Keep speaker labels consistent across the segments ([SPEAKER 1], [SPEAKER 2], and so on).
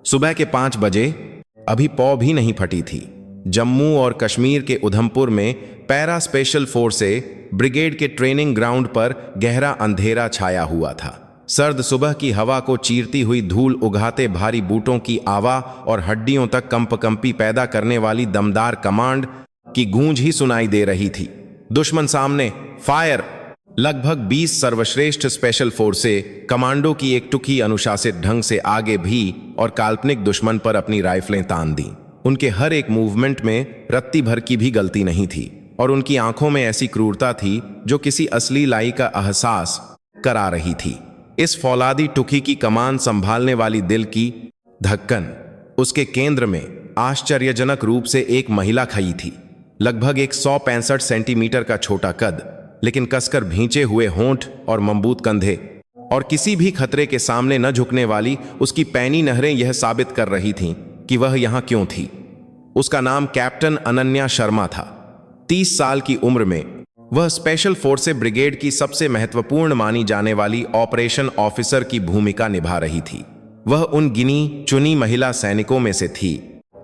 [SPEAKER 1] सुबह के 5 बजे अभी पौ भी नहीं फटी थी। जम्मू और कश्मीर के उधमपुर में पैरा स्पेशल फोर्सेस ब्रिगेड के ट्रेनिंग ग्राउंड पर गहरा अंधेरा छाया हुआ था। सर्द सुबह की हवा को चीरती हुई धूल उगाते भारी बूटों की आवा और हड्डियों तक कंपकंपी पैदा करने वाली दमदार कमांड की गूंज ही सुनाई दे रही थी। दुश्मन सामने, फायर। लगभग 20 सर्वश्रेष्ठ स्पेशल फोर्सेस कमांडो की एक टुकड़ी अनुशासित ढंग से आगे भी और काल्पनिक दुश्मन पर अपनी राइफलें तान दी। उनके हर एक मूवमेंट में रत्ती भर की भी गलती नहीं थी और उनकी आंखों में ऐसी क्रूरता थी जो किसी असली लड़ाई का एहसास करा रही थी। इस फौलादी टुकड़ी की कमान संभालने वाली दिल की धड़कन, उसके केंद्र में आश्चर्यजनक रूप से एक महिला खड़ी थी। लगभग 165 सेंटीमीटर का छोटा कद, लेकिन कसकर भींचे हुए होंठ और मजबूत कंधे, और किसी भी खतरे के सामने न झुकने वाली उसकी पैनी नहरें यह साबित कर रही थीं कि वह यहाँ क्यों थी। उसका नाम कैप्टन अनन्या शर्मा था। 30 साल की उम्र में वह स्पेशल फोर्सेस ब्रिगेड की सबसे महत्वपूर्ण मानी जाने वाली ऑपरेशन ऑफिसर की भूमिका निभा रही थी। वह उन गिनी चुनी महिला सैनिकों में से थी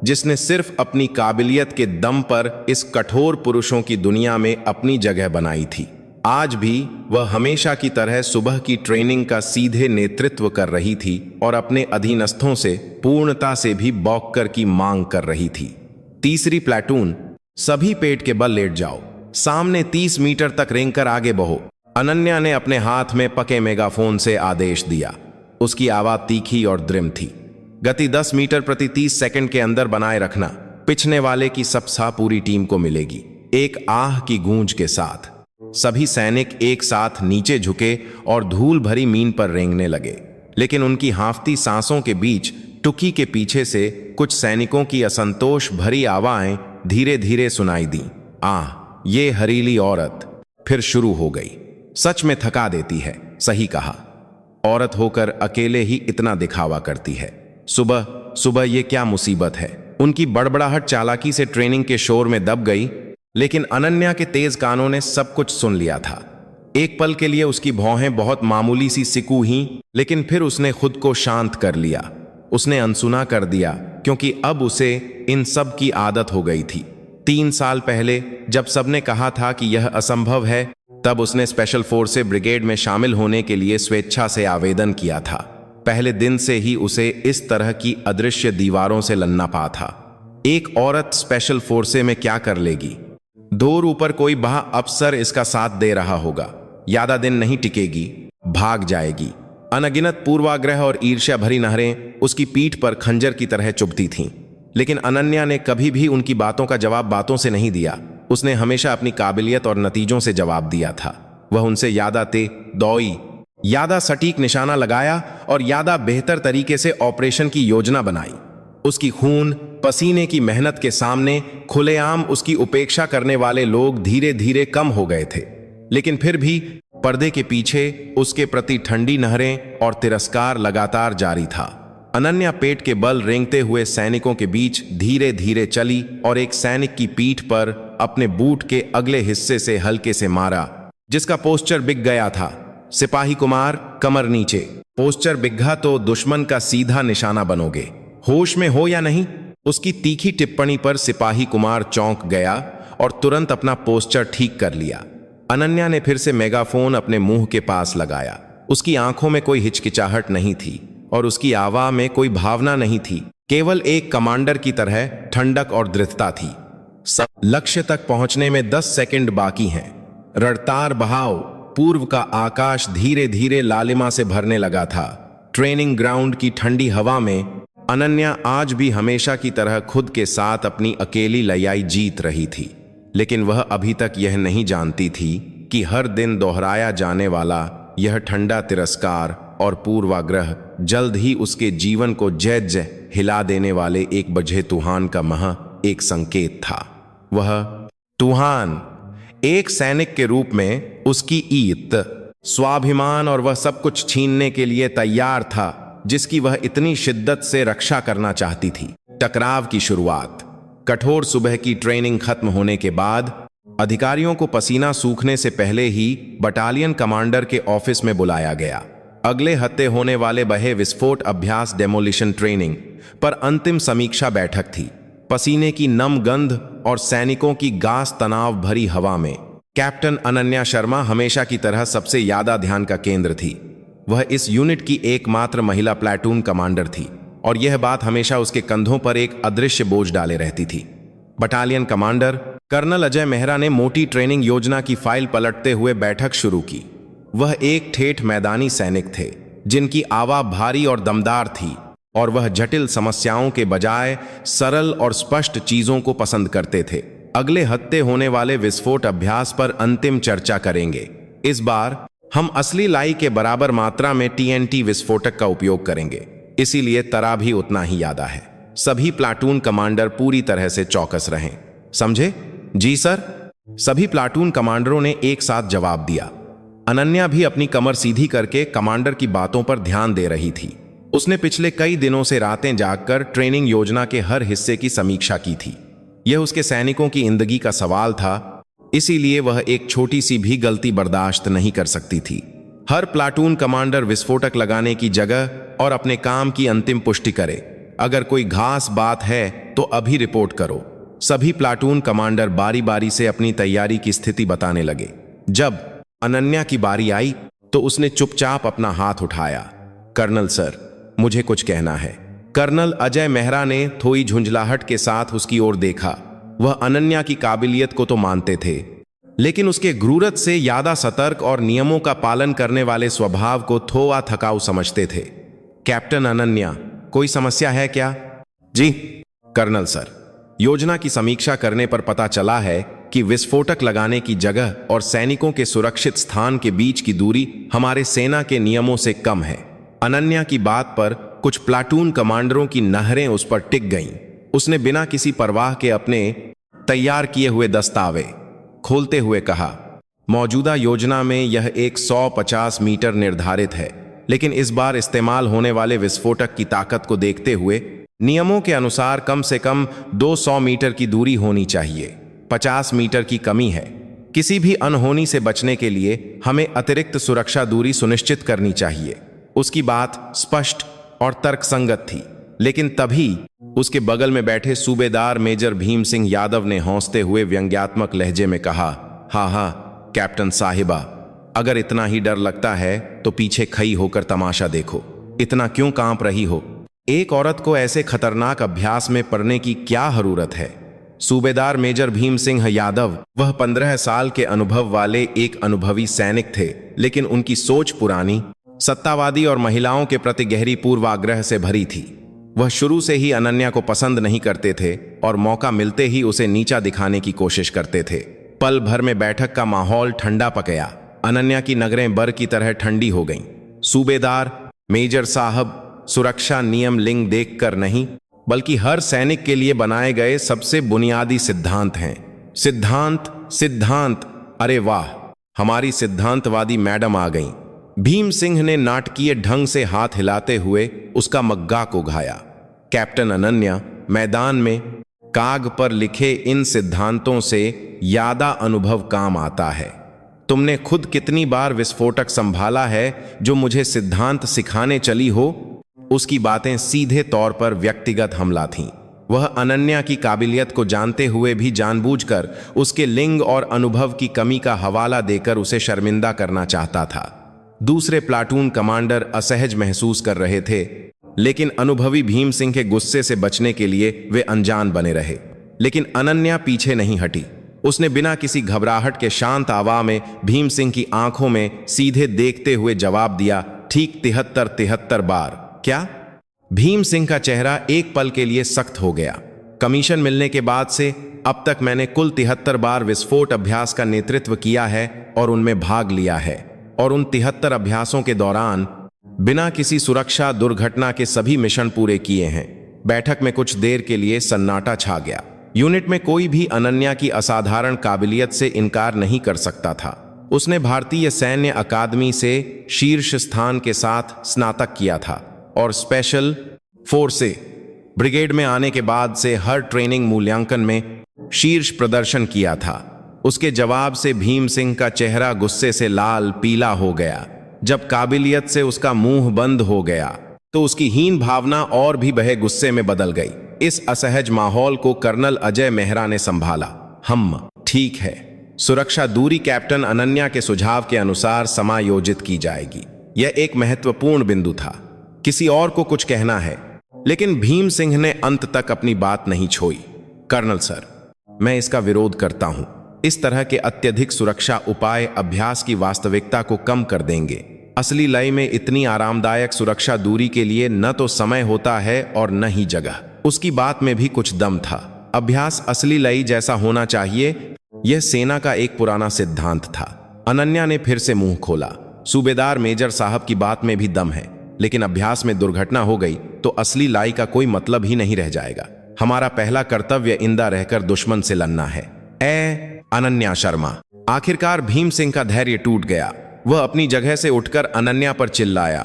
[SPEAKER 1] जिसने सिर्फ अपनी काबिलियत के दम पर इस कठोर पुरुषों की दुनिया में अपनी जगह बनाई थी। आज भी वह हमेशा की तरह सुबह की ट्रेनिंग का सीधे नेतृत्व कर रही थी और अपने अधीनस्थों से पूर्णता से भी बौखकर की मांग कर रही थी। तीसरी प्लेटून, सभी पेट के बल लेट जाओ, सामने 30 मीटर तक रेंग कर आगे बढ़ो। अनन्या ने अपने हाथ में पके मेगाफोन से आदेश दिया। उसकी आवाज तीखी और दृढ़ थी। गति 10 मीटर प्रति 30 सेकंड के अंदर बनाए रखना। पिछने वाले की सबसा पूरी टीम को मिलेगी। एक आह की गूंज के साथ सभी सैनिक एक साथ नीचे झुके और धूल भरी मीन पर रेंगने लगे, लेकिन उनकी हांफती सांसों के बीच टुकी के पीछे से कुछ सैनिकों की असंतोष भरी आवाज़ें धीरे धीरे सुनाई दी। आह, ये हरीली औरत फिर शुरू हो गई। सच में थका देती है। सही कहा, औरत होकर अकेले ही इतना दिखावा करती है। सुबह सुबह ये क्या मुसीबत है। उनकी बड़बड़ाहट चालाकी से ट्रेनिंग के शोर में दब गई, लेकिन अनन्या के तेज कानों ने सब कुछ सुन लिया था। एक पल के लिए उसकी भौहें बहुत मामूली सी सिकू ही, लेकिन फिर उसने खुद को शांत कर लिया। उसने अनसुना कर दिया, क्योंकि अब उसे इन सब की आदत हो गई थी। 3 साल पहले जब सबने कहा था कि यह असंभव है, तब उसने स्पेशल फोर्सेस ब्रिगेड में शामिल होने के लिए स्वेच्छा से आवेदन किया था। पहले दिन से ही उसे इस तरह की अदृश्य दीवारों से लड़ना पा था। एक औरत स्पेशल फोर्सेस में क्या कर लेगी? दूर ऊपर कोई बहा अफसर इसका साथ दे रहा होगा। ज्यादा दिन नहीं टिकेगी, भाग जाएगी। अनगिनत पूर्वाग्रह और ईर्ष्या भरी नहरें उसकी पीठ पर खंजर की तरह चुभती थीं, लेकिन अनन्या ने कभी भी उनकी बातों का जवाब बातों से नहीं दिया। उसने हमेशा अपनी काबिलियत और नतीजों से जवाब दिया था। वह उनसे यादा ते दौई, यादा सटीक निशाना लगाया और यादा बेहतर तरीके से ऑपरेशन की योजना बनाई। उसकी खून पसीने की मेहनत के सामने खुलेआम उसकी उपेक्षा करने वाले लोग धीरे धीरे कम हो गए थे, लेकिन फिर भी पर्दे के पीछे उसके प्रति ठंडी नहरें और तिरस्कार लगातार जारी था। अनन्या पेट के बल रेंगते हुए सैनिकों के बीच धीरे धीरे चली और एक सैनिक की पीठ पर अपने बूट के अगले हिस्से से हल्के से मारा, जिसका पोस्चर बिक गया था। सिपाही कुमार, कमर नीचे। पोस्चर बिगहा तो दुश्मन का सीधा निशाना बनोगे। होश में हो या नहीं? उसकी तीखी टिप्पणी पर सिपाही कुमार चौंक गया और तुरंत अपना पोस्चर ठीक कर लिया। अनन्या ने फिर से मेगाफोन अपने मुंह के पास लगाया। उसकी आंखों में कोई हिचकिचाहट नहीं थी और उसकी आवाज में कोई भावना नहीं थी, केवल एक कमांडर की तरह ठंडक और दृढ़ता थी। लक्ष्य तक पहुंचने में 10 सेकंड बाकी हैं। रफ्तार बहाव। पूर्व का आकाश धीरे धीरे लालिमा से भरने लगा था। ट्रेनिंग ग्राउंड की ठंडी हवा में अनन्या आज भी हमेशा की तरह खुद के साथ अपनी अकेली लड़ाई जीत रही थी, लेकिन वह अभी तक यह नहीं जानती थी कि हर दिन दोहराया जाने वाला यह ठंडा तिरस्कार और पूर्वाग्रह जल्द ही उसके जीवन को जैज हिला देने वाले एक बझे तूफान का एक संकेत था। वह तूफान एक सैनिक के रूप में उसकी ईत, स्वाभिमान और वह सब कुछ छीनने के लिए तैयार था जिसकी वह इतनी शिद्दत से रक्षा करना चाहती थी। टकराव की शुरुआत। कठोर सुबह की ट्रेनिंग खत्म होने के बाद अधिकारियों को पसीना सूखने से पहले ही बटालियन कमांडर के ऑफिस में बुलाया गया। अगले हफ्ते होने वाले बहे विस्फोट अभ्यास डेमोलिशन ट्रेनिंग पर अंतिम समीक्षा बैठक थी। पसीने की नम गंध और सैनिकों की गास तनाव भरी हवा में कैप्टन अनन्या शर्मा हमेशा की तरह सबसे ज्यादा ध्यान का केंद्र थी। वह इस यूनिट की एकमात्र महिला प्लाटून कमांडर थी और यह बात हमेशा उसके कंधों पर एक अदृश्य बोझ डाले रहती थी। Battalion commander colonel Ajay Mehra ने मोटी ट्रेनिंग योजना की फाइल पलटते हुए बैठक शुरू की। वह एक ठेठ मैदानी सैनिक थे जिनकी आवाज भारी और दमदार थी और वह जटिल समस्याओं के बजाय सरल और स्पष्ट चीजों को पसंद करते थे। अगले हफ्ते होने वाले विस्फोट अभ्यास पर अंतिम चर्चा करेंगे। इस बार हम असली लाई के बराबर मात्रा में टीएनटी विस्फोटक का उपयोग करेंगे, इसीलिए तरा भी उतना ही यादा है। सभी प्लाटून कमांडर पूरी तरह से चौकस रहें, समझे? जी सर, सभी प्लाटून कमांडरों ने एक साथ जवाब दिया। अनन्या भी अपनी कमर सीधी करके कमांडर की बातों पर ध्यान दे रही थी। उसने पिछले कई दिनों से रातें जागकर ट्रेनिंग योजना के हर हिस्से की समीक्षा की थी। यह उसके सैनिकों की जिंदगी का सवाल था, इसीलिए वह एक छोटी सी भी गलती बर्दाश्त नहीं कर सकती थी। हर प्लाटून कमांडर विस्फोटक लगाने की जगह और अपने काम की अंतिम पुष्टि करे। अगर कोई खास बात है तो अभी रिपोर्ट करो। सभी प्लाटून कमांडर बारी बारी से अपनी तैयारी की स्थिति बताने लगे। जब अनन्या की बारी आई तो उसने चुपचाप अपना हाथ उठाया। कर्नल सर, मुझे कुछ कहना है। कर्नल अजय मेहरा ने थोड़ी झुंझलाहट के साथ उसकी ओर देखा। वह अनन्या की काबिलियत को तो मानते थे, लेकिन उसके क्रूरत से ज्यादा सतर्क और नियमों का पालन करने वाले स्वभाव को थोड़ा थकाऊ समझते थे। कैप्टन अनन्या, कोई समस्या है क्या? जी कर्नल सर, योजना की समीक्षा करने पर पता चला है कि विस्फोटक लगाने की जगह और सैनिकों के सुरक्षित स्थान के बीच की दूरी हमारे सेना के नियमों से कम है। अनन्या की बात पर कुछ प्लाटून कमांडरों की नहरें उस पर टिक गईं। उसने बिना किसी परवाह के अपने तैयार किए हुए दस्तावेज खोलते हुए कहा, मौजूदा योजना में यह 150 मीटर निर्धारित है, लेकिन इस बार इस्तेमाल होने वाले विस्फोटक की ताकत को देखते हुए नियमों के अनुसार कम से कम 200 मीटर की दूरी होनी चाहिए। 50 मीटर की कमी है। किसी भी अनहोनी से बचने के लिए हमें अतिरिक्त सुरक्षा दूरी सुनिश्चित करनी चाहिए। उसकी बात स्पष्ट और तर्कसंगत थी, लेकिन तभी उसके बगल में बैठे सूबेदार मेजर भीम सिंह यादव ने हंसते हुए व्यंग्यात्मक लहजे में कहा, हाँ हाँ कैप्टन साहिबा, अगर इतना ही डर लगता है तो पीछे खई होकर तमाशा देखो। इतना क्यों कांप रही हो? एक औरत को ऐसे खतरनाक अभ्यास में पड़ने की क्या जरूरत है? सूबेदार मेजर भीम सिंह यादव वह 15 साल के अनुभव वाले एक अनुभवी सैनिक थे, लेकिन उनकी सोच पुरानी, सत्तावादी और महिलाओं के प्रति गहरी पूर्वाग्रह से भरी थी। वह शुरू से ही अनन्या को पसंद नहीं करते थे और मौका मिलते ही उसे नीचा दिखाने की कोशिश करते थे। पल भर में बैठक का माहौल ठंडा पक गया। अनन्या की नगरें बर की तरह ठंडी हो गईं। सूबेदार मेजर साहब, सुरक्षा नियम लिंग देखकर नहीं, बल्कि हर सैनिक के लिए बनाए गए सबसे बुनियादी सिद्धांत हैं। सिद्धांत सिद्धांत, अरे वाह, हमारी सिद्धांतवादी मैडम आ गईं। भीम सिंह ने नाटकीय ढंग से हाथ हिलाते हुए उसका मग्गा को घाया। कैप्टन अनन्या, मैदान में काग पर लिखे इन सिद्धांतों से ज्यादा अनुभव काम आता है। तुमने खुद कितनी बार विस्फोटक संभाला है जो मुझे सिद्धांत सिखाने चली हो? उसकी बातें सीधे तौर पर व्यक्तिगत हमला थीं। वह अनन्या की काबिलियत को जानते हुए भी जानबूझकर उसके लिंग और अनुभव की कमी का हवाला देकर उसे शर्मिंदा करना चाहता था। दूसरे प्लाटून कमांडर असहज महसूस कर रहे थे, लेकिन अनुभवी भीम सिंह के गुस्से से बचने के लिए वे अनजान बने रहे। लेकिन अनन्या पीछे नहीं हटी। उसने बिना किसी घबराहट के शांत आवाज में भीम सिंह की आंखों में सीधे देखते हुए जवाब दिया, ठीक 73 बार। क्या? भीम सिंह का चेहरा एक पल के लिए सख्त हो गया। कमीशन मिलने के बाद से अब तक मैंने कुल 73 बार विस्फोट अभ्यास का नेतृत्व किया है और उनमें भाग लिया है, और उन 73 अभ्यासों के दौरान बिना किसी सुरक्षा दुर्घटना के सभी मिशन पूरे किए हैं। बैठक में कुछ देर के लिए सन्नाटा छा गया। यूनिट में कोई भी अनन्या की असाधारण काबिलियत से इनकार नहीं कर सकता था। उसने भारतीय सैन्य अकादमी से शीर्ष स्थान के साथ स्नातक किया था और स्पेशल फोर्सेस ब्रिगेड में आने के बाद से हर ट्रेनिंग मूल्यांकन में शीर्ष प्रदर्शन किया था। उसके जवाब से भीम सिंह का चेहरा गुस्से से लाल पीला हो गया। जब काबिलियत से उसका मुंह बंद हो गया तो उसकी हीन भावना और भी बहे गुस्से में बदल गई। इस असहज माहौल को कर्नल अजय मेहरा ने संभाला। ठीक है, सुरक्षा दूरी कैप्टन अनन्या के सुझाव के अनुसार समायोजित की जाएगी। यह एक महत्वपूर्ण बिंदु था। किसी और को कुछ कहना है, लेकिन भीम सिंह ने अंत तक अपनी बात नहीं छोड़ी। कर्नल सर, मैं इसका विरोध करता हूं। इस तरह के अत्यधिक सुरक्षा उपाय अभ्यास की वास्तविकता को कम कर देंगे। असली लय में इतनी आरामदायक सुरक्षा दूरी के लिए न तो समय होता है और न ही जगह। उसकी बात में भी कुछ दम था। अभ्यास असली लय जैसा होना चाहिए, यह सेना का एक पुराना सिद्धांत था। अनन्या ने फिर से मुंह खोला। सूबेदार मेजर साहब की बात में भी दम है, लेकिन अभ्यास में दुर्घटना हो गई तो असली लय का कोई मतलब ही नहीं रह जाएगा। हमारा पहला कर्तव्य इंदा रहकर दुश्मन से लड़ना है। अनन्या शर्मा। आखिरकार भीम सिंह का धैर्य टूट गया। वह अपनी जगह से उठकर अनन्या पर चिल्लाया,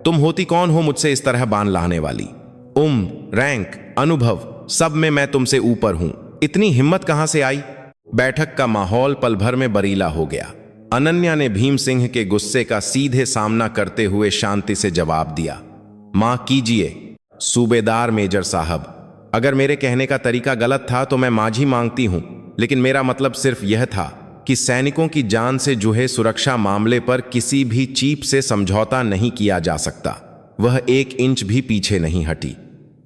[SPEAKER 1] तुम होती कौन हो मुझसे इस तरह बाण लाने वाली? रैंक, अनुभव, सब में मैं तुमसे ऊपर हूं। इतनी हिम्मत कहां से आई? बैठक का माहौल पल भर में बरीला हो गया। अनन्या ने भीम सिंह के गुस्से का सीधे सामना करते हुए शांति से जवाब दिया, मां कीजिए। सूबेदार मेजर साहब, अगर मेरे कहने का तरीका गलत था तो मैं मांझी मांगती हूं, लेकिन मेरा मतलब सिर्फ यह था कि सैनिकों की जान से जुड़े सुरक्षा मामले पर किसी भी चीप से समझौता नहीं किया जा सकता। वह 1 इंच भी पीछे नहीं हटी।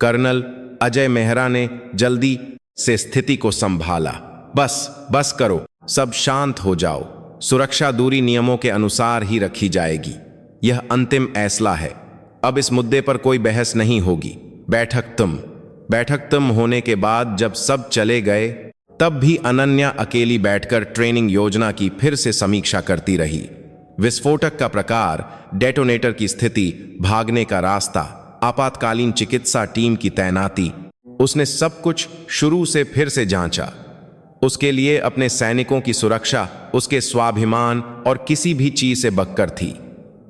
[SPEAKER 1] कर्नल अजय मेहरा ने जल्दी से स्थिति को संभाला। बस करो, सब शांत हो जाओ। सुरक्षा दूरी नियमों के अनुसार ही रखी जाएगी। यह अंतिम फैसला है। अब इस मुद्दे पर कोई बहस नहीं होगी। बैठक तुम होने के बाद जब सब चले गए, तब भी अनन्या अकेली बैठकर ट्रेनिंग योजना की फिर से समीक्षा करती रही। विस्फोटक का प्रकार, डेटोनेटर की स्थिति, भागने का रास्ता, आपातकालीन चिकित्सा टीम की तैनाती, उसने सब कुछ शुरू से फिर से जांचा। उसके लिए अपने सैनिकों की सुरक्षा उसके स्वाभिमान और किसी भी चीज से बक्कर थी।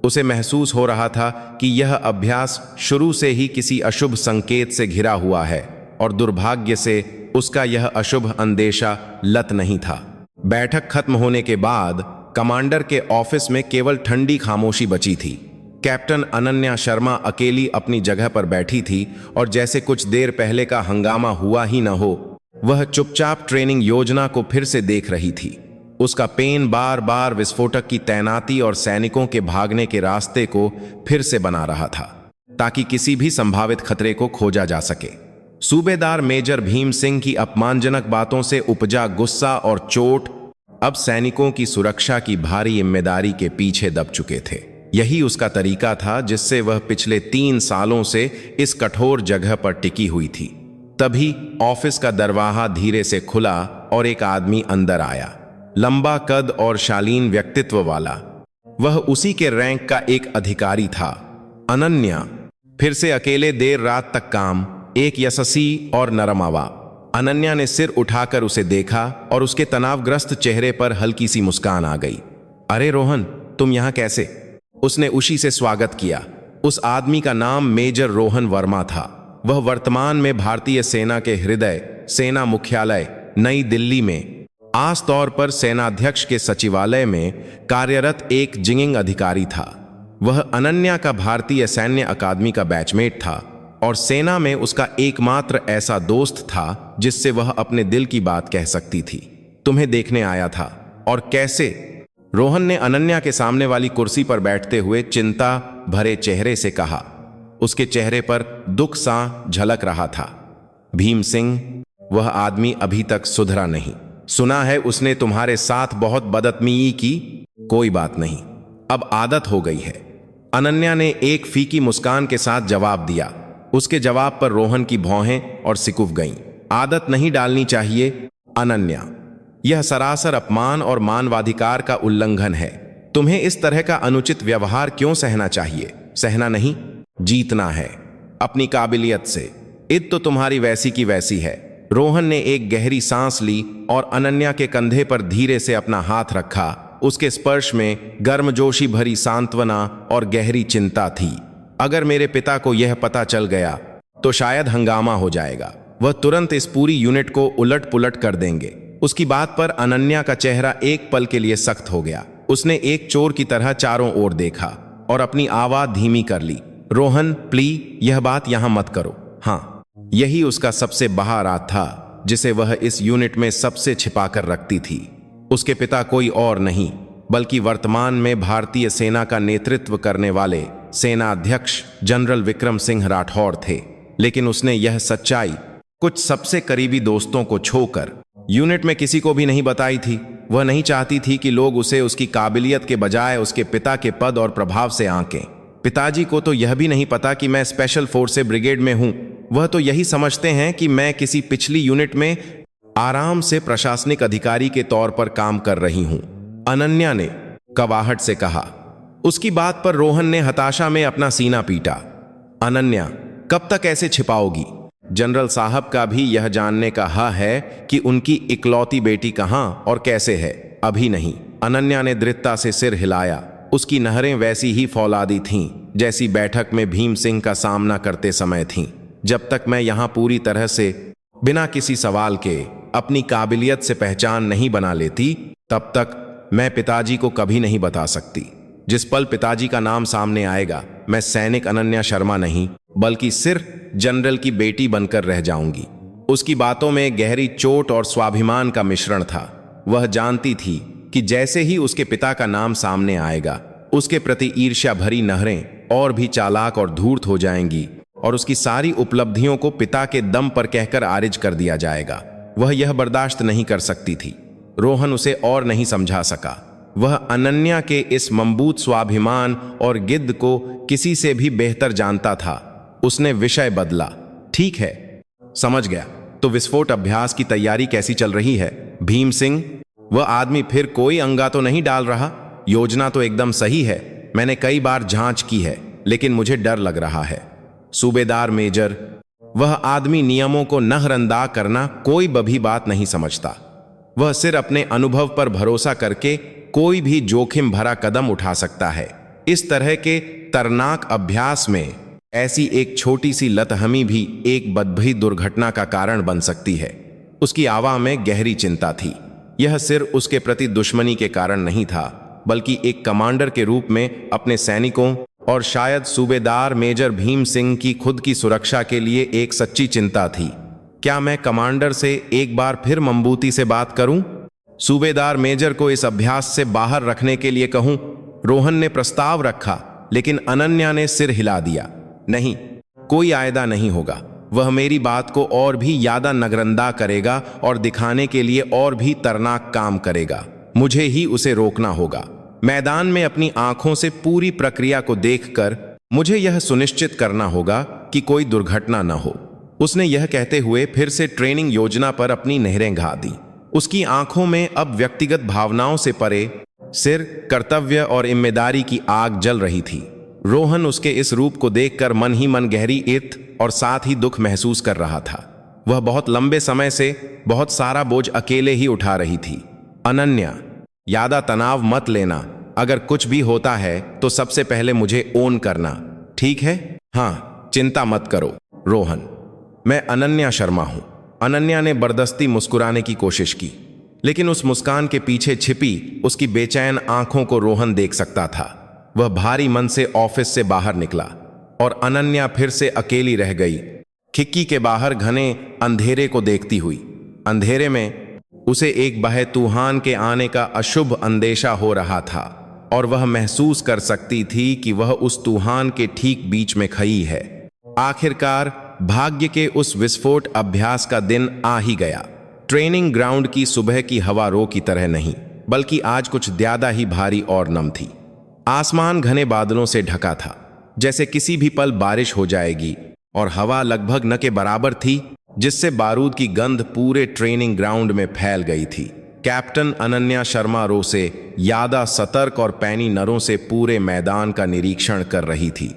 [SPEAKER 1] उसे महसूस हो रहा था कि यह अभ्यास शुरू से ही किसी अशुभ संकेत से घिरा हुआ है, और दुर्भाग्य से उसका यह अशुभ अंदेशा लत नहीं था। बैठक खत्म होने के बाद कमांडर के ऑफिस में केवल ठंडी खामोशी बची थी। कैप्टन अनन्या शर्मा अकेली अपनी जगह पर बैठी थी और जैसे कुछ देर पहले का हंगामा हुआ ही न हो, वह चुपचाप ट्रेनिंग योजना को फिर से देख रही थी। उसका पेन बार बार विस्फोटक की तैनाती और सैनिकों के भागने के रास्ते को फिर से बना रहा था, ताकि किसी भी संभावित खतरे को खोजा जा सके। सूबेदार मेजर भीम सिंह की अपमानजनक बातों से उपजा गुस्सा और चोट अब सैनिकों की सुरक्षा की भारी जिम्मेदारी के पीछे दब चुके थे। यही उसका तरीका था जिससे वह पिछले 3 सालों से इस कठोर जगह पर टिकी हुई थी। तभी ऑफिस का दरवाजा धीरे से खुला और एक आदमी अंदर आया। लंबा कद और शालीन व्यक्तित्व वाला। वह उसी के रैंक का एक अधिकारी था। अनन्या फिर से अकेले देर रात तक काम, एक यशस्वी और नरम आवाज। अनन्या ने सिर उठाकर उसे देखा और उसके तनावग्रस्त चेहरे पर हल्की सी मुस्कान आ गई। अरे रोहन, तुम यहां कैसे? उसने उसी से स्वागत किया। उस आदमी का नाम मेजर रोहन वर्मा था। वह वर्तमान में भारतीय सेना के हृदय सेना मुख्यालय नई दिल्ली में आस तौर पर सेनाध्यक्ष के सचिवालय में कार्यरत एक जिंगिंग अधिकारी था। वह अनन्या का भारतीय सैन्य अकादमी का बैचमेट था और सेना में उसका एकमात्र ऐसा दोस्त था जिससे वह अपने दिल की बात कह सकती थी। तुम्हें देखने आया था। और कैसे? रोहन ने अनन्या के सामने वाली कुर्सी पर बैठते हुए चिंता भरे चेहरे से कहा। उसके चेहरे पर दुख सा झलक रहा था। भीम सिंह, वह आदमी अभी तक सुधरा नहीं। सुना है उसने तुम्हारे साथ बहुत बदतमीजी की। कोई बात नहीं, अब आदत हो गई है। अनन्या ने एक फीकी मुस्कान के साथ जवाब दिया। उसके जवाब पर रोहन की भौहें और सिकुड़ गईं। आदत नहीं डालनी चाहिए अनन्या, यह सरासर अपमान और मानवाधिकार का उल्लंघन है। तुम्हें इस तरह का अनुचित व्यवहार क्यों सहना चाहिए? सहना नहीं, जीतना है अपनी काबिलियत से। ईद तो तुम्हारी वैसी की वैसी है। रोहन ने एक गहरी सांस ली और अनन्या के कंधे पर धीरे से अपना हाथ रखा। उसके स्पर्श में गर्मजोशी भरी सांत्वना और गहरी चिंता थी। अगर मेरे पिता को यह पता चल गया तो शायद हंगामा हो जाएगा। वह तुरंत इस पूरी यूनिट को उलट पुलट कर देंगे। उसकी बात पर अनन्या का चेहरा एक पल के लिए सख्त हो गया। उसने एक चोर की तरह चारों ओर देखा और अपनी आवाज धीमी कर ली। रोहन प्ली, यह बात यहां मत करो। हाँ, यही उसका सबसे बड़ा राज था जिसे वह इस यूनिट में सबसे छिपा कर रखती थी। उसके पिता कोई और नहीं बल्कि वर्तमान में भारतीय सेना का नेतृत्व करने वाले सेना अध्यक्ष जनरल विक्रम सिंह राठौड़ थे। लेकिन उसने यह सच्चाई कुछ सबसे करीबी दोस्तों को छोड़कर यूनिट में किसी को भी नहीं बताई थी। वह नहीं चाहती थी कि लोग उसे उसकी काबिलियत के बजाय उसके पिता के पद और प्रभाव से आंकें। पिताजी को तो यह भी नहीं पता कि मैं स्पेशल फोर्सेस ब्रिगेड में हूं। वह तो यही समझते हैं कि मैं किसी पिछली यूनिट में आराम से प्रशासनिक अधिकारी के तौर पर काम कर रही हूं, अनन्या ने कवाहट से कहा। उसकी बात पर रोहन ने हताशा में अपना सीना पीटा। अनन्या, कब तक ऐसे छिपाओगी? जनरल साहब का भी यह जानने का हक है कि उनकी इकलौती बेटी कहां और कैसे है। अभी नहीं। अनन्या ने दृढ़ता से सिर हिलाया। उसकी नहरें वैसी ही फौलादी थीं जैसी बैठक में भीम सिंह का सामना करते समय थीं। जब तक मैं यहां पूरी तरह से बिना किसी सवाल के अपनी काबिलियत से पहचान नहीं बना लेती, तब तक मैं पिताजी को कभी नहीं बता सकती। जिस पल पिताजी का नाम सामने आएगा, मैं सैनिक अनन्या शर्मा नहीं बल्कि सिर्फ जनरल की बेटी बनकर रह जाऊंगी। उसकी बातों में गहरी चोट और स्वाभिमान का मिश्रण था। वह जानती थी कि जैसे ही उसके पिता का नाम सामने आएगा, उसके प्रति ईर्ष्या भरी नहरें और भी चालाक और धूर्त हो जाएंगी और उसकी सारी उपलब्धियों को पिता के दम पर कहकर आरिज कर दिया जाएगा। वह यह बर्दाश्त नहीं कर सकती थी। रोहन उसे और नहीं समझा सका। वह अनन्या के इस मजबूत स्वाभिमान और गिद्ध को किसी से भी बेहतर जानता था। उसने विषय बदला। ठीक है, समझ गया। तो विस्फोट अभ्यास की तैयारी कैसी चल रही है? भीम सिंह, वह आदमी फिर कोई अंगा तो नहीं डाल रहा? योजना तो एकदम सही है। मैंने कई बार जांच की है, लेकिन मुझे डर लग रहा है। सूबेदार मेजर, वह आदमी नियमों को नजरअंदाज करना कोई भी बात नहीं समझता। वह सिर्फ अपने अनुभव पर भरोसा करके कोई भी जोखिम भरा कदम उठा सकता है। इस तरह के तरनाक अभ्यास में ऐसी एक छोटी सी लतहमी भी एक बदभई दुर्घटना का कारण बन सकती है। उसकी आवाज़ में गहरी चिंता थी। यह सिर्फ उसके प्रति दुश्मनी के कारण नहीं था, बल्कि एक कमांडर के रूप में अपने सैनिकों और शायद सूबेदार मेजर भीम सिंह की खुद की सुरक्षा के लिए एक सच्ची चिंता थी। क्या मैं कमांडर से एक बार फिर मजबूती से बात करूं? सूबेदार मेजर को इस अभ्यास से बाहर रखने के लिए कहूं? रोहन ने प्रस्ताव रखा, लेकिन अनन्या ने सिर हिला दिया। नहीं, कोई आयदा नहीं होगा। वह मेरी बात को और भी ज्यादा नजरअंदाज करेगा और दिखाने के लिए और भी तरनाक काम करेगा। मुझे ही उसे रोकना होगा। मैदान में अपनी आंखों से पूरी प्रक्रिया को देखकर मुझे यह सुनिश्चित करना होगा कि कोई दुर्घटना न हो। उसने यह कहते हुए फिर से ट्रेनिंग योजना पर अपनी नहरें घा दी। उसकी आंखों में अब व्यक्तिगत भावनाओं से परे सिर कर्तव्य और जिम्मेदारी की आग जल रही थी। रोहन उसके इस रूप को देखकर मन ही मन गहरी ईर्ष्या और साथ ही दुख महसूस कर रहा था। वह बहुत लंबे समय से बहुत सारा बोझ अकेले ही उठा रही थी। अनन्या, ज्यादा तनाव मत लेना। अगर कुछ भी होता है तो सबसे पहले मुझे ओन करना, ठीक है? हाँ, चिंता मत करो रोहन, मैं अनन्या शर्मा हूं। अनन्या ने बर्दस्ती मुस्कुराने की कोशिश की, लेकिन उस मुस्कान के पीछे छिपी उसकी बेचैन आंखों को रोहन देख सकता था। वह भारी मन से ऑफिस से बाहर निकला और अनन्या फिर से अकेली रह गई, खिड़की के बाहर घने अंधेरे को देखती हुई। अंधेरे में उसे एक बहे तूफान के आने का अशुभ अंदेशा हो रहा था और वह महसूस कर सकती थी कि वह उस तूफान के ठीक बीच में खड़ी है। आखिरकार भाग्य के उस विस्फोट अभ्यास का दिन आ ही गया। ट्रेनिंग ग्राउंड की सुबह की हवा रो की तरह नहीं, बल्कि आज कुछ ज्यादा ही भारी और नम थी। आसमान घने बादलों से ढका था, जैसे किसी भी पल बारिश हो जाएगी, और हवा लगभग न के बराबर थी, जिससे बारूद की गंध पूरे ट्रेनिंग ग्राउंड में फैल गई थी। कैप्टन अनन्या शर्मा रो से ज्यादा सतर्क और पैनी नरों से पूरे मैदान का निरीक्षण कर रही थी।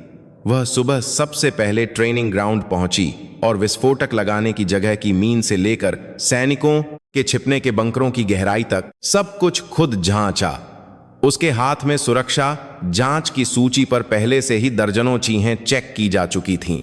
[SPEAKER 1] वह सुबह सबसे पहले ट्रेनिंग ग्राउंड पहुंची और विस्फोटक लगाने की जगह की मीन से लेकर सैनिकों के छिपने के बंकरों की गहराई तक सब कुछ खुद जांचा। उसके हाथ में सुरक्षा जांच की सूची पर पहले से ही दर्जनों चीजें चेक की जा चुकी थीं।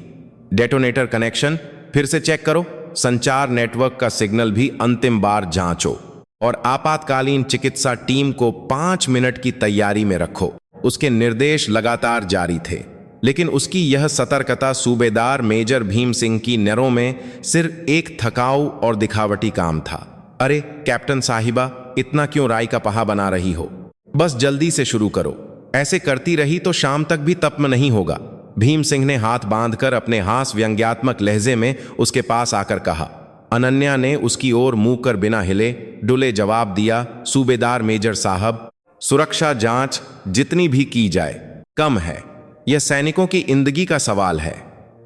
[SPEAKER 1] डेटोनेटर कनेक्शन फिर से चेक करो, संचार नेटवर्क का सिग्नल भी अंतिम बार जांचो और आपातकालीन चिकित्सा टीम को 5 मिनट की तैयारी में रखो। उसके निर्देश लगातार जारी थे। लेकिन उसकी यह सतर्कता सूबेदार मेजर भीम सिंह की नरों में सिर्फ एक थकाऊ और दिखावटी काम था। अरे कैप्टन साहिबा, इतना क्यों राई का पहा बना रही हो? बस जल्दी से शुरू करो। ऐसे करती रही तो शाम तक भी तप्म नहीं होगा। भीम सिंह ने हाथ बांधकर अपने हास व्यंग्यात्मक लहजे में उसके पास आकर कहा। अनन्या ने उसकी ओर मुंह कर बिना हिले डुले जवाब दिया, सूबेदार मेजर साहब, सुरक्षा जांच जितनी भी की जाए कम है। यह सैनिकों की इंदगी का सवाल है।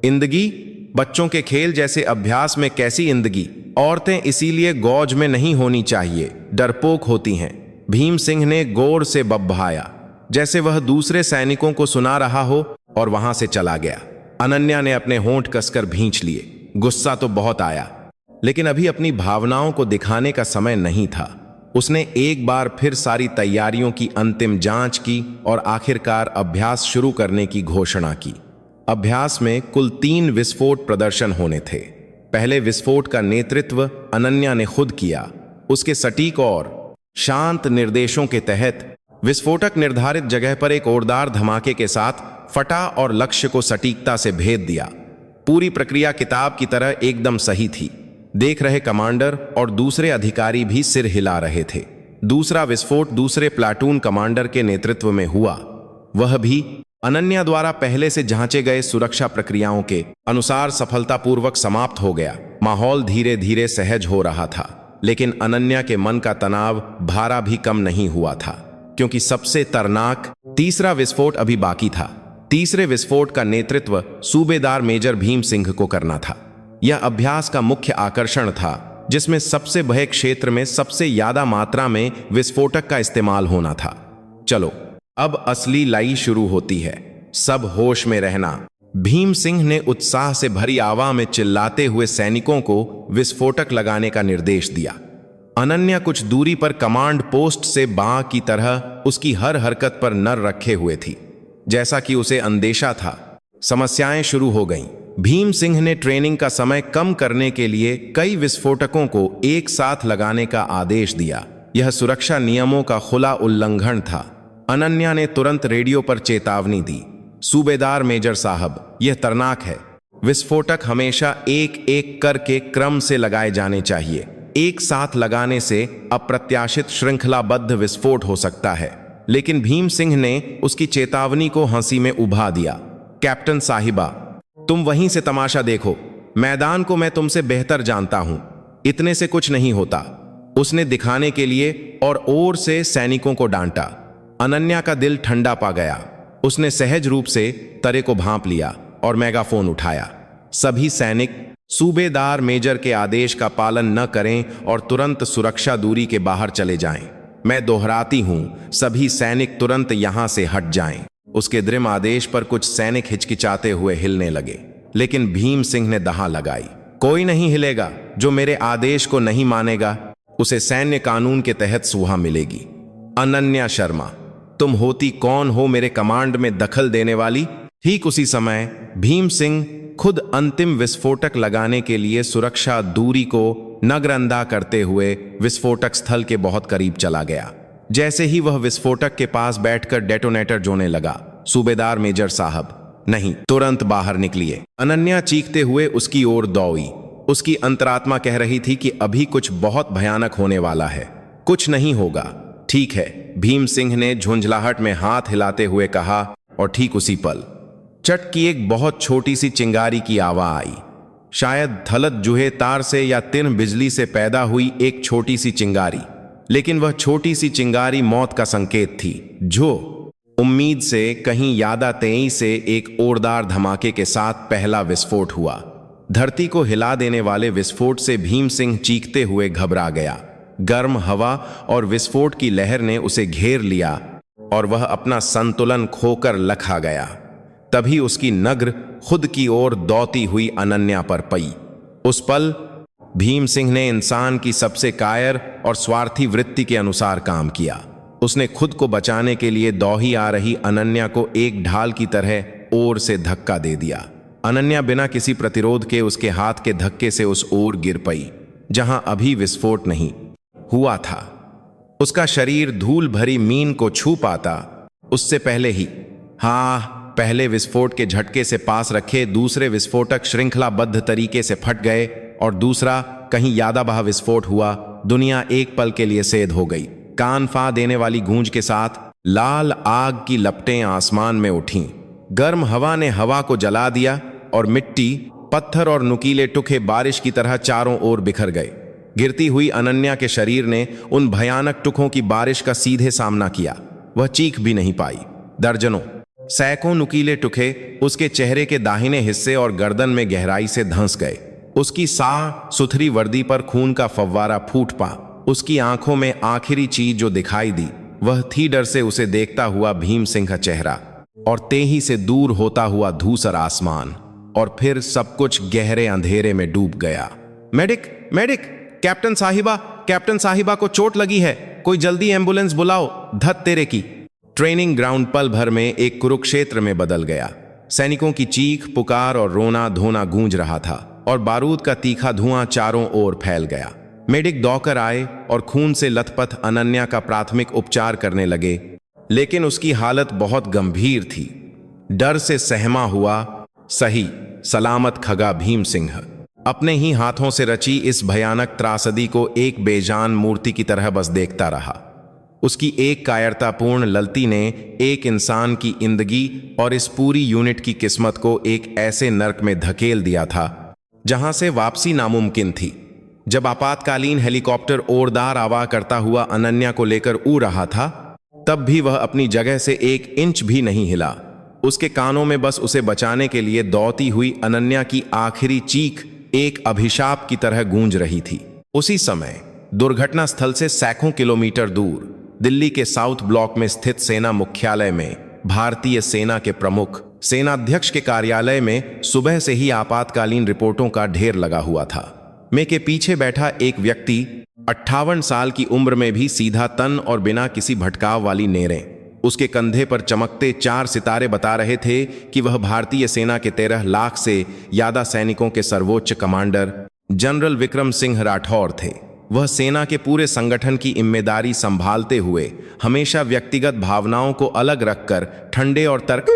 [SPEAKER 1] इंदगी? बच्चों के खेल जैसे अभ्यास में कैसी इंदगी? औरतें इसीलिए गौज में नहीं होनी चाहिए, डरपोक होती हैं। भीम सिंह ने गौर से बब्बहाया, जैसे वह दूसरे सैनिकों को सुना रहा हो, और वहां से चला गया। अनन्या ने अपने होंठ कसकर भींच लिए। गुस्सा तो बहुत आया, लेकिन अभी अपनी भावनाओं को दिखाने का समय नहीं था। उसने एक बार फिर सारी तैयारियों की अंतिम जांच की और आखिरकार अभ्यास शुरू करने की घोषणा की। अभ्यास में कुल 3 विस्फोट प्रदर्शन होने थे। पहले विस्फोट का नेतृत्व अनन्या ने खुद किया। उसके सटीक और शांत निर्देशों के तहत विस्फोटक निर्धारित जगह पर एक ओरदार धमाके के साथ फटा और लक्ष्य को सटीकता से भेद दिया। पूरी प्रक्रिया किताब की तरह एकदम सही थी। देख रहे कमांडर और दूसरे अधिकारी भी सिर हिला रहे थे। दूसरा विस्फोट दूसरे प्लाटून कमांडर के नेतृत्व में हुआ। वह भी अनन्या द्वारा पहले से जांचे गए सुरक्षा प्रक्रियाओं के अनुसार सफलतापूर्वक समाप्त हो गया। माहौल धीरे धीरे सहज हो रहा था, लेकिन अनन्या के मन का तनाव भारा भी कम नहीं हुआ था, क्योंकि सबसे तरनाक तीसरा विस्फोट अभी बाकी था। तीसरे विस्फोट का नेतृत्व सूबेदार मेजर भीम सिंह को करना था। यह अभ्यास का मुख्य आकर्षण था, जिसमें सबसे बड़े क्षेत्र में सबसे ज्यादा मात्रा में विस्फोटक का इस्तेमाल होना था। चलो, अब असली लड़ाई शुरू होती है, सब होश में रहना। भीम सिंह ने उत्साह से भरी आवाज में चिल्लाते हुए सैनिकों को विस्फोटक लगाने का निर्देश दिया। अनन्या कुछ दूरी पर कमांड पोस्ट से बाँ की तरह उसकी हर हरकत पर नर रखे हुए थी। जैसा कि उसे अंदेशा था, समस्याएं शुरू हो गईं। भीम सिंह ने ट्रेनिंग का समय कम करने के लिए कई विस्फोटकों को एक साथ लगाने का आदेश दिया। यह सुरक्षा नियमों का खुला उल्लंघन था। अनन्या ने तुरंत रेडियो पर चेतावनी दी, सूबेदार मेजर साहब, यह तरनाक है। विस्फोटक हमेशा एक एक करके क्रम से लगाए जाने चाहिए। एक साथ लगाने से अप्रत्याशित श्रृंखलाबद्ध विस्फोट हो सकता है। लेकिन भीम सिंह ने उसकी चेतावनी को हंसी में उभा दिया। कैप्टन साहिबा, तुम वहीं से तमाशा देखो, मैदान को मैं तुमसे बेहतर जानता हूं, इतने से कुछ नहीं होता। उसने दिखाने के लिए और से सैनिकों को डांटा। अनन्या का दिल ठंडा पा गया। उसने सहज रूप से तरे को भांप लिया और मेगाफोन उठाया। सभी सैनिक सूबेदार मेजर के आदेश का पालन न करें और तुरंत सुरक्षा दूरी के बाहर चले जाएं। मैं दोहराती हूं, सभी सैनिक तुरंत यहां से हट जाएं। उसके दृढ़ आदेश पर कुछ सैनिक हिचकिचाते हुए हिलने लगे, लेकिन भीम सिंह ने दहा लगाई, कोई नहीं हिलेगा जो मेरे आदेश को नहीं मानेगा, उसे सैन्य कानून के तहत सुहा मिलेगी। अनन्या शर्मा, तुम होती कौन हो मेरे कमांड में दखल देने वाली? ठीक उसी समय भीम सिंह खुद अंतिम विस्फोटक लगाने के लिए सुरक्षा दूरी को नगरअंदा करते हुए विस्फोटक स्थल के बहुत करीब चला गया। जैसे ही वह विस्फोटक के पास बैठकर डेटोनेटर जोड़ने लगा, सूबेदार मेजर साहब, नहीं, तुरंत बाहर निकलिए। अनन्या चीखते हुए उसकी ओर दौड़ी। उसकी अंतरात्मा कह रही थी कि अभी कुछ बहुत भयानक होने वाला है। कुछ नहीं होगा, ठीक है, भीम सिंह ने झुंझलाहट में हाथ हिलाते हुए कहा, और ठीक उसी पल चट की एक बहुत छोटी सी चिंगारी की आवाज आई। शायद थलत जुहे तार से या तिन बिजली से पैदा हुई एक छोटी सी चिंगारी, लेकिन वह छोटी सी चिंगारी मौत का संकेत थी, जो उम्मीद से कहीं ज्यादा तेजी से एक ओरदार धमाके के साथ पहला विस्फोट हुआ। धरती को हिला देने वाले विस्फोट से भीम सिंह चीखते हुए घबरा गया। गर्म हवा और विस्फोट की लहर ने उसे घेर लिया और वह अपना संतुलन खोकर लखा गया। तभी उसकी नग्र खुद की ओर दौड़ती हुई अनन्या पर पई। उस पल भीम सिंह ने इंसान की सबसे कायर और स्वार्थी वृत्ति के अनुसार काम किया। उसने खुद को बचाने के लिए दौड़ी आ रही अनन्या को एक ढाल की तरह ओर से धक्का दे दिया। अनन्या बिना किसी प्रतिरोध के उसके हाथ के धक्के से उस ओर गिर पई जहां अभी विस्फोट नहीं हुआ था। उसका शरीर धूल भरी मीन को छू पाता उससे पहले ही, हाँ, पहले विस्फोट के झटके से पास रखे दूसरे विस्फोटक श्रृंखलाबद्ध तरीके से फट गए और दूसरा कहीं यादाबाह विस्फोट हुआ। दुनिया एक पल के लिए सेध हो गई। कान फां देने वाली गूंज के साथ लाल आग की लपटें आसमान में उठीं। गर्म हवा ने हवा को जला दिया और मिट्टी, पत्थर और नुकीले टुकड़े बारिश की तरह चारों ओर बिखर गए। गिरती हुई अनन्या के शरीर ने उन भयानक टुकड़ों की बारिश का सीधे सामना किया। वह चीख भी नहीं पाई। दर्जनों, सैकड़ों नुकीले टुकड़े उसके चेहरे के दाहिने हिस्से और गर्दन में गहराई से धंस गए। उसकी साफ सुथरी वर्दी पर खून का फव्वारा फूट पा। उसकी आंखों में आखिरी चीज जो दिखाई दी वह थी डर से उसे देखता हुआ भीम सिंह का चेहरा और तेजी से दूर होता हुआ धूसर आसमान। और फिर सब कुछ गहरे अंधेरे में डूब गया। मेडिक, मेडिक, कैप्टन साहिबा को चोट लगी है, कोई जल्दी एम्बुलेंस बुलाओ। धत तेरे की। ट्रेनिंग ग्राउंड पल भर में एक कुरुक्षेत्र में बदल गया। सैनिकों की चीख पुकार और रोना धोना गूंज रहा था और बारूद का तीखा धुआं चारों ओर फैल गया। मेडिक दौड़कर आए और खून से लथपथ अनन्या का प्राथमिक उपचार करने लगे, लेकिन उसकी हालत बहुत गंभीर थी। डर से सहमा हुआ सही सलामत खगा भीम सिंह अपने ही हाथों से रची इस भयानक त्रासदी को एक बेजान मूर्ति की तरह बस देखता रहा। उसकी एक कायरतापूर्ण ललती ने एक इंसान की जिंदगी और इस पूरी यूनिट की किस्मत को एक ऐसे नर्क में धकेल दिया था जहां से वापसी नामुमकिन थी। जब आपातकालीन हेलीकॉप्टर ओरदार आवाज करता हुआ अनन्या को लेकर उड़ रहा था, तब भी वह अपनी जगह से एक इंच भी नहीं हिला। उसके कानों में बस उसे बचाने के लिए दौड़ती हुई अनन्या की आखिरी चीख एक अभिशाप की तरह गूंज रही थी। उसी समय दुर्घटना स्थल से सैकड़ों किलोमीटर दूर दिल्ली के साउथ ब्लॉक में स्थित सेना मुख्यालय में भारतीय सेना के प्रमुख सेनाध्यक्ष के कार्यालय में सुबह से ही आपातकालीन रिपोर्टों का ढेर लगा हुआ था। मैं के पीछे बैठा एक व्यक्ति 58 साल की उम्र में भी सीधा तन और बिना किसी भटकाव वाली नेरें उसके कंधे पर चमकते 4 सितारे बता रहे थे कि वह भारतीय सेना के 13 लाख से ज्यादा सैनिकों के सर्वोच्च कमांडर जनरल विक्रम सिंह राठौर थे। वह सेना के पूरे संगठन की जिम्मेदारी संभालते हुए हमेशा व्यक्तिगत भावनाओं को अलग रखकर ठंडे और तर्क,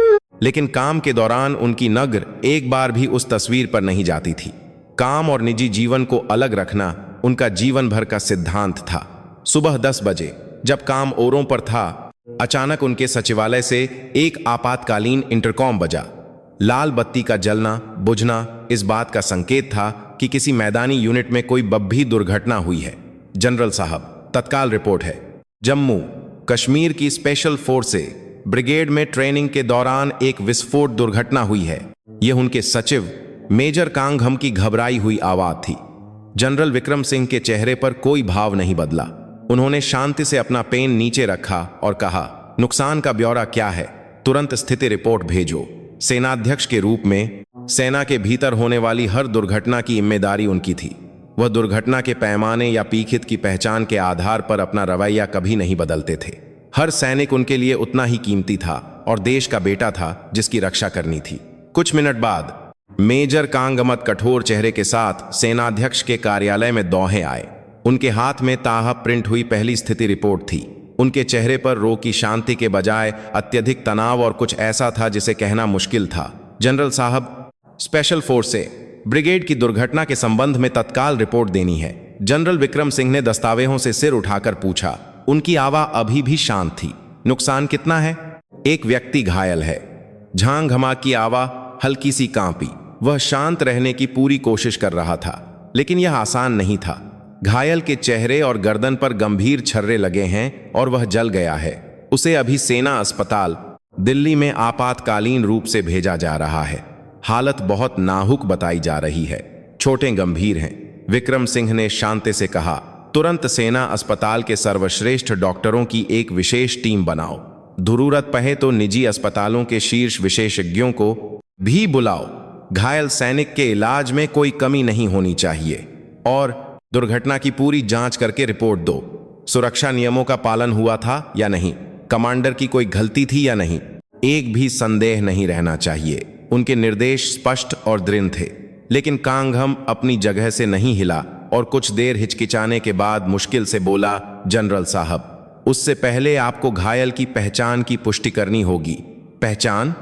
[SPEAKER 1] लेकिन काम के दौरान उनकी नजर एक बार भी उस तस्वीर पर नहीं जाती थी। काम और निजी जीवन को अलग रखना उनका जीवन भर का सिद्धांत था। सुबह 10 बजे जब काम औरों पर था, अचानक उनके सचिवालय से एक आपातकालीन इंटरकॉम बजा। लाल बत्ती का जलना बुझना इस बात का संकेत था कि किसी मैदानी यूनिट में कोई बब्भी दुर्घटना हुई है। जनरल साहब, तत्काल रिपोर्ट है। जम्मू कश्मीर की स्पेशल फोर्सेस ब्रिगेड में ट्रेनिंग के दौरान एक विस्फोट दुर्घटना हुई है। यह उनके सचिव मेजर कांगहम की घबराई हुई आवाज थी। जनरल विक्रम सिंह के चेहरे पर कोई भाव नहीं बदला। उन्होंने शांति से अपना पेन नीचे रखा और कहा, नुकसान का ब्यौरा क्या है? तुरंत स्थिति रिपोर्ट भेजो। सेनाध्यक्ष के रूप में सेना के भीतर होने वाली हर दुर्घटना की जिम्मेदारी उनकी थी। वह दुर्घटना के पैमाने या पीड़ित की पहचान के आधार पर अपना रवैया कभी नहीं बदलते थे। हर सैनिक उनके लिए उतना ही कीमती था और देश का बेटा था जिसकी रक्षा करनी थी। कुछ मिनट बाद मेजर कांगमत कठोर चेहरे के साथ सेनाध्यक्ष के कार्यालय में दौड़े आए। उनके हाथ में ताहा प्रिंट हुई पहली स्थिति रिपोर्ट थी। उनके चेहरे पर रो की शांति के बजाय अत्यधिक तनाव और कुछ ऐसा था जिसे कहना मुश्किल था। जनरल साहब, स्पेशल फोर्सेस ब्रिगेड की दुर्घटना के संबंध में तत्काल रिपोर्ट देनी है। जनरल विक्रम सिंह ने दस्तावेजों से सिर उठाकर पूछा। उनकी आवाज अभी भी शांत थी। नुकसान कितना है? एक व्यक्ति घायल है। झांग घमा की आवाज हल्की सी कांपी। वह शांत रहने की पूरी कोशिश कर रहा था, लेकिन यह आसान नहीं था। घायल के चेहरे और गर्दन पर गंभीर छर्रे लगे हैं और वह जल गया है। उसे अभी सेना अस्पताल दिल्ली में आपातकालीन रूप से भेजा जा रहा है। हालत बहुत नाजुक बताई जा रही है। चोटें गंभीर हैं। विक्रम सिंह ने शांति से कहा, तुरंत सेना अस्पताल के सर्वश्रेष्ठ डॉक्टरों की एक विशेष टीम बनाओ। जरूरत पड़े तो निजी अस्पतालों के शीर्ष विशेषज्ञों को भी बुलाओ। घायल सैनिक के इलाज में कोई कमी नहीं होनी चाहिए और दुर्घटना की पूरी जांच करके रिपोर्ट दो। सुरक्षा नियमों का पालन हुआ था या नहीं? कमांडर की कोई गलती थी या नहीं? एक भी संदेह नहीं रहना चाहिए। उनके निर्देश स्पष्ट और दृढ़ थे, लेकिन कांगहम अपनी जगह से नहीं हिला और कुछ देर हिचकिचाने के बाद मुश्किल से बोला, जनरल साहब, उससे पहले आपको घायल की पहचान की पुष्टि करनी होगी। पहचान?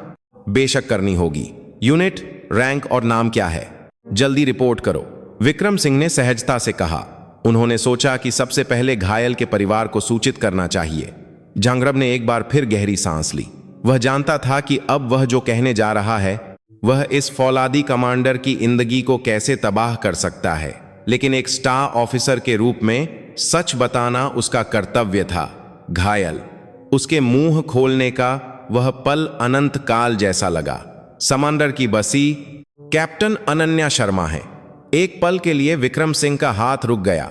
[SPEAKER 1] बेशक करनी होगी। यूनिट, रैंक और नाम क्या है? जल्दी रिपोर्ट करो, विक्रम सिंह ने सहजता से कहा। उन्होंने सोचा कि सबसे पहले घायल के परिवार को सूचित करना चाहिए। झांगरब ने एक बार फिर गहरी सांस ली। वह जानता था कि अब वह जो कहने जा रहा है वह इस फौलादी कमांडर की जिंदगी को कैसे तबाह कर सकता है, लेकिन एक स्टार ऑफिसर के रूप में सच बताना उसका कर्तव्य था। घायल, उसके मुंह खोलने का वह पल अनंत काल जैसा लगा। समंदर की बसी कैप्टन अनन्या शर्मा है। एक पल के लिए विक्रम सिंह का हाथ रुक गया।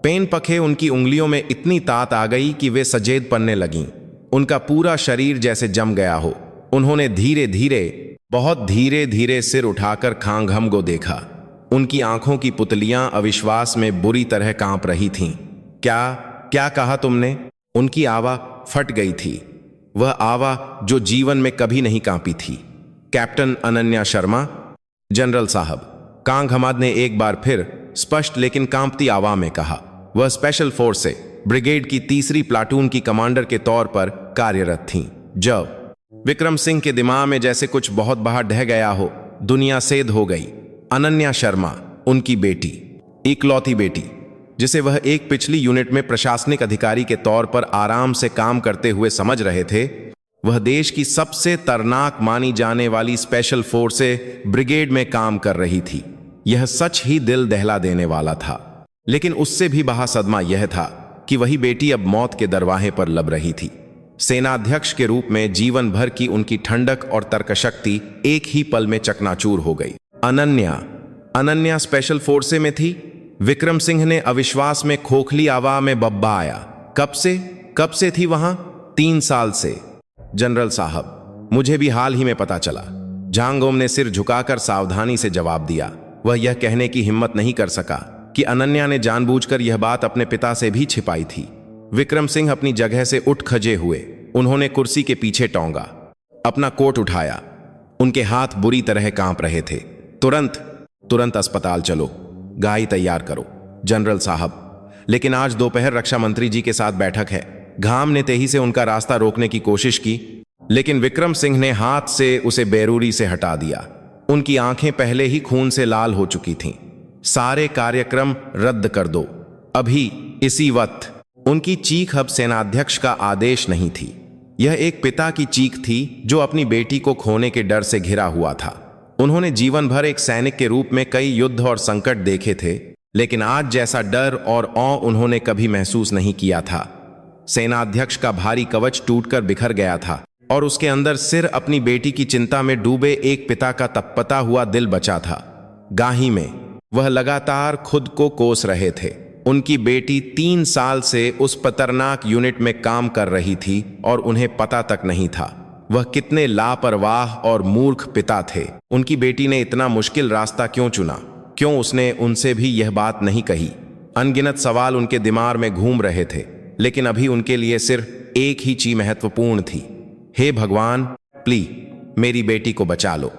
[SPEAKER 1] पेन पखे उनकी उंगलियों में इतनी तात आ गई कि वे सजेद पड़ने लगीं। उनका पूरा शरीर जैसे जम गया हो। उन्होंने धीरे धीरे, बहुत धीरे धीरे सिर उठाकर खांघम को देखा। उनकी आंखों की पुतलियां अविश्वास में बुरी तरह कांप रही थीं। क्या कहा तुमने? उनकी आवाज फट गई थी, वह आवाज जो जीवन में कभी नहीं कांपी थी। कैप्टन अनन्या शर्मा। जनरल साहब, कांघमाद ने एक बार फिर स्पष्ट लेकिन कांपती आवाज में कहा। वह स्पेशल फोर्स से ब्रिगेड की 3री प्लाटून की कमांडर के तौर पर कार्यरत थीं। जब विक्रम सिंह के दिमाग में जैसे कुछ बहुत बाहर ढह गया हो, दुनिया सेध हो गई। अनन्या शर्मा, उनकी बेटी, इकलौती बेटी, जिसे वह एक पिछली यूनिट में प्रशासनिक अधिकारी के तौर पर आराम से काम करते हुए समझ रहे थे, वह देश की सबसे तर्नाक मानी जाने वाली स्पेशल फोर्स से ब्रिगेड में काम कर रही थी। यह सच ही दिल दहला देने वाला था, लेकिन उससे भी बड़ा सदमा यह था कि वही बेटी अब मौत के दरवाजे पर लब रही थी। सेनाध्यक्ष के रूप में जीवन भर की उनकी ठंडक और तर्कशक्ति एक ही पल में चकनाचूर हो गई। अनन्या स्पेशल फोर्स में थी? विक्रम सिंह ने अविश्वास में खोखली आवाज में बब्बा आया। कब से थी वहां? 3 साल से। जनरल साहब, मुझे भी हाल ही में पता चला। झांगोम ने सिर झुकाकर सावधानी से जवाब दिया। वह यह कहने की हिम्मत नहीं कर सका कि अनन्या ने जानबूझकर यह बात अपने पिता से भी छिपाई थी। विक्रम सिंह अपनी जगह से उठ खजे हुए। उन्होंने कुर्सी के पीछे टौंगा, अपना कोट उठाया। उनके हाथ बुरी तरह कांप रहे थे। तुरंत अस्पताल चलो, गाय तैयार करो। जनरल साहब, लेकिन आज दोपहर रक्षा मंत्री जी के साथ बैठक है। घाम ने तेजी से उनका रास्ता रोकने की कोशिश की, लेकिन विक्रम सिंह ने हाथ से उसे बेरूरी से हटा दिया। उनकी आंखें पहले ही खून से लाल हो चुकी थीं। सारे कार्यक्रम रद्द कर दो, अभी, इसी वक्त। उनकी चीख अब सेनाध्यक्ष का आदेश नहीं थी। यह एक पिता की चीख थी जो अपनी बेटी को खोने के डर से घिरा हुआ था। उन्होंने जीवन भर एक सैनिक के रूप में कई युद्ध और संकट देखे थे, लेकिन आज जैसा डर और औ उन्होंने कभी महसूस नहीं किया था। सेनाध्यक्ष का भारी कवच टूटकर बिखर गया था और उसके अंदर सिर अपनी बेटी की चिंता में डूबे एक पिता का तपता हुआ दिल बचा था। गाही में वह लगातार खुद को कोस रहे थे। उनकी बेटी 3 साल से उस खतरनाक यूनिट में काम कर रही थी और उन्हें पता तक नहीं था वह कितने लापरवाह और मूर्ख पिता थे। उनकी बेटी ने इतना मुश्किल रास्ता क्यों चुना? क्यों उसने उनसे भी यह बात नहीं कही? अनगिनत सवाल उनके दिमाग में घूम रहे थे, लेकिन अभी उनके लिए सिर्फ एक ही चीज महत्वपूर्ण थी। हे भगवान, प्लीज मेरी बेटी को बचा लो।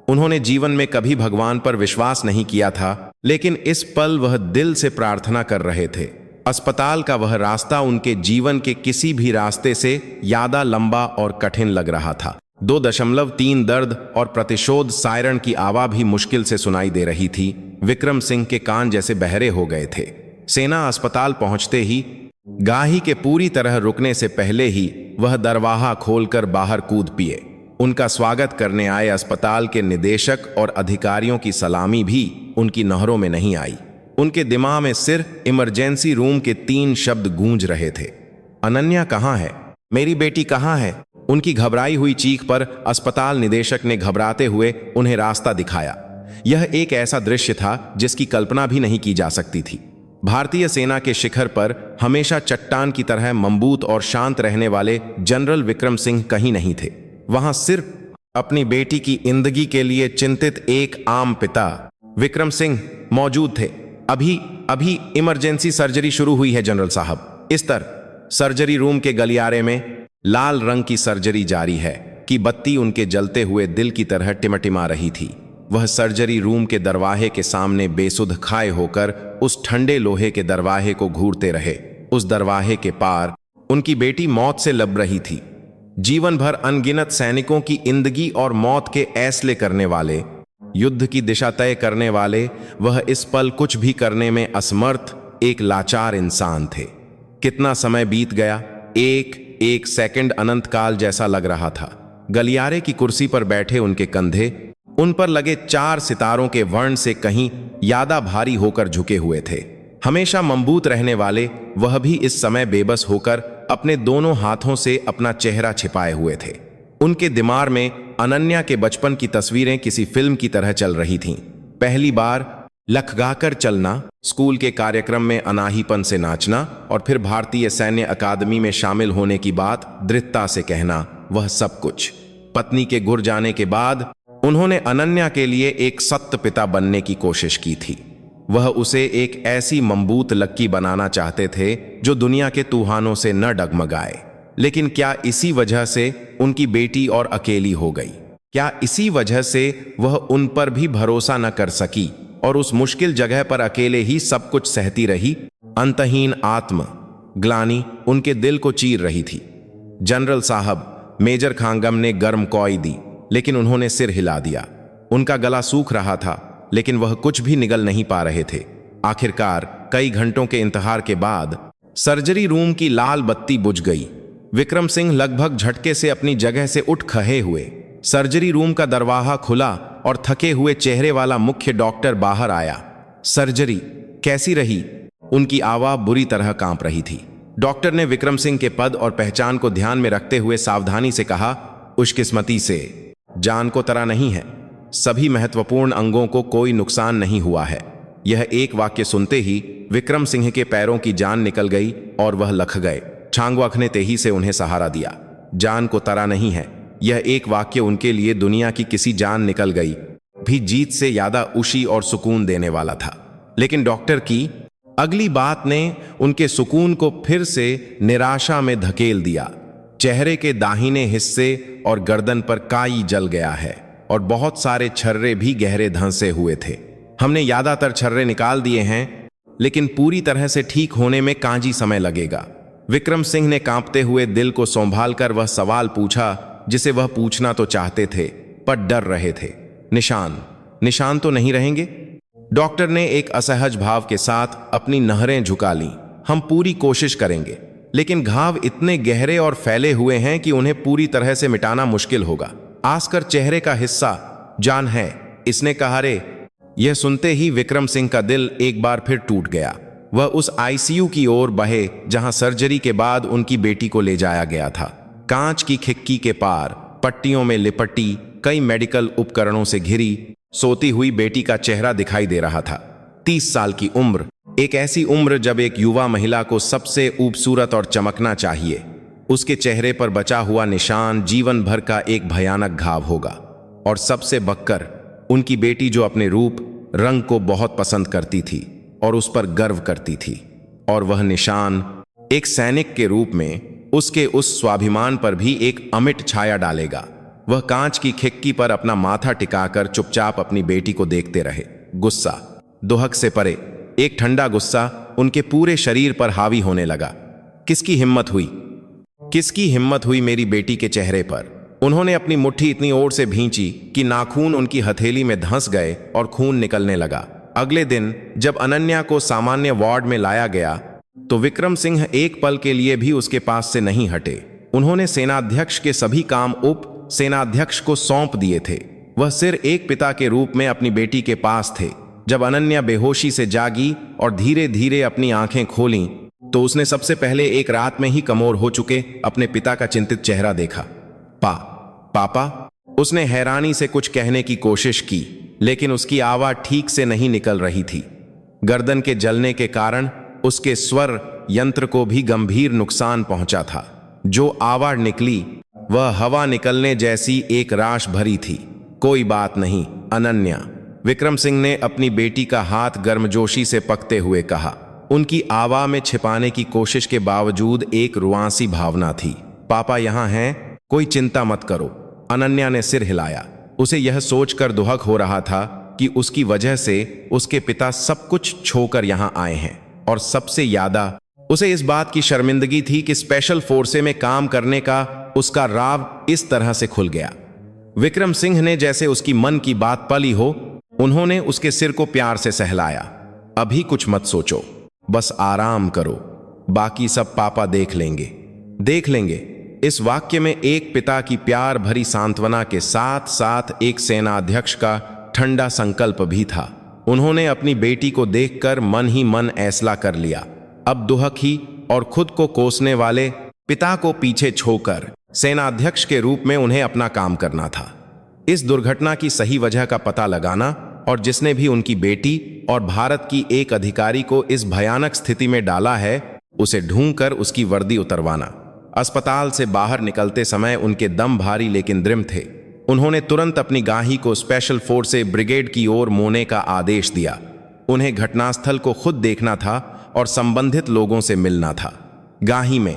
[SPEAKER 1] उन्होंने जीवन में कभी भगवान पर विश्वास नहीं किया था, लेकिन इस पल वह दिल से प्रार्थना कर रहे थे। अस्पताल का वह रास्ता उनके जीवन के किसी भी रास्ते से ज्यादा लंबा और कठिन लग रहा था। 2.3 दर्द और प्रतिशोध सायरन की आवाज भी मुश्किल से सुनाई दे रही थी। विक्रम सिंह के कान जैसे बहरे हो गए थे। सेना अस्पताल पहुंचते ही, गाही के पूरी तरह रुकने से पहले ही, वह दरवाजा खोलकर बाहर कूद पिए। उनका स्वागत करने आए अस्पताल के निदेशक और अधिकारियों की सलामी भी उनकी नहरों में नहीं आई। उनके दिमाग में सिर्फ इमरजेंसी रूम के 3 शब्द गूंज रहे थे। अनन्या कहाँ है? मेरी बेटी कहाँ है? उनकी घबराई हुई चीख पर अस्पताल निदेशक ने घबराते हुए उन्हें रास्ता दिखाया। यह एक ऐसा दृश्य था जिसकी कल्पना भी नहीं की जा सकती थी। भारतीय सेना के शिखर पर हमेशा चट्टान की तरह मजबूत और शांत रहने वाले जनरल विक्रम सिंह कहीं नहीं थे। वहां सिर्फ अपनी बेटी की जिंदगी के लिए चिंतित एक आम पिता विक्रम सिंह मौजूद थे। अभी इमरजेंसी सर्जरी शुरू हुई है जनरल साहब। इस तरह सर्जरी रूम के गलियारे में लाल रंग की सर्जरी जारी है कि बत्ती उनके जलते हुए दिल की तरह टिमटिमा रही थी। वह सर्जरी रूम के दरवाजे के सामने बेसुध खाए होकर उस ठंडे लोहे के दरवाजे को घूरते रहे। उस दरवाजे के पार उनकी बेटी मौत से लब रही थी। जीवन भर अनगिनत सैनिकों की जिंदगी और मौत के फैसले करने वाले, युद्ध की दिशा तय करने वाले, वह इस पल कुछ भी करने में असमर्थ एक लाचार इंसान थे। कितना समय बीत गया, एक एक सेकंड अनंत काल जैसा लग रहा था। गलियारे की कुर्सी पर बैठे उनके कंधे उन पर लगे 4 सितारों के वर्ण से कहीं ज्यादा भारी होकर झुके हुए थे। हमेशा मजबूत रहने वाले वह भी इस समय बेबस होकर अपने दोनों हाथों से अपना चेहरा छिपाए हुए थे। उनके दिमाग में अनन्या के बचपन की तस्वीरें किसी फिल्म की तरह चल रही थीं। पहली बार लखगाकर चलना, स्कूल के कार्यक्रम में अनाहीपन से नाचना और फिर भारतीय सैन्य अकादमी में शामिल होने की बात दृढ़ता से कहना, वह सब कुछ। पत्नी के गुर जाने के बाद उन्होंने अनन्या के लिए एक सत्य पिता बनने की कोशिश की थी। वह उसे एक ऐसी मजबूत लक्की बनाना चाहते थे जो दुनिया के तूफानों से न डगमगाए। लेकिन क्या इसी वजह से उनकी बेटी और अकेली हो गई? क्या इसी वजह से वह उन पर भी भरोसा न कर सकी और उस मुश्किल जगह पर अकेले ही सब कुछ सहती रही? अंतहीन आत्म ग्लानि उनके दिल को चीर रही थी। जनरल साहब, मेजर खांगम ने गर्म कॉई दी, लेकिन उन्होंने सिर हिला दिया। उनका गला सूख रहा था, लेकिन वह कुछ भी निगल नहीं पा रहे थे। आखिरकार कई घंटों के इंतजार के बाद सर्जरी रूम की लाल बत्ती बुझ गई। विक्रम सिंह लगभग झटके से अपनी जगह से उठ खड़े हुए। सर्जरी रूम का दरवाजा खुला और थके हुए चेहरे वाला मुख्य डॉक्टर बाहर आया। सर्जरी कैसी रही? उनकी आवाज बुरी तरह कांप रही थी। डॉक्टर ने विक्रम सिंह के पद और पहचान को ध्यान में रखते हुए सावधानी से कहा, खुशकिस्मती से जान को तरा नहीं है। सभी महत्वपूर्ण अंगों को कोई नुकसान नहीं हुआ है। यह एक वाक्य सुनते ही विक्रम सिंह के पैरों की जान निकल गई और वह लख गए। छांगवाख ने तेजी से उन्हें सहारा दिया। जान को तरा नहीं है, यह एक वाक्य उनके लिए दुनिया की किसी जान निकल गई भी जीत से ज्यादा खुशी और सुकून देने वाला था। लेकिन डॉक्टर की अगली बात ने उनके सुकून को फिर से निराशा में धकेल दिया। चेहरे के दाहिने हिस्से और गर्दन पर काई जल गया है और बहुत सारे छर्रे भी गहरे धंसे हुए थे। हमने ज्यादातर छर्रे निकाल दिए हैं, लेकिन पूरी तरह से ठीक होने में कांजी समय लगेगा। विक्रम सिंह ने कांपते हुए दिल को संभालकर वह सवाल पूछा जिसे वह पूछना तो चाहते थे पर डर रहे थे। निशान तो नहीं रहेंगे? डॉक्टर ने एक असहज भाव के साथ अपनी नहरें झुका लीं। हम पूरी कोशिश करेंगे, लेकिन घाव इतने गहरे और फैले हुए हैं कि उन्हें पूरी तरह से मिटाना मुश्किल होगा। आसकर चेहरे का हिस्सा जान है, इसने कहा। रे यह सुनते ही विक्रम सिंह का दिल एक बार फिर टूट गया। वह उस आईसीयू की ओर बहे जहां सर्जरी के बाद उनकी बेटी को ले जाया गया था। कांच की खिड़की के पार पट्टियों में लिपटी कई मेडिकल उपकरणों से घिरी सोती हुई बेटी का चेहरा दिखाई दे रहा था। 30 साल की उम्र, एक ऐसी उम्र जब एक युवा महिला को सबसे खूबसूरत और चमकना चाहिए। उसके चेहरे पर बचा हुआ निशान जीवन भर का एक भयानक घाव होगा। और सबसे बदतर उनकी बेटी जो अपने रूप रंग को बहुत पसंद करती थी और उस पर गर्व करती थी। और वह निशान एक सैनिक के रूप में उसके उस स्वाभिमान पर भी एक अमिट छाया डालेगा। वह कांच की खिड़की पर अपना माथा टिकाकर चुपचाप अपनी बेटी को देखते रहे। गुस्सा, दुहक से परे एक ठंडा गुस्सा उनके पूरे शरीर पर हावी होने लगा। किसकी हिम्मत हुई मेरी बेटी के चेहरे पर? उन्होंने अपनी मुट्ठी इतनी ओर से भींची कि नाखून उनकी हथेली में धंस गए और खून निकलने लगा। अगले दिन जब अनन्या को सामान्य वार्ड में लाया गया तो विक्रम सिंह एक पल के लिए भी उसके पास से नहीं हटे। उन्होंने सेनाध्यक्ष के सभी काम उप सेनाध्यक्ष को सौंप दिए थे। वह सिर्फ एक पिता के रूप में अपनी बेटी के पास थे। जब अनन्या बेहोशी से जागी और धीरे धीरे अपनी आंखें खोलीं तो उसने सबसे पहले एक रात में ही कमोर हो चुके अपने पिता का चिंतित चेहरा देखा। पापा, उसने हैरानी से कुछ कहने की कोशिश की, लेकिन उसकी आवाज ठीक से नहीं निकल रही थी। गर्दन के जलने के कारण उसके स्वर यंत्र को भी गंभीर नुकसान पहुंचा था। जो आवाज निकली वह हवा निकलने जैसी एक राश भरी थी। कोई बात नहीं अनन्या, विक्रम सिंह ने अपनी बेटी का हाथ गर्मजोशी से पकते हुए कहा। उनकी आवाज में छिपाने की कोशिश के बावजूद एक रुआंसी भावना थी। पापा यहाँ हैं, कोई चिंता मत करो। अनन्या ने सिर हिलाया। उसे यह सोचकर दुहक हो रहा था कि उसकी वजह से उसके पिता सब कुछ छोकर यहाँ आए हैं। और सबसे ज्यादा उसे इस बात की शर्मिंदगी थी कि स्पेशल फोर्से में काम करने का उसका राव इस तरह से खुल गया। विक्रम सिंह ने जैसे उसकी मन की बात पली हो, उन्होंने उसके सिर को प्यार से सहलाया। अभी कुछ मत सोचो, बस आराम करो, बाकी सब पापा देख लेंगे, देख लेंगे। इस वाक्य में एक पिता की प्यार भरी सांत्वना के साथ साथ एक सेनाध्यक्ष का ठंडा संकल्प भी था। उन्होंने अपनी बेटी को देखकर मन ही मन ऐसला कर लिया। अब दुहखी और खुद को कोसने वाले पिता को पीछे छोड़कर सेनाध्यक्ष के रूप में उन्हें अपना काम करना था। इस दुर्घटना की सही वजह का पता लगाना और जिसने भी उनकी बेटी और भारत की एक अधिकारी को इस भयानक स्थिति में डाला है, उसे ढूंढकर उसकी वर्दी उतरवाना। अस्पताल से बाहर निकलते समय उनके दम भारी लेकिन दृढ़ थे। उन्होंने तुरंत अपनी गाही को स्पेशल फोर्स ब्रिगेड की ओर मोड़ने का आदेश दिया। उन्हें घटनास्थल को खुद देखना था और संबंधित लोगों से मिलना था। गाही में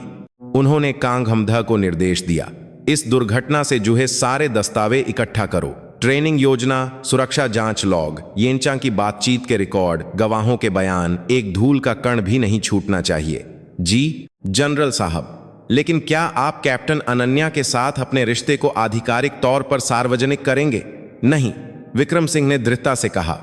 [SPEAKER 1] उन्होंने कांगहमधा को निर्देश दिया, इस दुर्घटना से जुड़े सारे दस्तावेज इकट्ठा करो, ट्रेनिंग योजना, सुरक्षा जांच लॉग, येंचा की बातचीत के रिकॉर्ड, गवाहों के बयान, एक धूल का कण भी नहीं छूटना चाहिए। जी जनरल साहब, लेकिन क्या आप कैप्टन अनन्या के साथ अपने रिश्ते को आधिकारिक तौर पर सार्वजनिक करेंगे? नहीं, विक्रम सिंह ने दृढ़ता से कहा।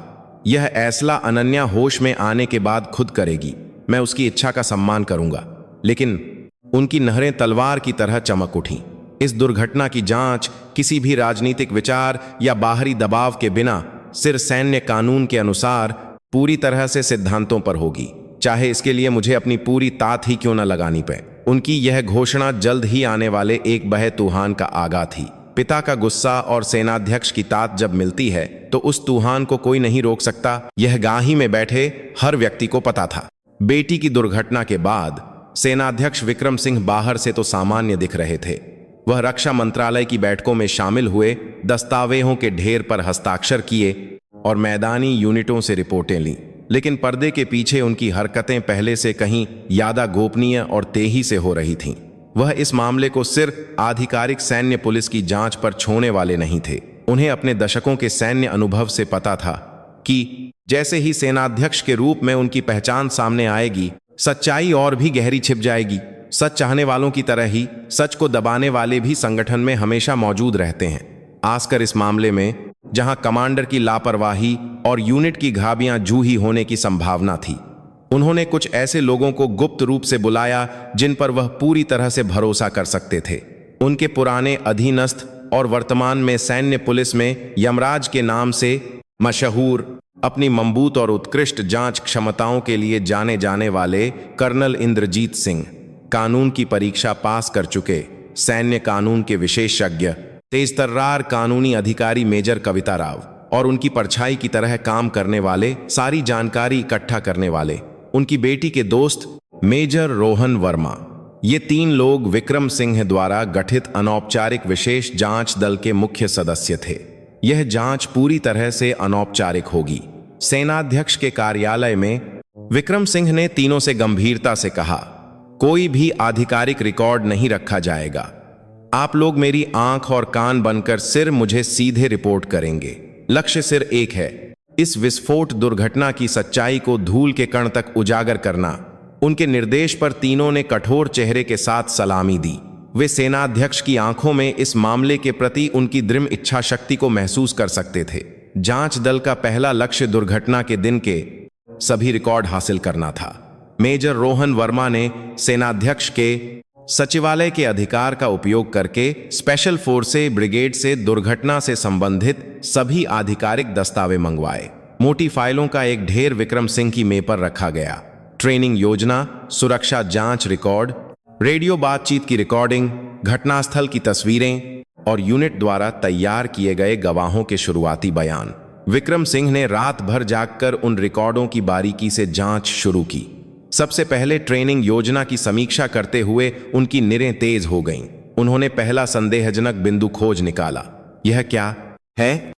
[SPEAKER 1] यह ऐसला अनन्या होश में आने के बाद खुद करेगी। मैं उसकी इच्छा का सम्मान करूंगा। लेकिन उनकी नहरें तलवार की तरह चमक उठीं। इस दुर्घटना की जांच किसी भी राजनीतिक विचार या बाहरी दबाव के बिना सिर्फ सैन्य कानून के अनुसार पूरी तरह से सिद्धांतों पर होगी, चाहे इसके लिए मुझे अपनी पूरी तात ही क्यों न लगानी पड़े। उनकी यह घोषणा जल्द ही आने वाले एक बहे तूफान का आगाह थी। पिता का गुस्सा और सेनाध्यक्ष की तात जब मिलती है तो उस तूफान को कोई नहीं रोक सकता। यह गाही में बैठे हर व्यक्ति को पता था। बेटी की दुर्घटना के बाद सेनाध्यक्ष विक्रम सिंह बाहर से तो सामान्य दिख रहे थे। वह रक्षा मंत्रालय की बैठकों में शामिल हुए, दस्तावेजों के ढेर पर हस्ताक्षर किए और मैदानी यूनिटों से रिपोर्टें लीं। लेकिन पर्दे के पीछे उनकी हरकतें पहले से कहीं ज्यादा गोपनीय और तेजी से हो रही थीं। वह इस मामले को सिर्फ आधिकारिक सैन्य पुलिस की जांच पर छोड़ने वाले नहीं थे। उन्हें अपने दशकों के सैन्य अनुभव से पता था कि जैसे ही सेनाध्यक्ष के रूप में उनकी पहचान सामने आएगी, सच्चाई और भी गहरी छिप जाएगी। सच चाहने वालों की तरह ही सच को दबाने वाले भी संगठन में हमेशा मौजूद रहते हैं। खासकर इस मामले में जहां कमांडर की लापरवाही और यूनिट की घाबियां जूही होने की संभावना थी। उन्होंने कुछ ऐसे लोगों को गुप्त रूप से बुलाया जिन पर वह पूरी तरह से भरोसा कर सकते थे। उनके पुराने अधीनस्थ और वर्तमान में सैन्य पुलिस में यमराज के नाम से मशहूर, अपनी मजबूत और उत्कृष्ट जांच क्षमताओं के लिए जाने जाने वाले कर्नल इंद्रजीत सिंह, कानून की परीक्षा पास कर चुके सैन्य कानून के विशेषज्ञ तेजतर्रार कानूनी अधिकारी मेजर कविता राव और उनकी परछाई की तरह काम करने वाले, सारी जानकारी इकट्ठा करने वाले उनकी बेटी के दोस्त मेजर रोहन वर्मा। ये तीन लोग विक्रम सिंह द्वारा गठित अनौपचारिक विशेष जांच दल के मुख्य सदस्य थे। यह जांच पूरी तरह से अनौपचारिक होगी। सेनाध्यक्ष के कार्यालय में विक्रम सिंह ने तीनों से गंभीरता से कहा, कोई भी आधिकारिक रिकॉर्ड नहीं रखा जाएगा। आप लोग मेरी आंख और कान बनकर सिर्फ मुझे सीधे रिपोर्ट करेंगे। लक्ष्य सिर्फ एक है, इस विस्फोट दुर्घटना की सच्चाई को धूल के कण तक उजागर करना। उनके निर्देश पर तीनों ने कठोर चेहरे के साथ सलामी दी। वे सेनाध्यक्ष की आंखों में इस मामले के प्रति उनकी दृढ़ इच्छा शक्ति को महसूस कर सकते थे। जांच दल का पहला लक्ष्य दुर्घटना के दिन के सभी रिकॉर्ड हासिल करना था। मेजर रोहन वर्मा ने सेनाध्यक्ष के सचिवालय के अधिकार का उपयोग करके स्पेशल फोर्सेस ब्रिगेड से दुर्घटना से संबंधित सभी आधिकारिक दस्तावेज मंगवाए। मोटी फाइलों का एक ढेर विक्रम सिंह की मेज पर रखा गया। ट्रेनिंग योजना, सुरक्षा जांच रिकॉर्ड, रेडियो बातचीत की रिकॉर्डिंग, घटनास्थल की तस्वीरें और यूनिट द्वारा तैयार किए गए गवाहों के शुरुआती बयान। विक्रम सिंह ने रात भर जागकर उन रिकॉर्डों की बारीकी से जांच शुरू की। सबसे पहले ट्रेनिंग योजना की समीक्षा करते हुए उनकी निरें तेज हो गईं। उन्होंने पहला संदेहजनक बिंदु खोज निकाला। यह क्या है?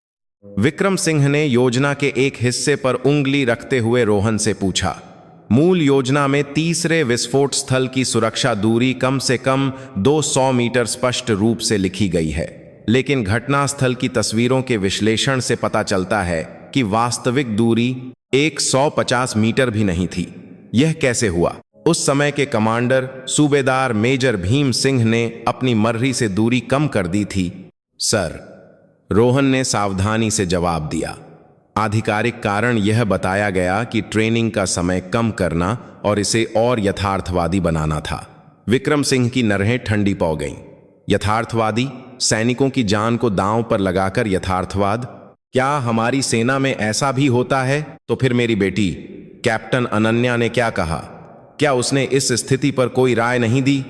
[SPEAKER 1] विक्रम सिंह ने योजना के एक हिस्से पर उंगली रखते हुए रोहन से पूछा। मूल योजना में तीसरे विस्फोट स्थल की सुरक्षा दूरी कम से कम 200 मीटर स्पष्ट रूप से लिखी गई है, लेकिन घटनास्थल की तस्वीरों के विश्लेषण से पता चलता है कि वास्तविक दूरी 150 मीटर भी नहीं थी। यह कैसे हुआ? उस समय के कमांडर सूबेदार मेजर भीम सिंह ने अपनी मर्जी से दूरी कम कर दी थी। सर, रोहन ने सावधानी से जवाब दिया। आधिकारिक कारण यह बताया गया कि ट्रेनिंग का समय कम करना और इसे और यथार्थवादी बनाना था। विक्रम सिंह की नरहें ठंडी पौ गईं। यथार्थवादी? सैनिकों की जान को दांव पर लगाकर यथार्थवाद? क्या हमारी सेना में ऐसा भी होता है? तो फिर मेरी बेटी कैप्टन अनन्या ने क्या कहा? क्या उसने इस स्थिति पर कोई राय नहीं दी?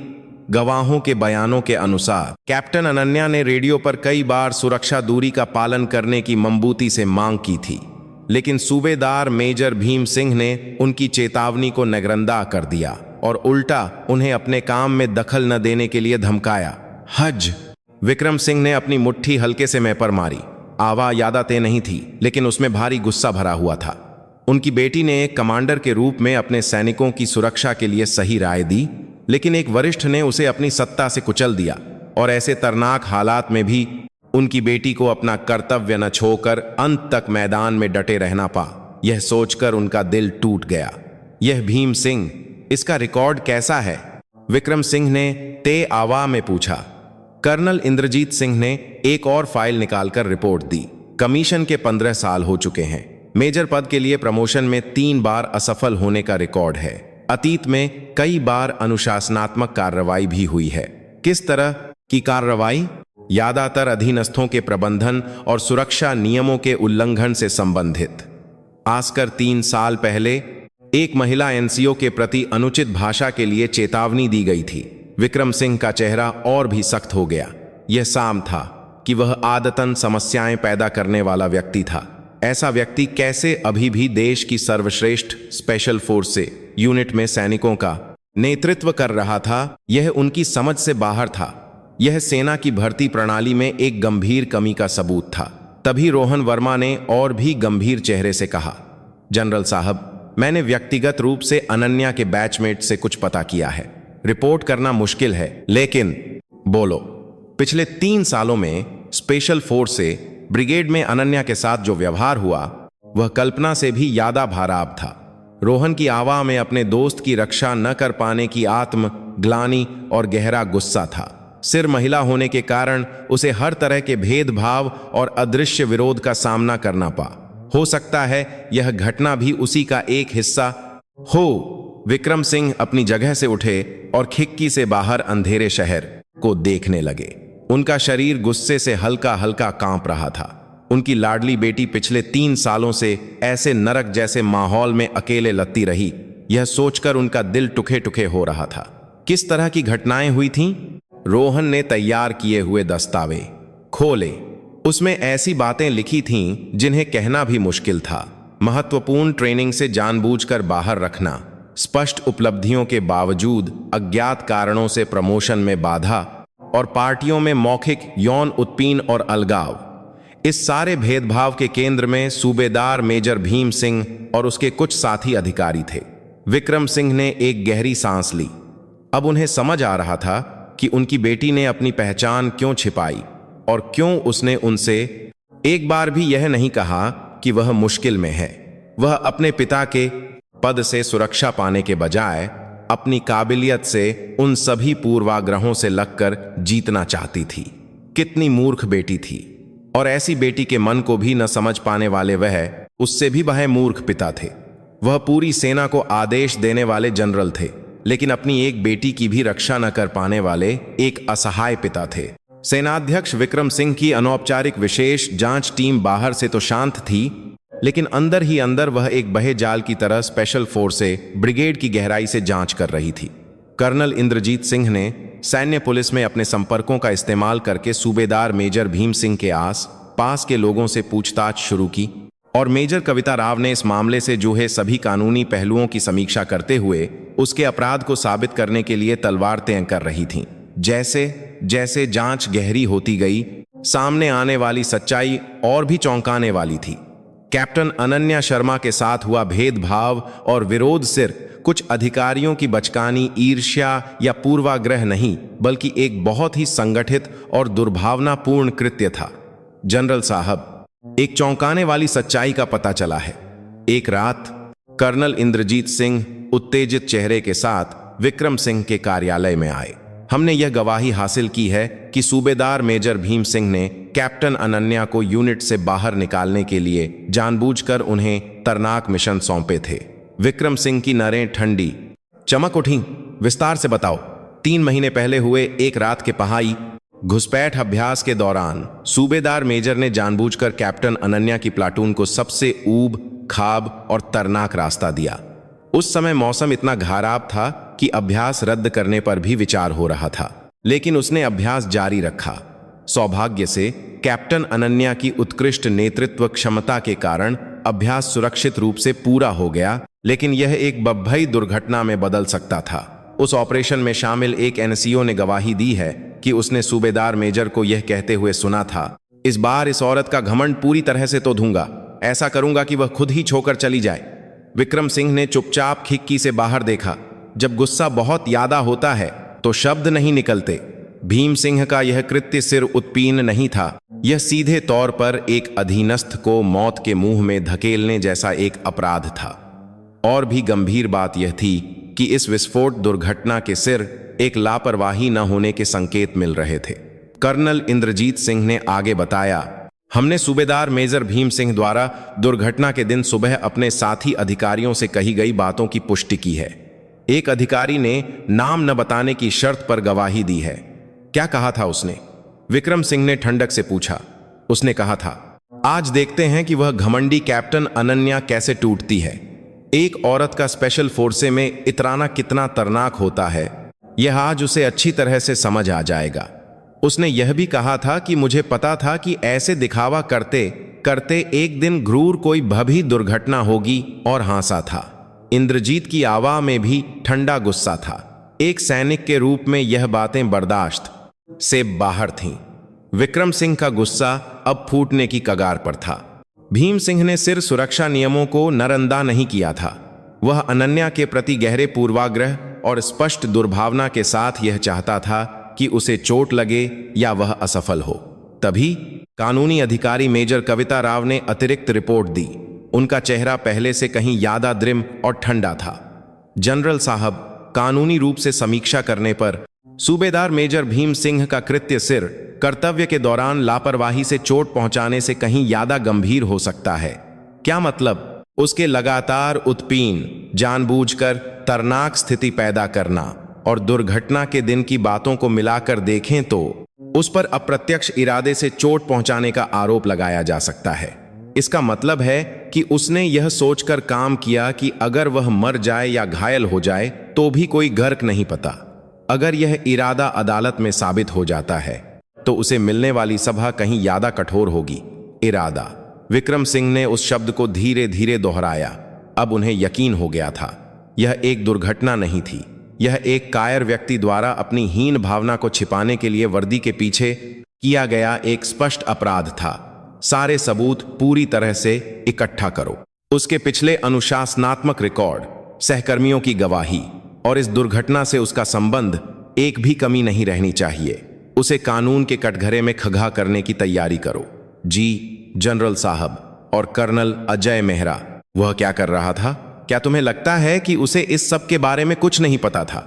[SPEAKER 1] गवाहों के बयानों के अनुसार कैप्टन अनन्या ने रेडियो पर कई बार सुरक्षा दूरी का पालन करने की मजबूती से मांग की थी, लेकिन सूबेदार मेजर भीम सिंह ने उनकी चेतावनी को नजरअंदाज कर दिया और उल्टा उन्हें अपने काम में दखल न देने के लिए धमकाया। हज! विक्रम सिंह ने अपनी मुट्ठी हल्के से मैं पर मारी। आवाज यादाते नहीं थी, लेकिन उसमें भारी गुस्सा भरा हुआ था। उनकी बेटी ने एक कमांडर के रूप में अपने सैनिकों की सुरक्षा के लिए सही राय दी, लेकिन एक वरिष्ठ ने उसे अपनी सत्ता से कुचल दिया और ऐसे तरनाक हालात में भी उनकी बेटी को अपना कर्तव्य न छोड़कर अंत तक मैदान में डटे रहना पा। यह सोचकर उनका दिल टूट गया। यह भीम सिंह, इसका रिकॉर्ड कैसा है? विक्रम सिंह ने ते आवाज में पूछा। कर्नल इंद्रजीत सिंह ने एक और फाइल निकालकर रिपोर्ट दी। कमीशन के 15 साल हो चुके हैं। मेजर पद के लिए प्रमोशन में 3 बार असफल होने का रिकॉर्ड है। अतीत में कई बार अनुशासनात्मक कार्रवाई भी हुई है। किस तरह की कार्रवाई? ज्यादातर अधीनस्थों के प्रबंधन और सुरक्षा नियमों के उल्लंघन से संबंधित। आजकर 3 साल पहले एक महिला एनसीओ के प्रति अनुचित भाषा के लिए चेतावनी दी गई थी। विक्रम सिंह का चेहरा और भी सख्त हो गया। यह साम था कि वह आदतन समस्याएं पैदा करने वाला व्यक्ति था। ऐसा व्यक्ति कैसे अभी भी देश की सर्वश्रेष्ठ स्पेशल फोर्स से यूनिट में सैनिकों का नेतृत्व कर रहा था, यह उनकी समझ से बाहर था। यह सेना की भर्ती प्रणाली में एक गंभीर कमी का सबूत था। तभी रोहन वर्मा ने और भी गंभीर चेहरे से कहा, जनरल साहब, मैंने व्यक्तिगत रूप से अनन्या के बैचमेट से कुछ पता किया है। रिपोर्ट करना मुश्किल है, लेकिन बोलो, पिछले 3 सालों में स्पेशल फोर्स से ब्रिगेड में अनन्या के साथ जो व्यवहार हुआ वह कल्पना से भी ज्यादा भाराब था। रोहन की आवाज में अपने दोस्त की रक्षा न कर पाने की आत्म ग्लानि और गहरा गुस्सा था। सिर महिला होने के कारण उसे हर तरह के भेदभाव और अदृश्य विरोध का सामना करना पा। हो सकता है यह घटना भी उसी का एक हिस्सा हो। विक्रम सिंह अपनी जगह से उठे और खिड़की से बाहर अंधेरे शहर को देखने लगे। उनका शरीर गुस्से से हल्का हल्का कांप रहा था। उनकी लाडली बेटी पिछले 3 सालों से ऐसे नरक जैसे माहौल में अकेले लत्ती रही, यह सोचकर उनका दिल टुखे टुखे हो रहा था। किस तरह की घटनाएं हुई थीं? रोहन ने तैयार किए हुए दस्तावेज खोले। उसमें ऐसी बातें लिखी थीं जिन्हें कहना भी मुश्किल था। महत्वपूर्ण ट्रेनिंग से जानबूझकर बाहर रखना, स्पष्ट उपलब्धियों के बावजूद अज्ञात कारणों से प्रमोशन में बाधा और पार्टियों में मौखिक यौन उत्पीड़न और अलगाव। इस सारे भेदभाव के केंद्र में सूबेदार मेजर भीम सिंह और उसके कुछ साथी अधिकारी थे। विक्रम सिंह ने एक गहरी सांस ली। अब उन्हें समझ आ रहा था कि उनकी बेटी ने अपनी पहचान क्यों छिपाई और क्यों उसने उनसे एक बार भी यह नहीं कहा कि वह मुश्किल में है। वह अपने पिता के पद से सुरक्षा पाने के बजाय अपनी काबिलियत से उन सभी पूर्वाग्रहों से लगकर जीतना चाहती थी। कितनी मूर्ख बेटी थी, और ऐसी बेटी के मन को भी न समझ पाने वाले वह उससे भी वह मूर्ख पिता थे। वह पूरी सेना को आदेश देने वाले जनरल थे, लेकिन अपनी एक बेटी की भी रक्षा न कर पाने वाले एक असहाय पिता थे। सेनाध्यक्ष विक्रम सिंह की अनौपचारिक विशेष जांच टीम बाहर से तो शांत थी, लेकिन अंदर ही अंदर वह एक बहे जाल की तरह स्पेशल फोर्स से ब्रिगेड की गहराई से जांच कर रही थी। कर्नल इंद्रजीत सिंह ने सैन्य पुलिस में अपने संपर्कों का इस्तेमाल करके सूबेदार मेजर भीम सिंह के आस पास के लोगों से पूछताछ शुरू की, और मेजर कविता राव ने इस मामले से जुड़े सभी कानूनी पहलुओं की समीक्षा करते हुए उसके अपराध को साबित करने के लिए तलवार तय कर रही थीं। जैसे जैसे जांच गहरी होती गई, सामने आने वाली सच्चाई और भी चौंकाने वाली थी। कैप्टन अनन्या शर्मा के साथ हुआ भेदभाव और विरोध सिर्फ कुछ अधिकारियों की बचकानी ईर्ष्या या पूर्वाग्रह नहीं, बल्कि एक बहुत ही संगठित और दुर्भावनापूर्ण कृत्य था। जनरल साहब, एक चौंकाने वाली सच्चाई का पता चला है। एक रात कर्नल इंद्रजीत सिंह उत्तेजित चेहरे के साथ विक्रम सिंह के कार्यालय में आए। हमने यह गवाही हासिल की है कि सूबेदार मेजर भीम सिंह ने कैप्टन अनन्या को यूनिट से बाहर निकालने के लिए जानबूझकर उन्हें तरनाक मिशन सौंपे थे। विक्रम सिंह की नरें ठंडी चमक उठी। विस्तार से बताओ। 3 महीने पहले हुए एक रात के पहाड़ी घुसपैठ अभ्यास के दौरान सूबेदार मेजर ने जानबूझकर कैप्टन अनन्या की प्लाटून को सबसे ऊब, खाब और तरनाक रास्ता दिया। उस समय मौसम इतना खराब था कि अभ्यास रद्द करने पर भी विचार हो रहा था, लेकिन उसने अभ्यास जारी रखा। सौभाग्य से कैप्टन अनन्या की उत्कृष्ट नेतृत्व क्षमता के कारण अभ्यास सुरक्षित रूप से पूरा हो गया, लेकिन यह एक बब्बई दुर्घटना में बदल सकता था। उस ऑपरेशन में शामिल एक एनसीओ ने गवाही दी है कि उसने सूबेदार मेजर को यह कहते हुए सुना था, इस बार इस औरत का घमंड पूरी तरह से तो धूंगा, ऐसा करूंगा कि वह खुद ही छोकर चली जाए। विक्रम सिंह ने चुपचाप खिड़की से बाहर देखा। जब गुस्सा बहुत ज्यादा होता है तो शब्द नहीं निकलते। भीम सिंह का यह कृत्य सिर उत्पीन नहीं था, यह सीधे तौर पर एक अधीनस्थ को मौत के मुंह में धकेलने जैसा एक अपराध था। और भी गंभीर बात यह थी कि इस विस्फोट दुर्घटना के सिर एक लापरवाही न होने के संकेत मिल रहे थे। कर्नल इंद्रजीत सिंह ने आगे बताया, हमने सूबेदार मेजर भीम सिंह द्वारा दुर्घटना के दिन सुबह अपने साथी अधिकारियों से कही गई बातों की पुष्टि की है। एक अधिकारी ने नाम न बताने की शर्त पर गवाही दी है। क्या कहा था उसने? विक्रम सिंह ने ठंडक से पूछा। उसने कहा था, आज देखते हैं कि वह घमंडी कैप्टन अनन्या कैसे टूटती है। एक औरत का स्पेशल फोर्से में इतराना कितना तरनाक होता है, यह आज उसे अच्छी तरह से समझ आ जाएगा। उसने यह भी कहा था कि मुझे पता था कि ऐसे दिखावा करते करते एक दिन क्रूर कोई भयावह दुर्घटना होगी, और हंसा था। इंद्रजीत की आवाज में भी ठंडा गुस्सा था। एक सैनिक के रूप में यह बातें बर्दाश्त से बाहर थीं। विक्रम सिंह का गुस्सा अब फूटने की कगार पर था। भीम सिंह ने सिर्फ सुरक्षा नियमों को नरंदा नहीं किया था, वह अनन्या के प्रति गहरे पूर्वाग्रह और स्पष्ट दुर्भावना के साथ यह चाहता था कि उसे चोट लगे या वह असफल हो। तभी कानूनी अधिकारी मेजर कविता राव ने अतिरिक्त रिपोर्ट दी। उनका चेहरा पहले से कहीं ज्यादा दृढ़ और ठंडा था। जनरल साहब, कानूनी रूप से समीक्षा करने पर सूबेदार मेजर भीम सिंह का कृत्य सिर्फ कर्तव्य के दौरान लापरवाही से चोट पहुंचाने से कहीं ज्यादा गंभीर हो सकता है। क्या मतलब? उसके लगातार उत्पीन, जानबूझकर तरनाक स्थिति पैदा करना और दुर्घटना के दिन की बातों को मिलाकर देखें तो उस पर अप्रत्यक्ष इरादे से चोट पहुंचाने का आरोप लगाया जा सकता है। इसका मतलब है कि उसने यह सोचकर काम किया कि अगर वह मर जाए या घायल हो जाए तो भी कोई गर्क नहीं पता। अगर यह इरादा अदालत में साबित हो जाता है तो उसे मिलने वाली सजा कहीं ज्यादा कठोर होगी। इरादा। विक्रम सिंह ने उस शब्द को धीरे धीरे दोहराया। अब उन्हें यकीन हो गया था, यह एक दुर्घटना नहीं थी, यह एक कायर व्यक्ति द्वारा अपनी हीन भावना को छिपाने के लिए वर्दी के पीछे किया गया एक स्पष्ट अपराध था। सारे सबूत पूरी तरह से इकट्ठा करो। उसके पिछले अनुशासनात्मक रिकॉर्ड, सहकर्मियों की गवाही और इस दुर्घटना से उसका संबंध, एक भी कमी नहीं रहनी चाहिए। उसे कानून के कटघरे में खगा करने की तैयारी करो। जी जनरल साहब। और कर्नल अजय मेहरा, वह क्या कर रहा था? क्या तुम्हें लगता है कि उसे इस सब के बारे में कुछ नहीं पता था?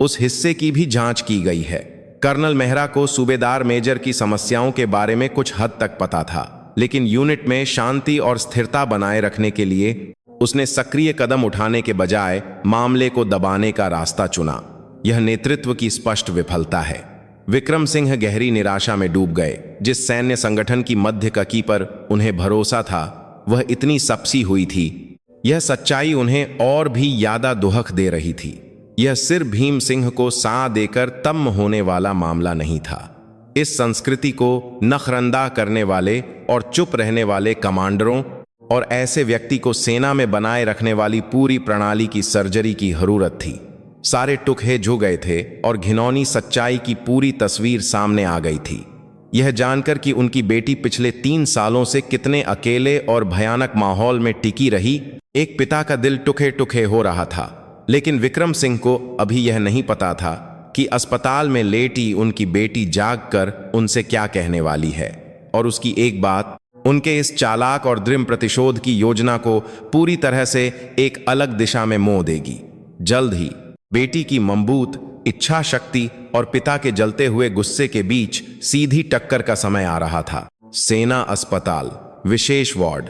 [SPEAKER 1] उस हिस्से की भी जांच की गई है। कर्नल मेहरा को सूबेदार मेजर की समस्याओं के बारे में कुछ हद तक पता था, लेकिन यूनिट में शांति और स्थिरता बनाए रखने के लिए उसने सक्रिय कदम उठाने के बजाय मामले को दबाने का रास्ता चुना। यह नेतृत्व की स्पष्ट विफलता है। विक्रम सिंह गहरी निराशा में डूब गए। जिस सैन्य संगठन की मध्य ककी पर उन्हें भरोसा था वह इतनी सपसी हुई थी। यह सच्चाई उन्हें और भी ज्यादा दुहक दे रही थी। यह सिर्फ भीम सिंह को सा देकर तम होने वाला मामला नहीं था। इस संस्कृति को नखरंदा करने वाले और चुप रहने वाले कमांडरों और ऐसे व्यक्ति को सेना में बनाए रखने वाली पूरी प्रणाली की सर्जरी की जरूरत थी। सारे टुकड़े झुक गए थे और घिनौनी सच्चाई की पूरी तस्वीर सामने आ गई थी। यह जानकर कि उनकी बेटी पिछले 3 सालों से कितने अकेले और भयानक माहौल में टिकी रही, एक पिता का दिल टुखे टुखे हो रहा था। लेकिन विक्रम सिंह को अभी यह नहीं पता था कि अस्पताल में लेटी उनकी बेटी जागकर उनसे क्या कहने वाली है, और उसकी एक बात उनके इस चालाक और दृढ़ प्रतिशोध की योजना को पूरी तरह से एक अलग दिशा में मोड़ देगी। जल्द ही बेटी की मजबूत इच्छा शक्ति और पिता के जलते हुए गुस्से के बीच सीधी टक्कर का समय आ रहा था। सेना अस्पताल, विशेष वार्ड।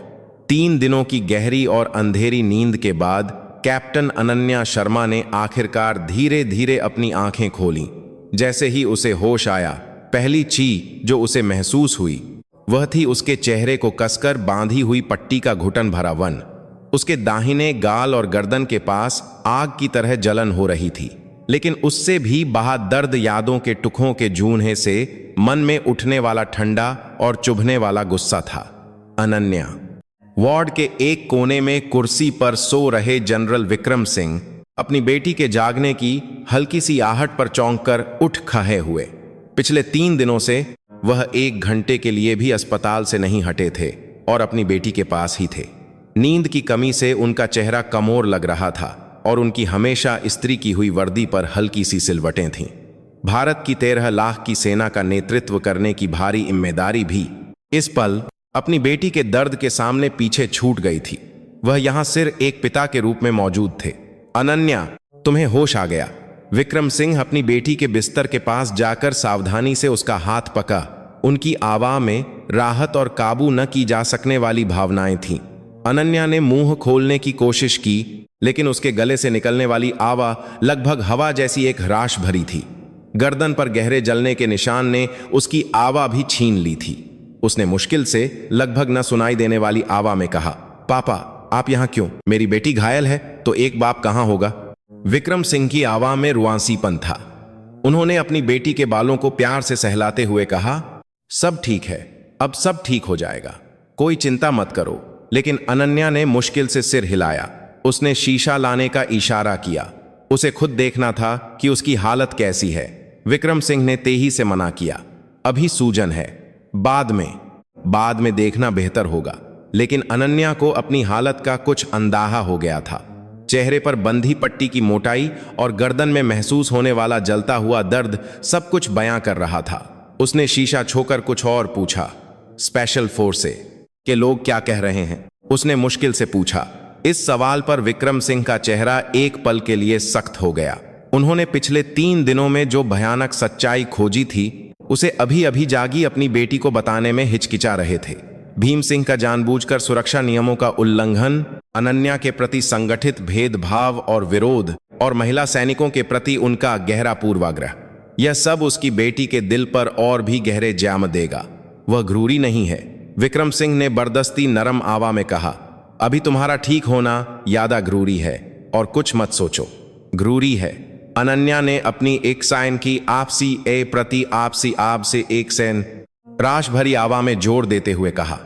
[SPEAKER 1] 3 दिनों की गहरी और अंधेरी नींद के बाद कैप्टन अनन्या शर्मा ने आखिरकार धीरे धीरे अपनी आंखें खोलीं। जैसे ही उसे होश आया, पहली चीज जो उसे महसूस हुई वह थी उसके चेहरे को कसकर बांधी हुई पट्टी का घुटन भरा वन। उसके दाहिने गाल और गर्दन के पास आग की तरह जलन हो रही थी, लेकिन उससे भी बहा दर्द यादों के टुकड़ों के जूझने से मन में उठने वाला ठंडा और चुभने वाला गुस्सा था। अनन्या। वार्ड के एक कोने में कुर्सी पर सो रहे जनरल विक्रम सिंह अपनी बेटी के जागने की हल्की सी आहट पर चौंक कर उठ खड़े हुए। पिछले 3 दिनों से वह 1 घंटे के लिए भी अस्पताल से नहीं हटे थे और अपनी बेटी के पास ही थे। नींद की कमी से उनका चेहरा कमोर लग रहा था और उनकी हमेशा इस्त्री की हुई वर्दी पर हल्की सी सिलवटें थीं। भारत की 13 लाख की सेना का नेतृत्व करने की भारी जिम्मेदारी भी इस पल अपनी बेटी के दर्द के सामने पीछे छूट गई थी। वह यहां सिर्फ एक पिता के रूप में मौजूद थे। अनन्या, तुम्हें होश आ गया। विक्रम सिंह अपनी बेटी के बिस्तर के पास जाकर सावधानी से उसका हाथ पका। उनकी आवाज में राहत और काबू न की जा सकने वाली भावनाएं थीं। अनन्या ने मुंह खोलने की कोशिश की, लेकिन उसके गले से निकलने वाली आवाज लगभग हवा जैसी एक हराश भरी थी। गर्दन पर गहरे जलने के निशान ने उसकी आवाज भी छीन ली थी। उसने मुश्किल से लगभग न सुनाई देने वाली आवाज में कहा, पापा आप यहां क्यों? मेरी बेटी घायल है तो एक बाप कहां होगा? विक्रम सिंह की आवाज में रुआंसीपन था। उन्होंने अपनी बेटी के बालों को प्यार से सहलाते हुए कहा, सब ठीक है, अब सब ठीक हो जाएगा, कोई चिंता मत करो। लेकिन अनन्या ने मुश्किल से सिर हिलाया। उसने शीशा लाने का इशारा किया। उसे खुद देखना था कि उसकी हालत कैसी है। विक्रम सिंह ने तेजी से मना किया, अभी सूजन है, बाद में देखना बेहतर होगा। लेकिन अनन्या को अपनी हालत का कुछ अंदाजा हो गया था। चेहरे पर बंधी पट्टी की मोटाई और गर्दन में महसूस होने वाला जलता हुआ दर्द सब कुछ बयां कर रहा था। उसने शीशा छोकर कुछ और पूछा, स्पेशल फोर्स के लोग क्या कह रहे हैं? उसने मुश्किल से पूछा। इस सवाल पर विक्रम सिंह का चेहरा एक पल के लिए सख्त हो गया। उन्होंने पिछले 3 दिनों में जो भयानक सच्चाई खोजी थी उसे अभी अभी जागी अपनी बेटी को बताने में हिचकिचा रहे थे। भीम सिंह का जानबूझकर सुरक्षा नियमों का उल्लंघन, अनन्या के प्रति संगठित भेदभाव और विरोध, और महिला सैनिकों के प्रति उनका गहरा पूर्वाग्रह, यह सब उसकी बेटी के दिल पर और भी गहरे जाम देगा। वह घूरी नहीं है। विक्रम सिंह ने बर्दस्ती नरम आवा में कहा, अभी तुम्हारा ठीक होना यादा घूरी है और कुछ मत सोचो। घूरी है। अनन्या ने एक एक्साइन की आपसी ए प्रति आपसी आप से एक सैन राश भरी आवा में जोर देते हुए कहा।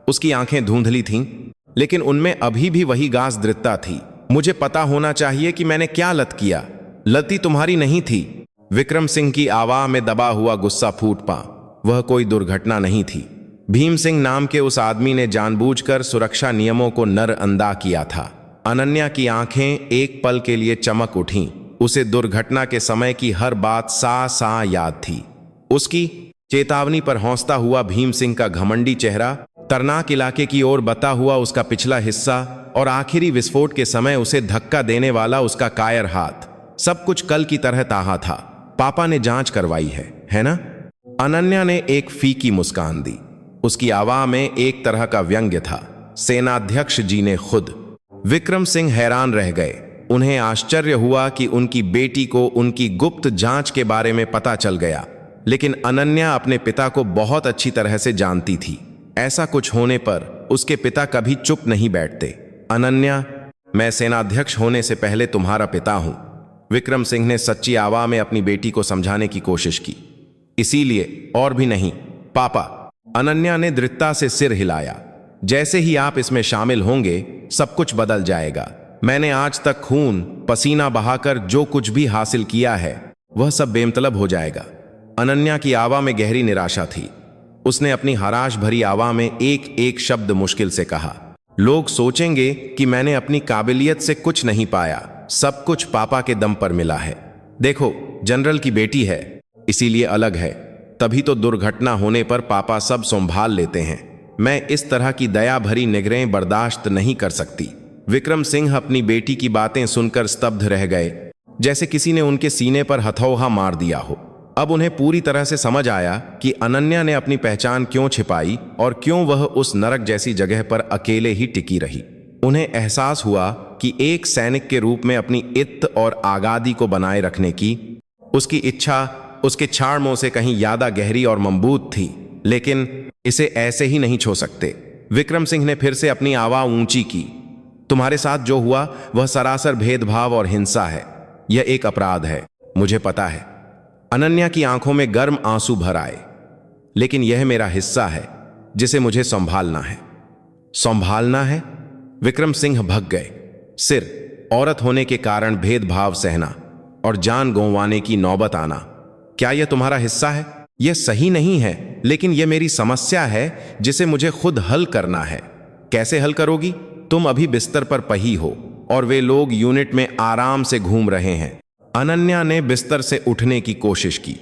[SPEAKER 1] उसकी आंखें धुंधली थीं, लेकिन उनमें अभी भी वही गास दृढ़ता थी। मुझे पता होना चाहिए कि मैंने क्या लत किया। लती तुम्हारी नहीं थी। विक्रम सिंह की आवाज में दबा हुआ गुस्सा फूट पा। वह कोई दुर्घटना नहीं थी। भीम सिंह नाम के उस आदमी ने जानबूझकर सुरक्षा नियमों को नरअंदा किया था। अनन्या की आंखें एक पल के लिए चमक उठीं। उसे दुर्घटना के समय की हर बात सा याद थी। उसकी चेतावनी पर हौंसता हुआ भीम सिंह का घमंडी चेहरा, तरनाक इलाके की ओर बता हुआ उसका पिछला हिस्सा, और आखिरी विस्फोट के समय उसे धक्का देने वाला उसका कायर हाथ, सब कुछ कल की तरह ताहा था। पापा ने जांच करवाई है ना? अनन्या ने एक फीकी मुस्कान दी। उसकी आवाज में एक तरह का व्यंग्य था। सेनाध्यक्ष जी ने खुद। विक्रम सिंह हैरान रह गए। उन्हें आश्चर्य हुआ कि उनकी बेटी को उनकी गुप्त जांच के बारे में पता चल गया, लेकिन अनन्या अपने पिता को बहुत अच्छी तरह से जानती थी। ऐसा कुछ होने पर उसके पिता कभी चुप नहीं बैठते। अनन्या, मैं सेनाध्यक्ष होने से पहले तुम्हारा पिता हूं। विक्रम सिंह ने सच्ची आवाज में अपनी बेटी को समझाने की कोशिश की। इसीलिए और भी नहीं पापा। अनन्या ने दृढ़ता से सिर हिलाया। जैसे ही आप इसमें शामिल होंगे सब कुछ बदल जाएगा। मैंने आज तक खून पसीना बहाकर जो कुछ भी हासिल किया है वह सब बेमतलब हो जाएगा। अनन्या की आवाज में गहरी निराशा थी। उसने अपनी हराश भरी आवाज में एक एक शब्द मुश्किल से कहा, लोग सोचेंगे कि मैंने अपनी काबिलियत से कुछ नहीं पाया, सब कुछ पापा के दम पर मिला है। देखो, जनरल की बेटी है, इसीलिए अलग है। तभी तो दुर्घटना होने पर पापा सब संभाल लेते हैं। मैं इस तरह की दया भरी निगरें बर्दाश्त नहीं कर सकती। विक्रम सिंह अपनी बेटी की बातें सुनकर स्तब्ध रह गए, जैसे किसी ने उनके सीने पर हथौहा मार दिया हो। अब उन्हें पूरी तरह से समझ आया कि अनन्या ने अपनी पहचान क्यों छिपाई और क्यों वह उस नरक जैसी जगह पर अकेले ही टिकी रही। उन्हें एहसास हुआ कि एक सैनिक के रूप में अपनी इत्त और आज़ादी को बनाए रखने की उसकी इच्छा उसके छाड़मों से कहीं ज्यादा गहरी और मजबूत थी, लेकिन इसे ऐसे ही नहीं छोड़ सकते। विक्रम सिंह ने फिर से अपनी आवाज ऊंची की, तुम्हारे साथ जो हुआ वह सरासर भेदभाव और हिंसा है। यह एक अपराध है, मुझे पता है। अनन्या की आंखों में गर्म आंसू भर आए। लेकिन यह मेरा हिस्सा है जिसे मुझे संभालना है। संभालना है? विक्रम सिंह भग गए। सिर औरत होने के कारण भेदभाव सहना और जान गंवाने की नौबत आना, क्या यह तुम्हारा हिस्सा है? यह सही नहीं है, लेकिन यह मेरी समस्या है जिसे मुझे खुद हल करना है। कैसे हल करोगी? तुम अभी बिस्तर पर पही हो और वे लोग यूनिट में आराम से घूम रहे हैं। अनन्या ने बिस्तर से उठने की कोशिश की।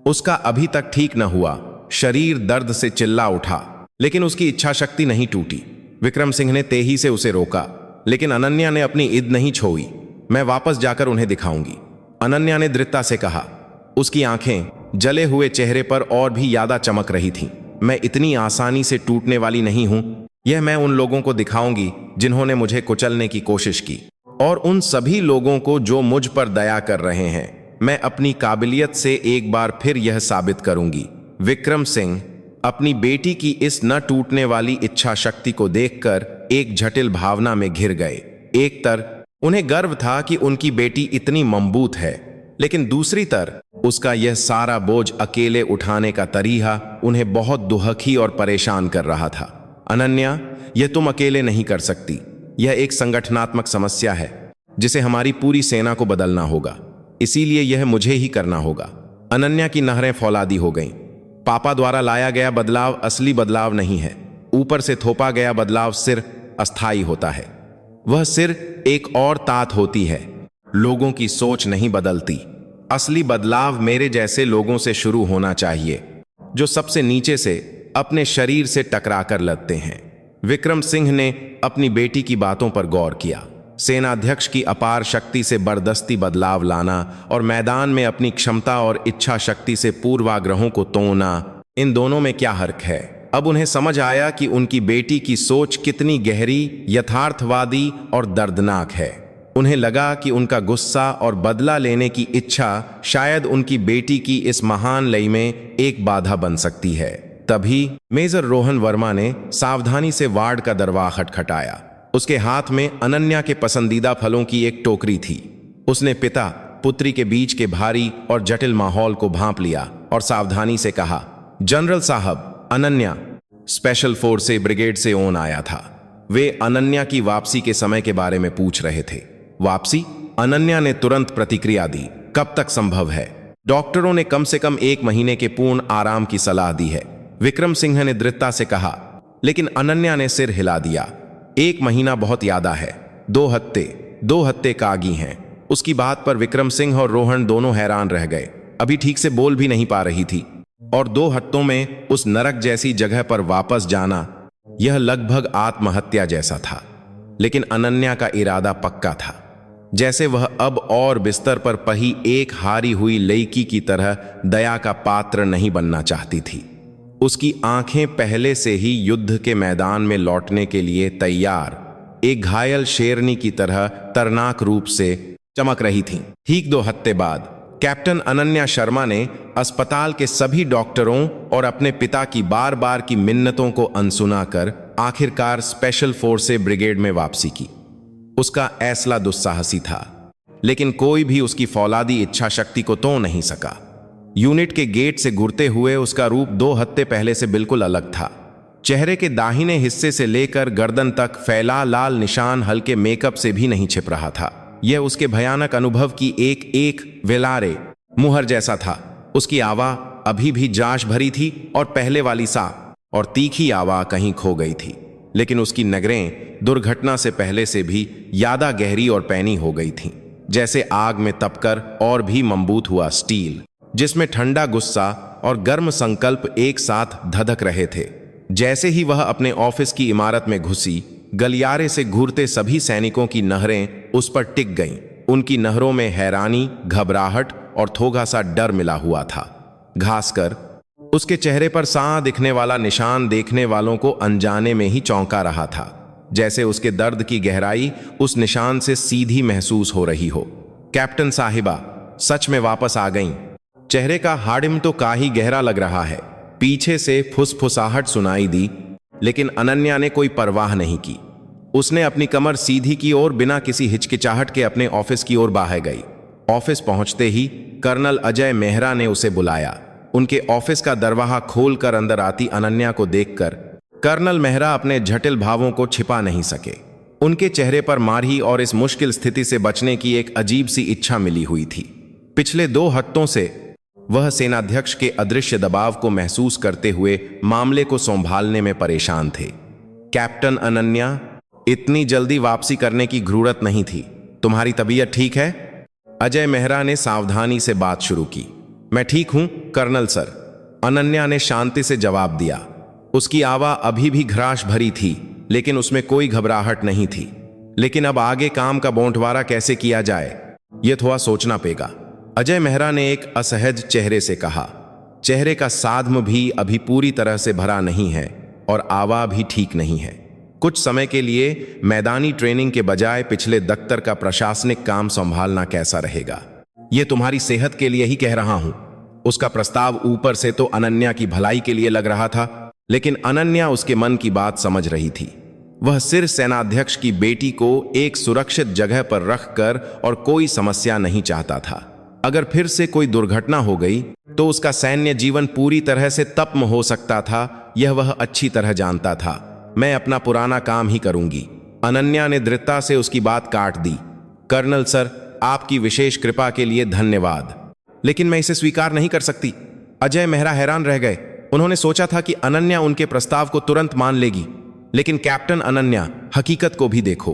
[SPEAKER 1] उसका अभी तक ठीक न हुआ शरीर दर्द से चिल्ला उठा, लेकिन उसकी इच्छा शक्ति नहीं टूटी। विक्रम सिंह ने तेजी से उसे रोका, लेकिन अनन्या ने अपनी इद नहीं छोड़ी। मैं वापस जाकर उन्हें दिखाऊंगी, अनन्या ने दृढ़ता से कहा। उसकी आंखें जले हुए चेहरे पर और भी ज्यादा चमक रही थीं। मैं इतनी आसानी से टूटने वाली नहीं हूं। यह मैं उन लोगों को दिखाऊंगी जिन्होंने मुझे कुचलने की कोशिश की, और उन सभी लोगों को जो मुझ पर दया कर रहे हैं। मैं अपनी काबिलियत से एक बार फिर यह साबित करूंगी। विक्रम सिंह अपनी बेटी की इस न टूटने वाली इच्छा शक्ति को देखकर एक जटिल भावना में घिर गए। एक तरफ उन्हें गर्व था कि उनकी बेटी इतनी मजबूत है, लेकिन दूसरी तरफ उसका यह सारा बोझ अकेले उठाने का तरीका उन्हें बहुत दुखी और परेशान कर रहा था। अनन्या, यह तुम अकेले नहीं कर सकती। यह एक संगठनात्मक समस्या है जिसे हमारी पूरी सेना को बदलना होगा, इसीलिए यह मुझे ही करना होगा। अनन्या की नहरें फौलादी हो गईं। पापा द्वारा लाया गया बदलाव असली बदलाव नहीं है। ऊपर से थोपा गया बदलाव सिर्फ अस्थायी होता है। वह सिर्फ एक और तात होती है। लोगों की सोच नहीं बदलती। असली बदलाव मेरे जैसे लोगों से शुरू होना चाहिए, जो सबसे नीचे से अपने शरीर से टकराकर लड़ते हैं। विक्रम सिंह ने अपनी बेटी की बातों पर गौर किया। सेनाध्यक्ष की अपार शक्ति से बर्दस्ती बदलाव लाना और मैदान में अपनी क्षमता और इच्छा शक्ति से पूर्वाग्रहों को तोड़ना, इन दोनों में क्या फर्क है? अब उन्हें समझ आया कि उनकी बेटी की सोच कितनी गहरी, यथार्थवादी और दर्दनाक है। उन्हें लगा कि उनका गुस्सा और बदला लेने की इच्छा शायद उनकी बेटी की इस महान लय में एक बाधा बन सकती है। तभी मेजर रोहन वर्मा ने सावधानी से वार्ड का दरवाजा खटखटाया। उसके हाथ में अनन्या के पसंदीदा फलों की एक टोकरी थी। उसने पिता पुत्री के बीच के भारी और जटिल माहौल को भांप लिया और सावधानी से कहा, जनरल साहब, अनन्या स्पेशल फोर्स ब्रिगेड से ओन आया था। वे अनन्या की वापसी के समय के बारे में पूछ रहे थे। वापसी? अनन्या ने तुरंत प्रतिक्रिया दी। कब तक संभव है? डॉक्टरों ने कम से कम 1 महीने के पूर्ण आराम की सलाह दी है, विक्रम सिंह ने दृढ़ता से कहा। लेकिन अनन्या ने सिर हिला दिया। 1 महीना बहुत ज्यादा है। 2 हफ्ते कागी हैं। उसकी बात पर विक्रम सिंह और रोहन दोनों हैरान रह गए। अभी ठीक से बोल भी नहीं पा रही थी, और 2 हफ्तों में उस नरक जैसी जगह पर वापस जाना, यह लगभग आत्महत्या जैसा था। लेकिन अनन्या का इरादा पक्का था, जैसे वह अब और बिस्तर पर पही एक हारी हुई लड़की की तरह दया का पात्र नहीं बनना चाहती थी। उसकी आंखें पहले से ही युद्ध के मैदान में लौटने के लिए तैयार, एक घायल शेरनी की तरह तरनाक रूप से चमक रही थीं। ठीक 2 हफ्ते बाद कैप्टन अनन्या शर्मा ने अस्पताल के सभी डॉक्टरों और अपने पिता की बार बार की मिन्नतों को अनसुना कर आखिरकार स्पेशल फोर्स ब्रिगेड में वापसी की। उसका ऐसला दुस्साहसी था, लेकिन कोई भी उसकी फौलादी इच्छा शक्ति को तोड़ नहीं सका। यूनिट के गेट से घुरते हुए उसका रूप 2 हफ्ते पहले से बिल्कुल अलग था। चेहरे के दाहिने हिस्से से लेकर गर्दन तक फैला लाल निशान हल्के मेकअप से भी नहीं छिप रहा था। यह उसके भयानक अनुभव की एक वेलारे मुहर जैसा था। उसकी आवाज अभी भी जांच भरी थी और पहले वाली साफ और तीखी आवाज कहीं खो गई थी, लेकिन उसकी नगरें दुर्घटना से पहले से भी ज्यादा गहरी और पैनी हो गई थीं, जैसे आग में तपकर और भी मजबूत हुआ स्टील, जिसमें ठंडा गुस्सा और गर्म संकल्प एक साथ धधक रहे थे। जैसे ही वह अपने ऑफिस की इमारत में घुसी, गलियारे से घूरते सभी सैनिकों की नहरें उस पर टिक गईं। उनकी नहरों में हैरानी, घबराहट और थोड़ा सा डर मिला हुआ था। घासकर उसके चेहरे पर सांप दिखने वाला निशान देखने वालों को अनजाने में ही चौंका रहा था, जैसे उसके दर्द की गहराई उस निशान से सीधी महसूस हो रही हो। कैप्टन साहिबा सच में वापस आ गईं। चेहरे का हाडिम तो काही गहरा लग रहा है। पीछे से फुसफुसाहट सुनाई दी, लेकिन अनन्या ने कोई परवाह नहीं की। उसने अपनी कमर सीधी की और बिना किसी हिचकिचाहट के अपने ऑफिस की ओर बाहर गई। ऑफिस पहुंचते ही कर्नल अजय मेहरा ने उसे बुलाया। उनके ऑफिस का दरवाजा खोलकर अंदर आती अनन्या को देखकर कर्नल मेहरा अपने जटिल भावों को छिपा नहीं सके। उनके चेहरे पर मारी और इस मुश्किल स्थिति से बचने की एक अजीब सी इच्छा मिली हुई थी। पिछले 2 हफ्तों से वह सेनाध्यक्ष के अदृश्य दबाव को महसूस करते हुए मामले को संभालने में परेशान थे। कैप्टन अनन्या, इतनी जल्दी वापसी करने की जरूरत नहीं थी। तुम्हारी तबीयत ठीक है? अजय मेहरा ने सावधानी से बात शुरू की। मैं ठीक हूं कर्नल सर, अनन्या ने शांति से जवाब दिया। उसकी आवाज अभी भी घराश भरी थी, लेकिन उसमें कोई घबराहट नहीं थी। लेकिन अब आगे काम का बंटवारा कैसे किया जाए, यह थोड़ा सोचना पड़ेगा, अजय मेहरा ने एक असहज चेहरे से कहा। चेहरे का साध्म भी अभी पूरी तरह से भरा नहीं है और आवाज भी ठीक नहीं है। कुछ समय के लिए मैदानी ट्रेनिंग के बजाय पिछले दफ्तर का प्रशासनिक काम संभालना कैसा रहेगा? यह तुम्हारी सेहत के लिए ही कह रहा हूं। उसका प्रस्ताव ऊपर से तो अनन्या की भलाई के लिए लग रहा था, लेकिन अनन्या उसके मन की बात समझ रही थी। वह सिर्फ सेनाध्यक्ष की बेटी को एक सुरक्षित जगह पर रखकर और कोई समस्या नहीं चाहता था। अगर फिर से कोई दुर्घटना हो गई तो उसका सैन्य जीवन पूरी तरह से तप्म हो सकता था, यह वह अच्छी तरह जानता था। मैं अपना पुराना काम ही करूंगी। अनन्या ने दृढ़ता से उसकी बात काट दी। कर्नल सर, आपकी विशेष कृपा के लिए धन्यवाद, लेकिन मैं इसे स्वीकार नहीं कर सकती। अजय मेहरा हैरान रह गए। उन्होंने सोचा था कि अनन्या उनके प्रस्ताव को तुरंत मान लेगी, लेकिन कैप्टन अनन्या, हकीकत को भी देखो।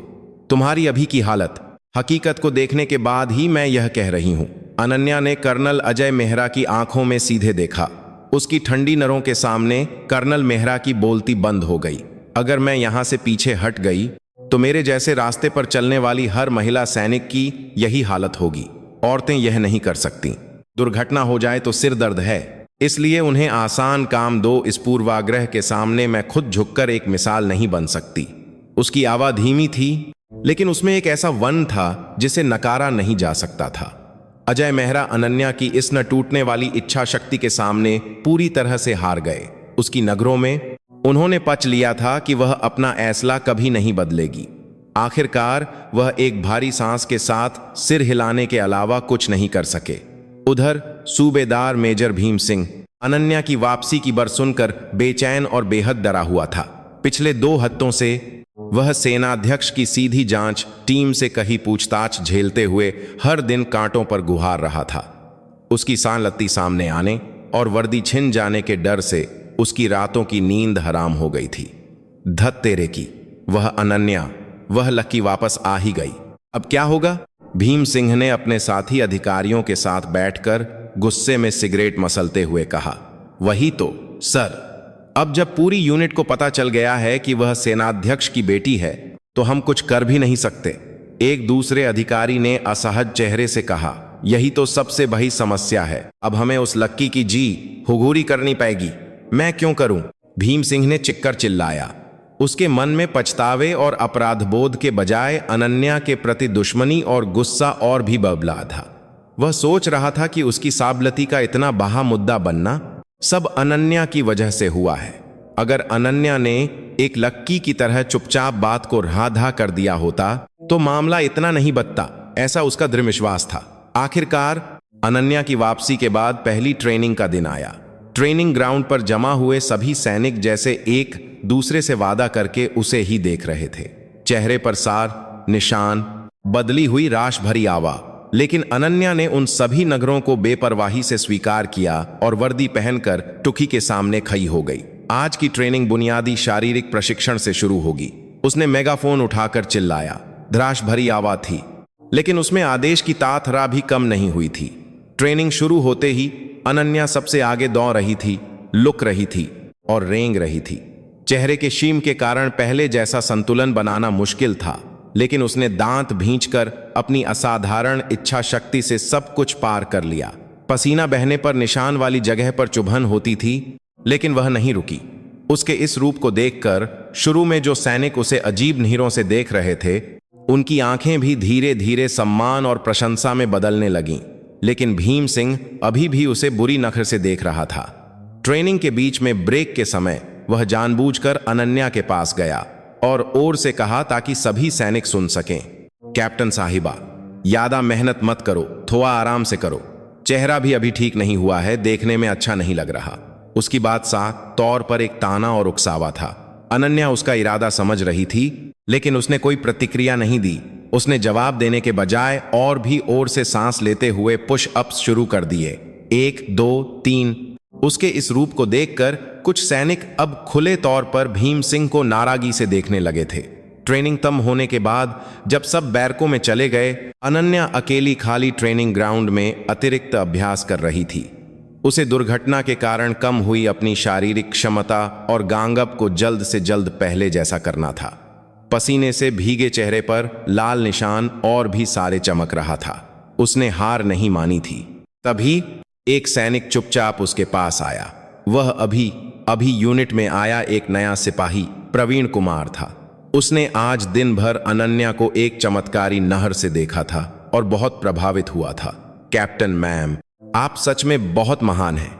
[SPEAKER 1] तुम्हारी अभी की हालत, हकीकत को देखने के बाद ही मैं यह कह रही हूं। अनन्या ने कर्नल अजय मेहरा की आंखों में सीधे देखा। उसकी ठंडी नरों के सामने कर्नल मेहरा की बोलती बंद हो गई। अगर मैं यहां से पीछे हट गई तो मेरे जैसे रास्ते पर चलने वाली हर महिला सैनिक की यही हालत होगी। औरतें यह नहीं कर सकती। दुर्घटना हो जाए तो सिर दर्द है, इसलिए उन्हें आसान काम दो। इस पूर्वाग्रह के सामने मैं खुद झुककर एक मिसाल नहीं बन सकती। उसकी आवाज धीमी थी, लेकिन उसमें एक ऐसा वन था जिसे नकारा नहीं जा सकता था। अजय मेहरा अनन्या की इस न टूटने वाली इच्छा शक्ति के सामने पूरी तरह से हार गए। उसकी नगरों में उन्होंने पच लिया था कि वह अपना फैसला कभी नहीं बदलेगी। आखिरकार वह एक भारी सांस के साथ सिर हिलाने के अलावा कुछ नहीं कर सके। उधर सूबेदार मेजर भीम सिंह अनन्या की वापसी की बर सुनकर बेचैन और बेहद डरा हुआ था। पिछले 2 हफ्तों से वह सेनाध्यक्ष की सीधी जांच टीम से कही पूछताछ झेलते हुए हर दिन कांटों पर गुहार रहा था। उसकी सांलत्ती सामने आने और वर्दी छिन जाने के डर से उसकी रातों की नींद हराम हो गई थी। धत तेरे की, वह अनन्या, वह लक्की वापस आ ही गई। अब क्या होगा? भीम सिंह ने अपने साथी अधिकारियों के साथ बैठकर गुस्से में सिगरेट मसलते हुए कहा। वही तो सर, अब जब पूरी यूनिट को पता चल गया है कि वह सेनाध्यक्ष की बेटी है तो हम कुछ कर भी नहीं सकते। एक दूसरे अधिकारी ने असहज चेहरे से कहा। यही तो सबसे बड़ी समस्या है। अब हमें उस लक्की की जी हुगूरी करनी पड़ेगी। मैं क्यों करूं? भीम सिंह ने चिक्कर चिल्लाया। उसके मन में पछतावे और अपराधबोध के बजाय अनन्या के प्रति दुश्मनी और गुस्सा और भी बबला था। वह सोच रहा था कि उसकी साबलती का इतना बड़ा मुद्दा बनना सब अनन्या की वजह से हुआ है। अगर अनन्या ने एक लक्की की तरह चुपचाप बात को राधा कर दिया होता तो मामला इतना नहीं बदता, ऐसा उसका दृढ़ विश्वास था। आखिरकार अनन्या की वापसी के बाद पहली ट्रेनिंग का दिन आया। ट्रेनिंग ग्राउंड पर जमा हुए सभी सैनिक जैसे एक दूसरे से वादा करके उसे ही देख रहे थे। चेहरे पर सार, निशान, बदली हुई राश भरी आवा। लेकिन अनन्या ने उन सभी नगरों को बेपरवाही से स्वीकार किया और वर्दी पहनकर टुकी के सामने खड़ी हो गई। आज की ट्रेनिंग बुनियादी शारीरिक प्रशिक्षण से शुरू होगी। उसने मेगाफोन उठाकर चिल्लाया। धराश भरी आवाज थी, लेकिन उसमें आदेश की ताथरा भी कम नहीं हुई थी। ट्रेनिंग शुरू होते ही अनन्या सबसे आगे दौड़ रही थी, लुक रही थी और रेंग रही थी। चेहरे के शीम के कारण पहले जैसा संतुलन बनाना मुश्किल था, लेकिन उसने दांत भींचकर अपनी असाधारण इच्छा शक्ति से सब कुछ पार कर लिया। पसीना बहने पर निशान वाली जगह पर चुभन होती थी, लेकिन वह नहीं रुकी। उसके इस रूप को देखकर शुरू में जो सैनिक उसे अजीब नजरों से देख रहे थे, उनकी आंखें भी धीरे धीरे सम्मान और प्रशंसा में बदलने लगीं। लेकिन भीम सिंह अभी भी उसे बुरी नजर से देख रहा था। ट्रेनिंग के बीच में ब्रेक के समय वह जानबूझकर अनन्या के पास गया और से कहा ताकि सभी सैनिक सुन सकें, कैप्टन साहिबा, ज्यादा मेहनत मत करो, थोड़ा आराम से करो। चेहरा भी अभी ठीक नहीं हुआ है, देखने में अच्छा नहीं लग रहा। उसकी बात साफ तौर पर एक ताना और उकसावा था। अनन्या उसका इरादा समझ रही थी, लेकिन उसने कोई प्रतिक्रिया नहीं दी। उसने जवाब देने के बजाय और भी ओर से सांस लेते हुए पुश अप्स शुरू कर दिए। 1 2 3। उसके इस रूप को देखकर कुछ सैनिक अब खुले तौर पर भीम सिंह को नाराजगी से देखने लगे थे। ट्रेनिंग तम होने के बाद जब सब बैरकों में चले गए, अनन्या अकेली खाली ट्रेनिंग ग्राउंड में अतिरिक्त अभ्यास कर रही थी। उसे दुर्घटना के कारण कम हुई अपनी शारीरिक क्षमता और गांगअप को जल्द से जल्द पहले जैसा करना था। पसीने से भीगे चेहरे पर लाल निशान और भी सारे चमक रहा था। उसने हार नहीं मानी थी। तभी एक सैनिक चुपचाप उसके पास आया। वह अभी यूनिट में आया एक नया सिपाही प्रवीण कुमार था। उसने आज दिन भर अनन्या को एक चमत्कारी नहर से देखा था और बहुत प्रभावित हुआ था। कैप्टन मैम, आप सच में बहुत महान हैं,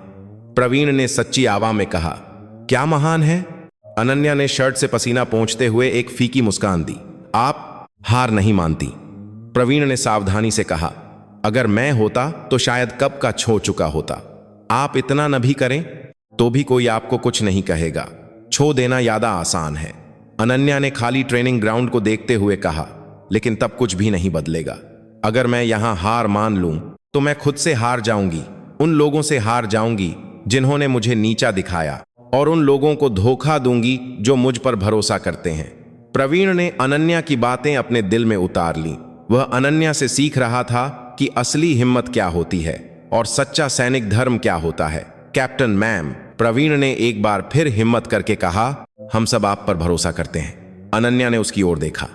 [SPEAKER 1] प्रवीण ने सच्ची आवाज में कहा। क्या महान है? अनन्या ने शर्ट से पसीना पोंछते हुए एक फीकी मुस्कान दी। आप हार नहीं मानती, प्रवीण ने सावधानी से कहा। अगर मैं होता तो शायद कब का छो चुका होता। आप इतना न भी करें तो भी कोई आपको कुछ नहीं कहेगा। छो देना ज्यादा आसान है, अनन्या ने खाली ट्रेनिंग ग्राउंड को देखते हुए कहा। लेकिन तब कुछ भी नहीं बदलेगा। अगर मैं यहां हार मान लूं तो मैं खुद से हार जाऊंगी, उन लोगों से हार जाऊंगी जिन्होंने मुझे नीचा दिखाया, और उन लोगों को धोखा दूंगी जो मुझ पर भरोसा करते हैं। प्रवीण ने अनन्या की बातें अपने दिल में उतार ली। वह अनन्या से सीख रहा था कि असली हिम्मत क्या होती है और सच्चा सैनिक धर्म क्या होता है। कैप्टन मैम, प्रवीण ने एक बार फिर हिम्मत करके कहा, हम सब आप पर भरोसा करते हैं। अनन्या ने उसकी ओर देखा।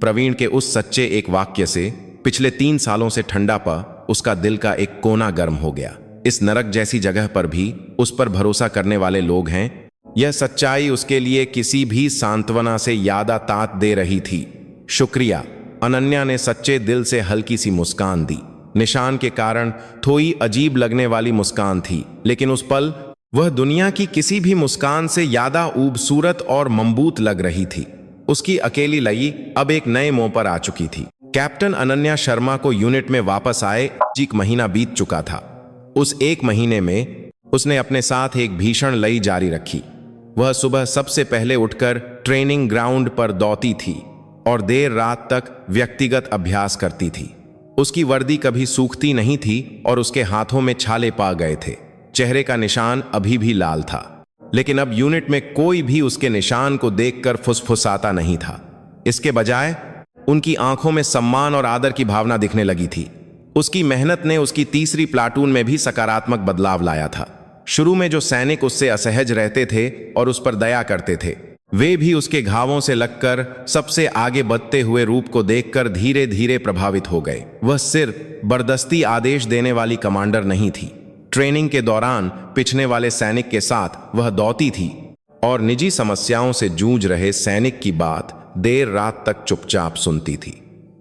[SPEAKER 1] प्रवीण के उस सच्चे एक वाक्य से पिछले 3 सालों से ठंडा पा उसका दिल का एक कोना गर्म हो गया। इस नरक जैसी जगह पर भी उस पर भरोसा करने वाले लोग हैं। यह सच्चाई उसके लिए किसी भी सांत्वना से ज्यादा तात दे रही थी। शुक्रिया, अनन्या ने सच्चे दिल से हल्की सी मुस्कान दी। निशान के कारण थोड़ी अजीब लगने वाली मुस्कान थी, लेकिन उस पल वह दुनिया की किसी भी मुस्कान से ज्यादा खूबसूरत और मजबूत लग रही थी। उसकी अकेली लई अब एक नए मोड़ पर आ चुकी थी। कैप्टन अनन्या शर्मा को यूनिट में वापस आए 1 महीना बीत चुका था। उस 1 महीने में उसने अपने साथ एक भीषण लई जारी रखी। वह सुबह सबसे पहले उठकर ट्रेनिंग ग्राउंड पर दौड़ती थी और देर रात तक व्यक्तिगत अभ्यास करती थी। उसकी वर्दी कभी सूखती नहीं थी और उसके हाथों में छाले पा गए थे। चेहरे का निशान अभी भी लाल था, लेकिन अब यूनिट में कोई भी उसके निशान को देखकर फुसफुसाता नहीं था। इसके बजाय उनकी आंखों में सम्मान और आदर की भावना दिखने लगी थी। उसकी मेहनत ने उसकी तीसरी प्लाटून में भी सकारात्मक बदलाव लाया था। शुरू में जो सैनिक उससे असहज रहते थे और उस पर दया करते थे, वे भी उसके घावों से लगकर सबसे आगे बढ़ते हुए रूप को देखकर धीरे धीरे प्रभावित हो गए। वह सिर्फ बर्दस्ती आदेश देने वाली कमांडर नहीं थी। ट्रेनिंग के दौरान पिछने वाले सैनिक के साथ वह दौड़ती थी और निजी समस्याओं से जूझ रहे सैनिक की बात देर रात तक चुपचाप सुनती थी।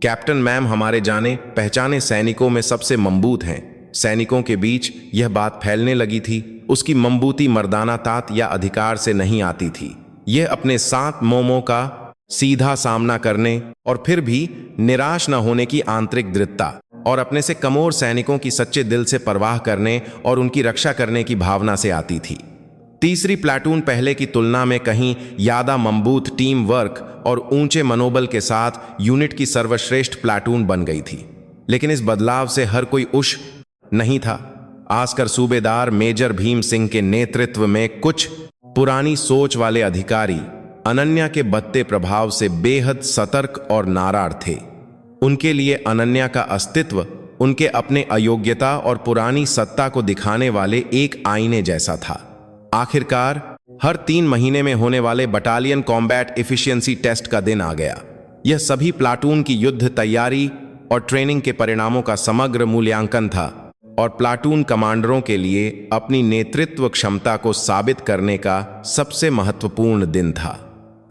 [SPEAKER 1] कैप्टन मैम हमारे जाने पहचाने सैनिकों में सबसे मजबूत हैं। सैनिकों के बीच यह बात फैलने लगी थी। उसकी मजबूती मर्दाना तात या अधिकार से नहीं आती थी। यह अपने साथ मोमो का सीधा सामना करने और फिर भी निराश न होने की आंतरिक दृढ़ता और अपने से कमजोर सैनिकों की सच्चे दिल से परवाह करने और उनकी रक्षा करने की भावना से आती थी। तीसरी प्लाटून पहले की तुलना में कहीं ज्यादा मजबूत टीम वर्क और ऊंचे मनोबल के साथ यूनिट की सर्वश्रेष्ठ प्लाटून बन गई थी। लेकिन इस बदलाव से हर कोई खुश नहीं था। आजकर सूबेदार मेजर भीम सिंह के नेतृत्व में कुछ पुरानी सोच वाले अधिकारी अनन्या के बढ़ते प्रभाव से बेहद सतर्क और नाराज थे। उनके लिए अनन्या का अस्तित्व उनके अपने अयोग्यता और पुरानी सत्ता को दिखाने वाले एक आईने जैसा था। आखिरकार हर 3 महीने में होने वाले बटालियन कॉम्बैट एफिशिएंसी टेस्ट का दिन आ गया। यह सभी प्लाटून की युद्ध तैयारी और ट्रेनिंग के परिणामों का समग्र मूल्यांकन था और प्लाटून कमांडरों के लिए अपनी नेतृत्व क्षमता को साबित करने का सबसे महत्वपूर्ण दिन था।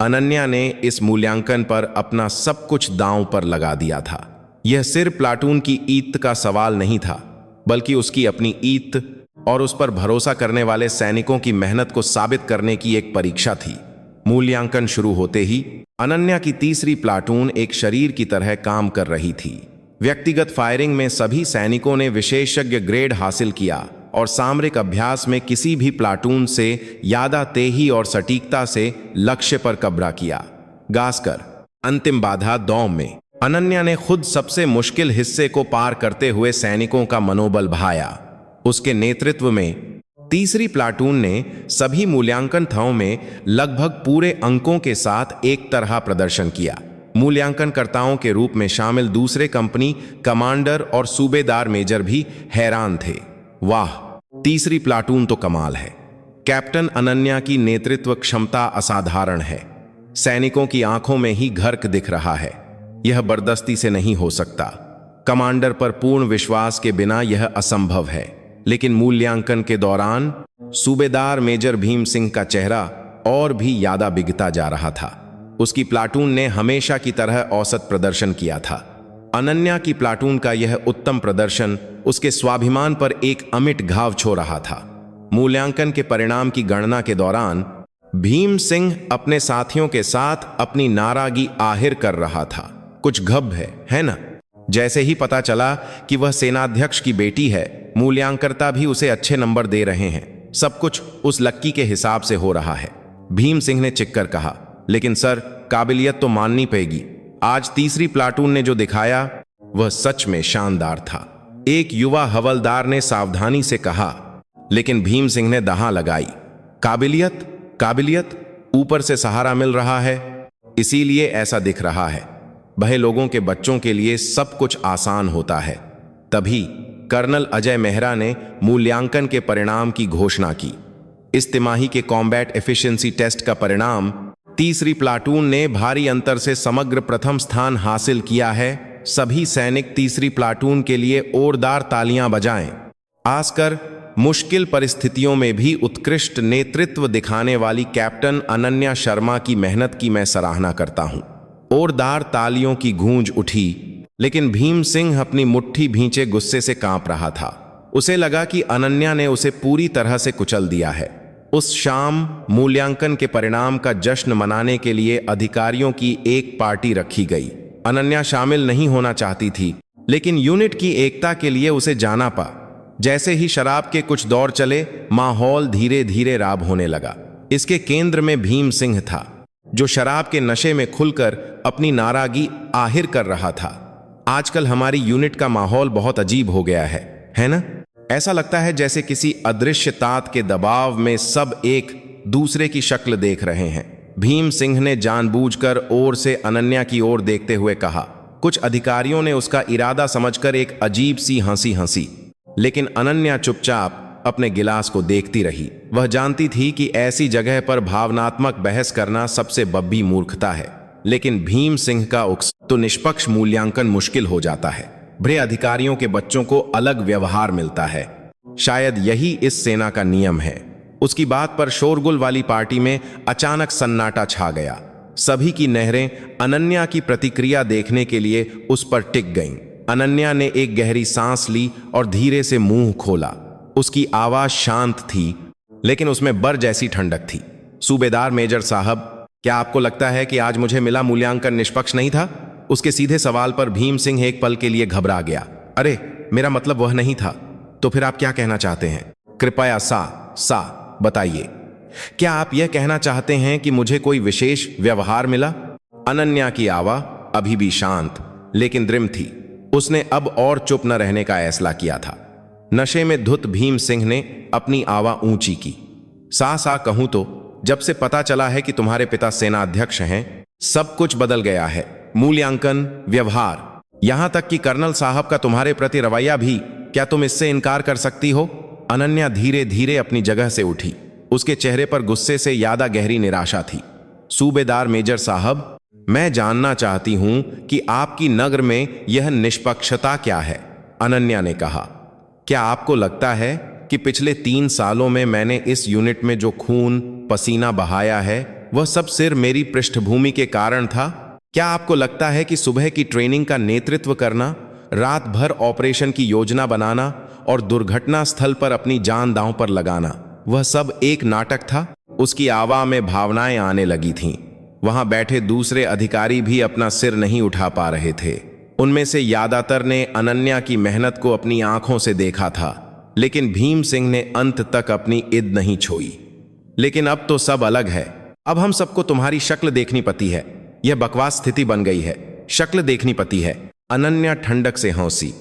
[SPEAKER 1] अनन्या ने इस मूल्यांकन पर अपना सब कुछ दांव पर लगा दिया था। यह सिर्फ प्लाटून की ईत का सवाल नहीं था, बल्कि उसकी अपनी ईत और उस पर भरोसा करने वाले सैनिकों की मेहनत को साबित करने की एक परीक्षा थी। मूल्यांकन शुरू होते ही अनन्या की तीसरी प्लाटून एक शरीर की तरह काम कर रही थी। व्यक्तिगत फायरिंग में सभी सैनिकों ने विशेषज्ञ ग्रेड हासिल किया और सामरिक अभ्यास में किसी भी प्लाटून से ज्यादा तेजी और सटीकता से लक्ष्य पर कब्जा किया। गास्कर अंतिम बाधा दौम में अनन्या ने खुद सबसे मुश्किल हिस्से को पार करते हुए सैनिकों का मनोबल बढ़ाया। उसके नेतृत्व में तीसरी प्लाटून ने सभी मूल्यांकन थाओं में लगभग पूरे अंकों के साथ एक तरह प्रदर्शन किया। मूल्यांकनकर्ताओं के रूप में शामिल दूसरे कंपनी कमांडर और सूबेदार मेजर भी हैरान थे। वाह, तीसरी प्लाटून तो कमाल है। कैप्टन अनन्या की नेतृत्व क्षमता असाधारण है। सैनिकों की आंखों में ही गर्क दिख रहा है। यह बर्दाश्ती से नहीं हो सकता। कमांडर पर पूर्ण विश्वास के बिना यह असंभव है। लेकिन मूल्यांकन के दौरान सूबेदार मेजर भीम सिंह का चेहरा और भी ज्यादा बिगता जा रहा था। उसकी प्लाटून ने हमेशा की तरह औसत प्रदर्शन किया था। अनन्या की प्लाटून का यह उत्तम प्रदर्शन उसके स्वाभिमान पर एक अमिट घाव छोड़ रहा था। मूल्यांकन के परिणाम की गणना के दौरान भीम सिंह अपने साथियों के साथ अपनी नारागी आहिर कर रहा था। कुछ गब है ना? जैसे ही पता चला कि वह सेनाध्यक्ष की बेटी है, मूल्यांकनकर्ता भी उसे अच्छे नंबर दे रहे हैं। सब कुछ उस लक्की के हिसाब से हो रहा है। भीम सिंह ने चिक्कर कहा, लेकिन सर, काबिलियत तो माननी पड़ेगी। आज तीसरी प्लाटून ने जो दिखाया वह सच में शानदार था। एक युवा हवलदार ने सावधानी से कहा, लेकिन भीम सिंह ने दहा लगाई। काबिलियत काबिलियत ऊपर से सहारा मिल रहा है, इसीलिए ऐसा दिख रहा है। भले लोगों के बच्चों के लिए सब कुछ आसान होता है। तभी कर्नल अजय मेहरा ने मूल्यांकन के परिणाम की घोषणा की। इस तिमाही के कॉम्बैट एफिशिएंसी टेस्ट का परिणाम तीसरी प्लाटून ने भारी अंतर से समग्र प्रथम स्थान हासिल किया है। सभी सैनिक तीसरी प्लाटून के लिए जोरदार तालियां बजाएं। खासकर मुश्किल परिस्थितियों में भी उत्कृष्ट नेतृत्व दिखाने वाली कैप्टन अनन्या शर्मा की मेहनत की मैं सराहना करता हूं। जोरदार तालियों की गूंज उठी, लेकिन भीम सिंह अपनी मुट्ठी भींचे गुस्से से कांप रहा था। उसे लगा कि अनन्या ने उसे पूरी तरह से कुचल दिया है। उस शाम मूल्यांकन के परिणाम का जश्न मनाने के लिए अधिकारियों की एक पार्टी रखी गई। अनन्या शामिल नहीं होना चाहती थी, लेकिन यूनिट की एकता के लिए उसे जाना पड़ा। जैसे ही शराब के कुछ दौर चले, माहौल धीरे धीरे राब होने लगा। इसके केंद्र में भीम सिंह था, जो शराब के नशे में खुलकर अपनी नारागी आहिर कर रहा था। आजकल हमारी यूनिट का माहौल बहुत अजीब हो गया है ना? ऐसा लगता है जैसे किसी अदृश्य तात के दबाव में सब एक दूसरे की शक्ल देख रहे हैं। भीम सिंह ने जानबूझकर ओर से अनन्या की ओर देखते हुए कहा। कुछ अधिकारियों ने उसका इरादा समझकर एक अजीब सी हंसी हंसी, लेकिन अनन्या चुपचाप अपने गिलास को देखती रही। वह जानती थी कि ऐसी जगह पर भावनात्मक बहस करना सबसे बब्बी मूर्खता है, लेकिन भीम सिंह का उक्स तो निष्पक्ष मूल्यांकन मुश्किल हो जाता है। बड़े अधिकारियों के बच्चों को अलग व्यवहार मिलता है। शायद यही इस सेना का नियम है। उसकी बात पर शोरगुल वाली पार्टी में अचानक सन्नाटा छा गया। सभी की नहरें अनन्या की प्रतिक्रिया देखने के लिए उस पर टिक गईं। अनन्या ने एक गहरी सांस ली और धीरे से मुंह खोला। उसकी आवाज शांत थी, लेकिन उसमें बर जैसी ठंडक थी। सूबेदार मेजर साहब, क्या आपको लगता है कि आज मुझे मिला मूल्यांकन निष्पक्ष नहीं था? उसके सीधे सवाल पर भीम सिंह एक पल के लिए घबरा गया। अरे, मेरा मतलब वह नहीं था। तो फिर आप क्या कहना चाहते हैं? कृपया सा बताइए। क्या आप यह कहना चाहते हैं कि मुझे कोई विशेष व्यवहार मिला? अनन्या की आवाज अभी भी शांत लेकिन दृढ़ थी। उसने अब और चुप न रहने का फैसला किया था। नशे में धुत भीम सिंह ने अपनी आवाज ऊंची की। सा कहूं तो जब से पता चला है कि तुम्हारे पिता सेनाध्यक्ष हैं, सब कुछ बदल गया है। मूल्यांकन, व्यवहार, यहां तक कि कर्नल साहब का तुम्हारे प्रति रवैया भी। क्या तुम इससे इनकार कर सकती हो? अनन्या धीरे धीरे अपनी जगह से उठी। उसके चेहरे पर गुस्से से ज्यादा गहरी निराशा थी। सूबेदार मेजर साहब, मैं जानना चाहती हूं कि आपकी नगर में यह निष्पक्षता क्या है, अनन्या ने कहा। क्या आपको लगता है कि पिछले 3 सालों में मैंने इस यूनिट में जो खून पसीना बहाया है वह सब सिर्फ मेरी पृष्ठभूमि के कारण था? क्या आपको लगता है कि सुबह की ट्रेनिंग का नेतृत्व करना, रात भर ऑपरेशन की योजना बनाना और दुर्घटना स्थल पर अपनी जान दांव पर लगाना, वह सब एक नाटक था? उसकी आवाज में भावनाएं आने लगी थीं। वहां बैठे दूसरे अधिकारी भी अपना सिर नहीं उठा पा रहे थे। उनमें से ज्यादातर ने अनन्या की मेहनत को अपनी आंखों से देखा था, लेकिन भीम सिंह ने अंत तक अपनी इद नहीं छोई। लेकिन अब तो सब अलग है। अब हम सबको तुम्हारी शक्ल देखनी पड़ती है। यह बकवास स्थिति बन गई है। शक्ल देखनी पड़ती है। अनन्या ठंडक से हंसी।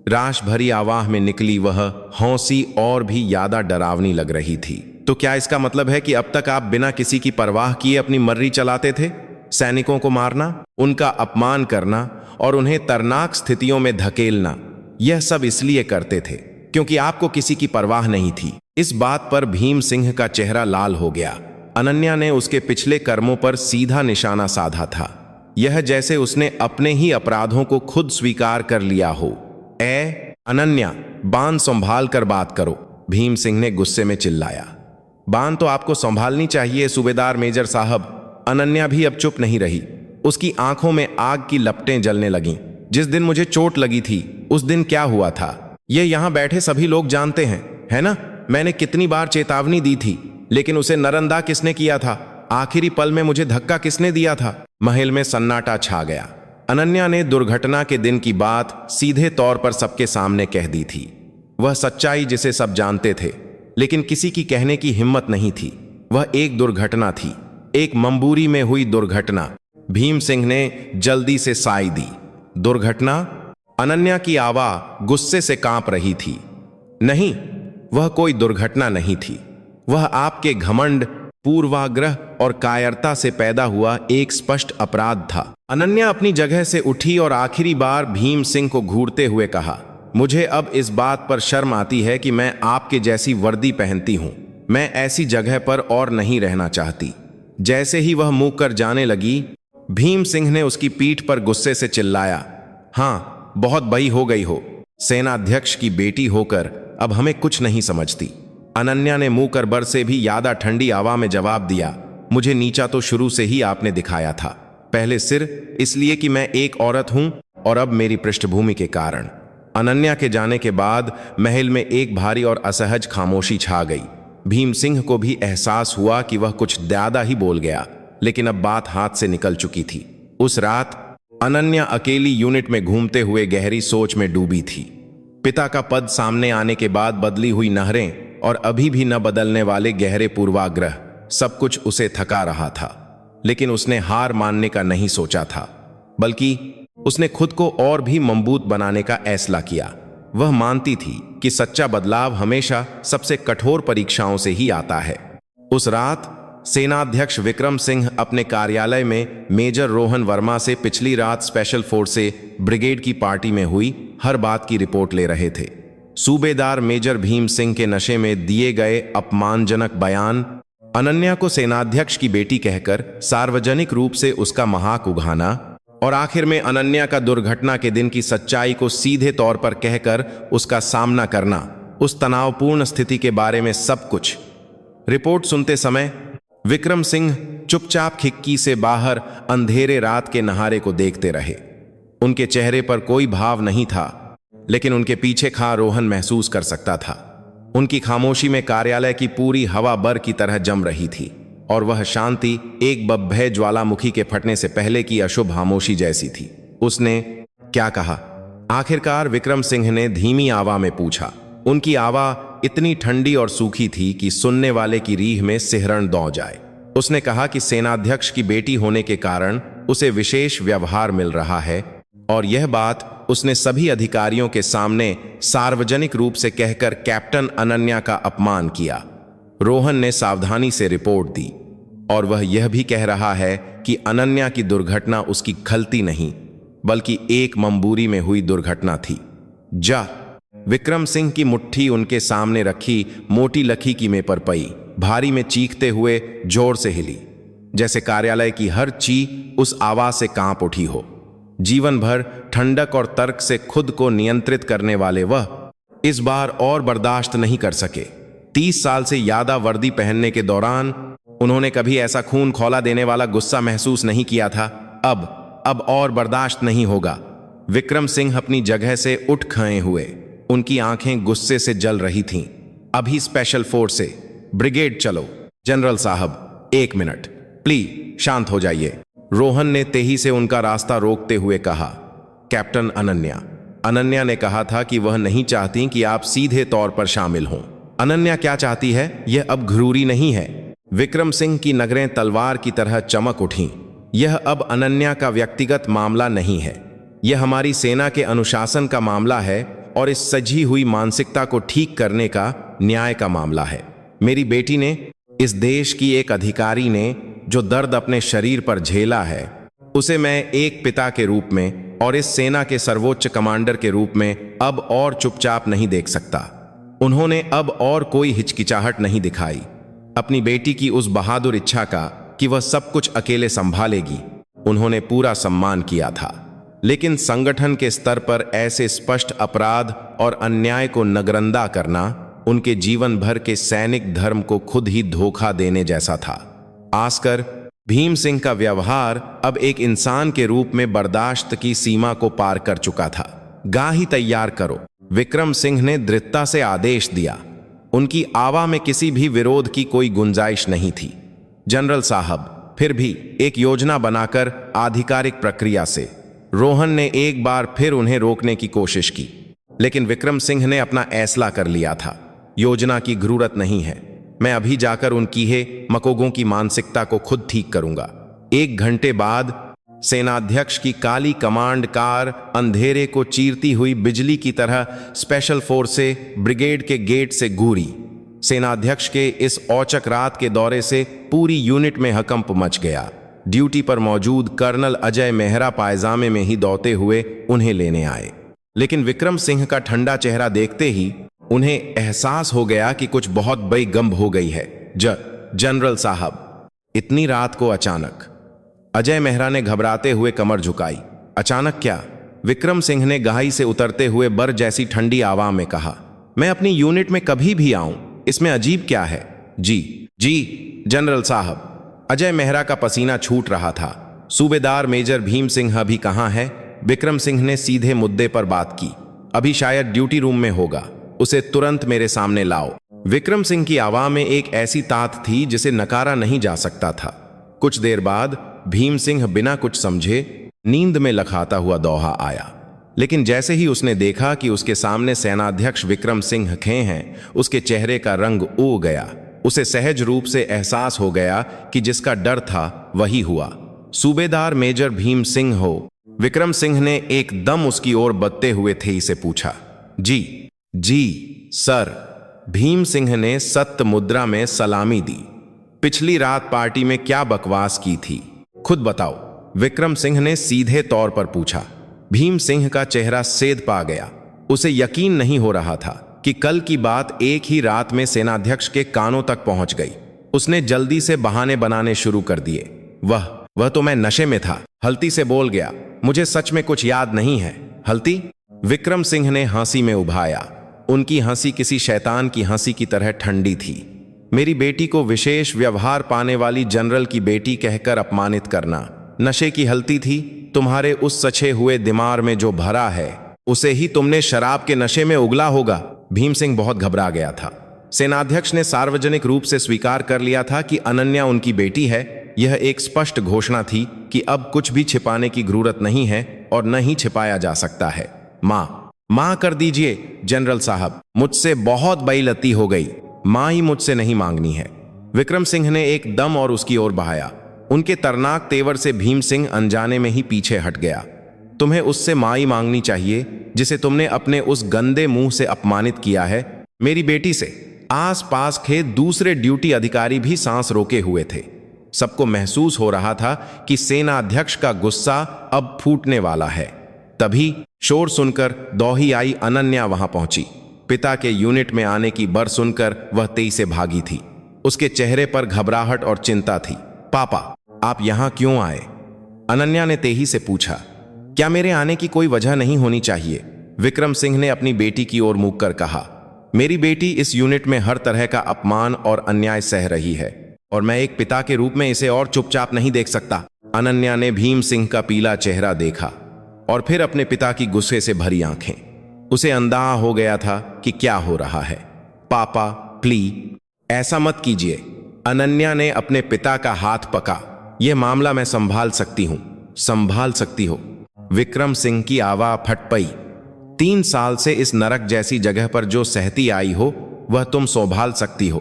[SPEAKER 1] राश भरी आवाज में निकली वह हंसी और भी ज्यादा डरावनी लग रही थी। तो क्या इसका मतलब है कि अब तक आप बिना किसी की परवाह किए अपनी मर्जी चलाते थे? सैनिकों को मारना, उनका अपमान करना और उन्हें तरनाक स्थितियों में धकेलना, यह सब इसलिए करते थे क्योंकि आपको किसी की परवाह नहीं थी। इस बात पर भीम सिंह का चेहरा लाल हो गया। अनन्या ने उसके पिछले कर्मों पर सीधा निशाना साधा था। यह जैसे उसने अपने ही अपराधों को खुद स्वीकार कर लिया हो। अनन्या, बान संभाल कर बात करो, भीम सिंह ने गुस्से में चिल्लाया। बान तो आपको संभालनी चाहिए सूबेदार मेजर साहब। अनन्या भी अब चुप नहीं रही। उसकी आंखों में आग की लपटें जलने लगीं। जिस दिन मुझे चोट लगी थी उस दिन क्या हुआ था ये यहां बैठे सभी लोग जानते हैं, है ना? मैंने कितनी बार चेतावनी दी थी, लेकिन उसे नरंदा किसने किया था? आखिरी पल में मुझे धक्का किसने दिया था? महल में सन्नाटा छा गया। अनन्या ने दुर्घटना के दिन की बात सीधे तौर पर सबके सामने कह दी थी। वह सच्चाई जिसे सब जानते थे, लेकिन किसी की कहने की हिम्मत नहीं थी। वह एक दुर्घटना थी, एक मंबूरी में हुई दुर्घटना। भीम सिंह ने जल्दी से साई दी। दुर्घटना? अनन्या की आवाज गुस्से से कांप रही थी। नहीं, वह कोई दुर्घटना नहीं थी। वह आपके घमंड, पूर्वाग्रह और कायरता से पैदा हुआ एक स्पष्ट अपराध था। अनन्या अपनी जगह से उठी और आखिरी बार भीम सिंह को घूरते हुए कहा, मुझे अब इस बात पर शर्म आती है कि मैं आपके जैसी वर्दी पहनती हूं। मैं ऐसी जगह पर और नहीं रहना चाहती। जैसे ही वह मुंह कर जाने लगी, भीम सिंह ने उसकी पीठ पर गुस्से से चिल्लाया, हाँ, बहुत बड़ी हो गई हो। सेनाध्यक्ष की बेटी होकर अब हमें कुछ नहीं समझती। अनन्या ने मुंह कर बर से भी ज्यादा ठंडी आवाज में जवाब दिया, मुझे नीचा तो शुरू से ही आपने दिखाया था। पहले सिर इसलिए कि मैं एक औरत हूं और अब मेरी पृष्ठभूमि के कारण। अनन्या के जाने के बाद महल में एक भारी और असहज खामोशी छा गई। भीम सिंह को भी एहसास हुआ कि वह कुछ ज्यादा ही बोल गया, लेकिन अब बात हाथ से निकल चुकी थी। उस रात अनन्या अकेली यूनिट में घूमते हुए गहरी सोच में डूबी थी। पिता का पद सामने आने के बाद बदली हुई नहरें और अभी भी न बदलने वाले गहरे पूर्वाग्रह, सब कुछ उसे थका रहा था। लेकिन उसने हार मानने का नहीं सोचा था, बल्कि उसने खुद को और भी मजबूत बनाने का फैसला किया। वह मानती थी कि सच्चा बदलाव हमेशा सबसे कठोर परीक्षाओं से ही आता है। उस रात सेनाध्यक्ष विक्रम सिंह अपने कार्यालय में मेजर रोहन वर्मा से पिछली रात स्पेशल फोर्स से ब्रिगेड की पार्टी में हुई हर बात की रिपोर्ट ले रहे थे। सूबेदार मेजर भीम सिंह के नशे में दिए गए अपमानजनक बयान, अनन्या को सेनाध्यक्ष की बेटी कहकर सार्वजनिक रूप से उसका मजाक उड़ाना और आखिर में अनन्या का दुर्घटना के दिन की सच्चाई को सीधे तौर पर कहकर उसका सामना करना, उस तनावपूर्ण स्थिति के बारे में सब कुछ। रिपोर्ट सुनते समय विक्रम सिंह चुपचाप खिड़की से बाहर अंधेरे रात के नहारे को देखते रहे। उनके चेहरे पर कोई भाव नहीं था, लेकिन उनके पीछे खड़ा रोहन महसूस कर सकता था। उनकी खामोशी में कार्यालय की पूरी हवा बर की तरह जम रही थी और वह शांति एक बब्बे ज्वालामुखी के फटने से पहले की अशुभ खामोशी जैसी थी। उसने क्या कहा? आखिरकार विक्रम सिंह ने धीमी आवाज में पूछा। उनकी आवाज इतनी ठंडी और सूखी थी कि सुनने वाले की रीढ़ में सिहरन दौड़ जाए। उसने कहा कि सेनाध्यक्ष की बेटी होने के कारण उसे विशेष व्यवहार मिल रहा है और यह बात उसने सभी अधिकारियों के सामने सार्वजनिक रूप से कहकर कैप्टन अनन्या का अपमान किया। रोहन ने सावधानी से रिपोर्ट दी और वह यह भी कह रहा है कि अनन्या की दुर्घटना उसकी गलती नहीं, बल्कि एक मंबूरी में हुई दुर्घटना थी। विक्रम सिंह की मुट्ठी उनके सामने रखी मोटी लकीर की में पर पई। भारी में चीखते हुए जोर से हिली, जैसे कार्यालय की हर चीज उस आवाज से कांप उठी हो। जीवन भर ठंडक और तर्क से खुद को नियंत्रित करने वाले वह इस बार और बर्दाश्त नहीं कर सके। 30 साल से ज्यादा वर्दी पहनने के दौरान उन्होंने कभी ऐसा खून खौला देने वाला गुस्सा महसूस नहीं किया था। अब और बर्दाश्त नहीं होगा। विक्रम सिंह अपनी जगह से उठ खड़े हुए, उनकी आंखें गुस्से से जल रही थीं। अभी स्पेशल फोर्स से ब्रिगेड चलो। जनरल साहब 1 मिनट प्लीज शांत हो जाइए, रोहन ने तेजी से उनका रास्ता रोकते हुए कहा। कैप्टन अनन्या ने कहा था कि वह नहीं चाहती कि आप सीधे तौर पर शामिल हों। अनन्या क्या चाहती है यह अब जरूरी नहीं है। विक्रम सिंह की नगरें तलवार की तरह चमक उठीं। यह अब अनन्या का व्यक्तिगत मामला नहीं है, यह हमारी सेना के अनुशासन का मामला है और इस सजी हुई मानसिकता को ठीक करने का न्याय का मामला है। मेरी बेटी ने, इस देश की एक अधिकारी ने जो दर्द अपने शरीर पर झेला है, उसे मैं एक पिता के रूप में और इस सेना के सर्वोच्च कमांडर के रूप में अब और चुपचाप नहीं देख सकता। उन्होंने अब और कोई हिचकिचाहट नहीं दिखाई अपनी बेटी की उस बहादुर इच्छा का कि वह सब कुछ अकेले संभालेगी। उन्होंने पूरा सम्मान किया था, लेकिन संगठन के स्तर पर ऐसे स्पष्ट अपराध और अन्याय को नगरंदा करना उनके जीवन भर के सैनिक धर्म को खुद ही धोखा देने जैसा था। आस्कर भीम सिंह का व्यवहार अब एक इंसान के रूप में बर्दाश्त की सीमा को पार कर चुका था। गाही तैयार करो, विक्रम सिंह ने दृढ़ता से आदेश दिया। उनकी आवा में किसी भी विरोध की कोई गुंजाइश नहीं थी। जनरल साहब, फिर भी एक योजना बनाकर आधिकारिक प्रक्रिया से, रोहन ने एक बार फिर उन्हें रोकने की कोशिश की, लेकिन विक्रम सिंह ने अपना फैसला कर लिया था। योजना की जरूरत नहीं है, मैं अभी जाकर उन कीहे मकोगों की मानसिकता को खुद ठीक करूंगा। 1 घंटे बाद सेनाध्यक्ष की काली कमांड कार अंधेरे को चीरती हुई बिजली की तरह स्पेशल फोर्स से ब्रिगेड के गेट से घूरी। सेनाध्यक्ष के इस औचक रात के दौरे से पूरी यूनिट में हकंप मच गया। ड्यूटी पर मौजूद कर्नल अजय मेहरा पायजामे में ही दौड़ते हुए उन्हें लेने आए, लेकिन विक्रम सिंह का ठंडा चेहरा देखते ही उन्हें एहसास हो गया कि कुछ बहुत बड़ी गंभ हो गई है। जनरल साहब, इतनी रात को अचानक? अजय मेहरा ने घबराते हुए कमर झुकाई। अचानक क्या? विक्रम सिंह ने गहाई से उतरते हुए बर जैसी ठंडी आवाज में कहा। मैं अपनी यूनिट में कभी भी आऊं, इसमें अजीब क्या है? जी जनरल साहब। अजय मेहरा का पसीना छूट रहा था। सूबेदार मेजर भीम सिंह अभी कहाँ है? विक्रम सिंह ने सीधे मुद्दे पर बात की। अभी शायद ड्यूटी रूम में होगा, उसे तुरंत मेरे सामने लाओ। विक्रम सिंह की आवाज में एक ऐसी तात थी जिसे नकारा नहीं जा सकता था। कुछ देर बाद भीम सिंह बिना कुछ समझे नींद में लखाता हुआ दौड़ा आया, लेकिन जैसे ही उसने देखा कि उसके सामने सेनाध्यक्ष विक्रम सिंह खड़े हैं, उसके चेहरे का रंग उड़ गया। उसे सहज रूप से एहसास हो गया कि जिसका डर था वही हुआ। सूबेदार मेजर भीम सिंह हो? विक्रम सिंह ने एकदम उसकी ओर बढ़ते हुए थे से पूछा। जी सर, भीम सिंह ने सत्य मुद्रा में सलामी दी। पिछली रात पार्टी में क्या बकवास की थी, खुद बताओ, विक्रम सिंह ने सीधे तौर पर पूछा। भीम सिंह का चेहरा सेध पा गया। उसे यकीन नहीं हो रहा था कि कल की बात एक ही रात में सेनाध्यक्ष के कानों तक पहुंच गई। उसने जल्दी से बहाने बनाने शुरू कर दिए। वह तो मैं नशे में था, हल्ती से बोल गया, मुझे सच में कुछ याद नहीं है। हल्ती? विक्रम सिंह ने हंसी में उभाया। उनकी हंसी किसी शैतान की हंसी की तरह ठंडी थी। मेरी बेटी को विशेष व्यवहार पाने वाली जनरल की बेटी कहकर अपमानित करना नशे की हल्ती थी? तुम्हारे उस सचे हुए दिमाग में जो भरा है उसे ही तुमने शराब के नशे में उगला होगा। भीम सिंह बहुत घबरा गया था। सेनाध्यक्ष ने सार्वजनिक रूप से स्वीकार कर लिया था कि अनन्या उनकी बेटी है। यह एक स्पष्ट घोषणा थी कि अब कुछ भी छिपाने की जरूरत नहीं है और न ही छिपाया जा सकता है। माँ कर दीजिए जनरल साहब, मुझसे बहुत बेइज्जती हो गई। माँ ही मुझसे नहीं मांगनी है। विक्रम सिंह ने एक दम और उसकी ओर बहाया। उनके तरनाक तेवर से भीम सिंह अनजाने में ही पीछे हट गया। तुम्हें उससे माँ ही मांगनी चाहिए जिसे तुमने अपने उस गंदे मुंह से अपमानित किया है। मेरी बेटी से आसपास के दूसरे ड्यूटी अधिकारी भी सांस रोके हुए थे। सबको महसूस हो रहा था कि सेनाध्यक्ष का गुस्सा अब फूटने वाला है। तभी शोर सुनकर दौही आई अनन्या वहां पहुंची। पिता के यूनिट में आने की बर सुनकर वह तेजी से भागी थी। उसके चेहरे पर घबराहट और चिंता थी। पापा, आप यहां क्यों आए? अनन्या ने तेही से पूछा। क्या मेरे आने की कोई वजह नहीं होनी चाहिए? विक्रम सिंह ने अपनी बेटी की ओर मुड़ कर कहा। मेरी बेटी इस यूनिट में हर तरह का अपमान और अन्याय सह रही है और मैं एक पिता के रूप में इसे और चुपचाप नहीं देख सकता। अनन्या ने भीम सिंह का पीला चेहरा देखा और फिर अपने पिता की गुस्से से भरी आंखें। उसे अंदाजा हो गया था कि क्या हो रहा है। पापा प्लीज ऐसा मत कीजिए। अनन्या ने अपने पिता का हाथ पका। यह मामला मैं संभाल सकती हूं। संभाल सकती हो? विक्रम सिंह की आवाज फट पई। 3 साल से इस नरक जैसी जगह पर जो सहती आई हो वह तुम संभाल सकती हो।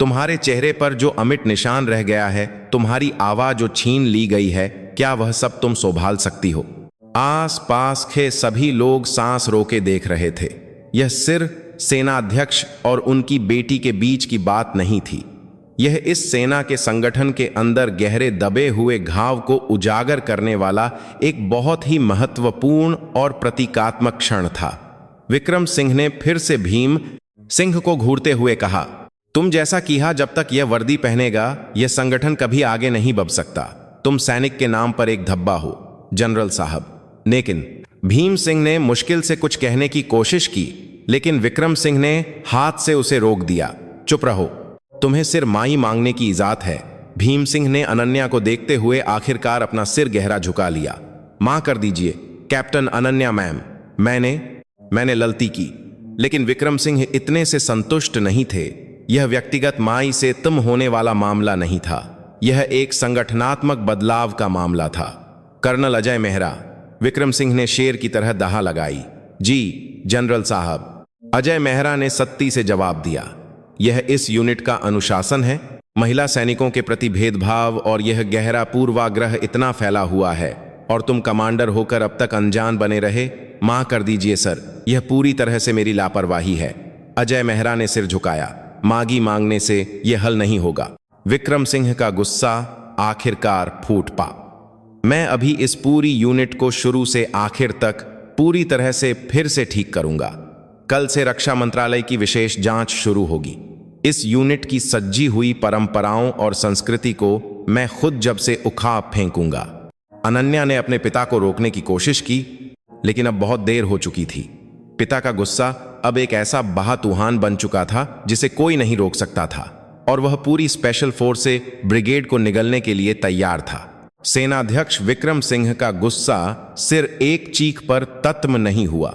[SPEAKER 1] तुम्हारे चेहरे पर जो अमिट निशान रह गया है, तुम्हारी आवाज जो छीन ली गई है, क्या वह सब तुम संभाल सकती हो? आस पास के सभी लोग सांस रोके देख रहे थे। यह सिर्फ सेनाध्यक्ष और उनकी बेटी के बीच की बात नहीं थी। यह इस सेना के संगठन के अंदर गहरे दबे हुए घाव को उजागर करने वाला एक बहुत ही महत्वपूर्ण और प्रतीकात्मक क्षण था। विक्रम सिंह ने फिर से भीम सिंह को घूरते हुए कहा, तुम जैसा किया जब तक यह वर्दी पहनेगा यह संगठन कभी आगे नहीं बढ़ सकता। तुम सैनिक के नाम पर एक धब्बा हो जनरल साहब। लेकिन भीम सिंह ने मुश्किल से कुछ कहने की कोशिश की, लेकिन विक्रम सिंह ने हाथ से उसे रोक दिया। चुप रहो, तुम्हें सिर माई मांगने की इजाजत है। भीम सिंह ने अनन्या को देखते हुए आखिरकार अपना सिर गहरा झुका लिया। मां कर दीजिए कैप्टन अनन्या मैम, मैंने गलती की। लेकिन विक्रम सिंह इतने से संतुष्ट नहीं थे। यह व्यक्तिगत माई से तुम होने वाला मामला नहीं था, यह एक संगठनात्मक बदलाव का मामला था। कर्नल अजय मेहरा, विक्रम सिंह ने शेर की तरह दहा लगाई। जी जनरल साहब, अजय मेहरा ने सख्ती से जवाब दिया। यह इस यूनिट का अनुशासन है। महिला सैनिकों के प्रति भेदभाव और यह गहरा पूर्वाग्रह इतना फैला हुआ है और तुम कमांडर होकर अब तक अनजान बने रहे। मां कर दीजिए सर, यह पूरी तरह से मेरी लापरवाही है। अजय मेहरा ने सिर झुकाया। मागी मांगने से यह हल नहीं होगा। विक्रम सिंह का गुस्सा आखिरकार फूट पा। मैं अभी इस पूरी यूनिट को शुरू से आखिर तक पूरी तरह से फिर से ठीक करूंगा। कल से रक्षा मंत्रालय की विशेष जांच शुरू होगी। इस यूनिट की सज्जी हुई परंपराओं और संस्कृति को मैं खुद जब से उखाड़ फेंकूंगा। अनन्या ने अपने पिता को रोकने की कोशिश की, लेकिन अब बहुत देर हो चुकी थी। पिता का गुस्सा अब एक ऐसा बहा-तूफान बन चुका था जिसे कोई नहीं रोक सकता था और वह पूरी स्पेशल फोर्स से ब्रिगेड को निगलने के लिए तैयार था। सेनाध्यक्ष विक्रम सिंह का गुस्सा सिर्फ एक चीख पर खत्म नहीं हुआ।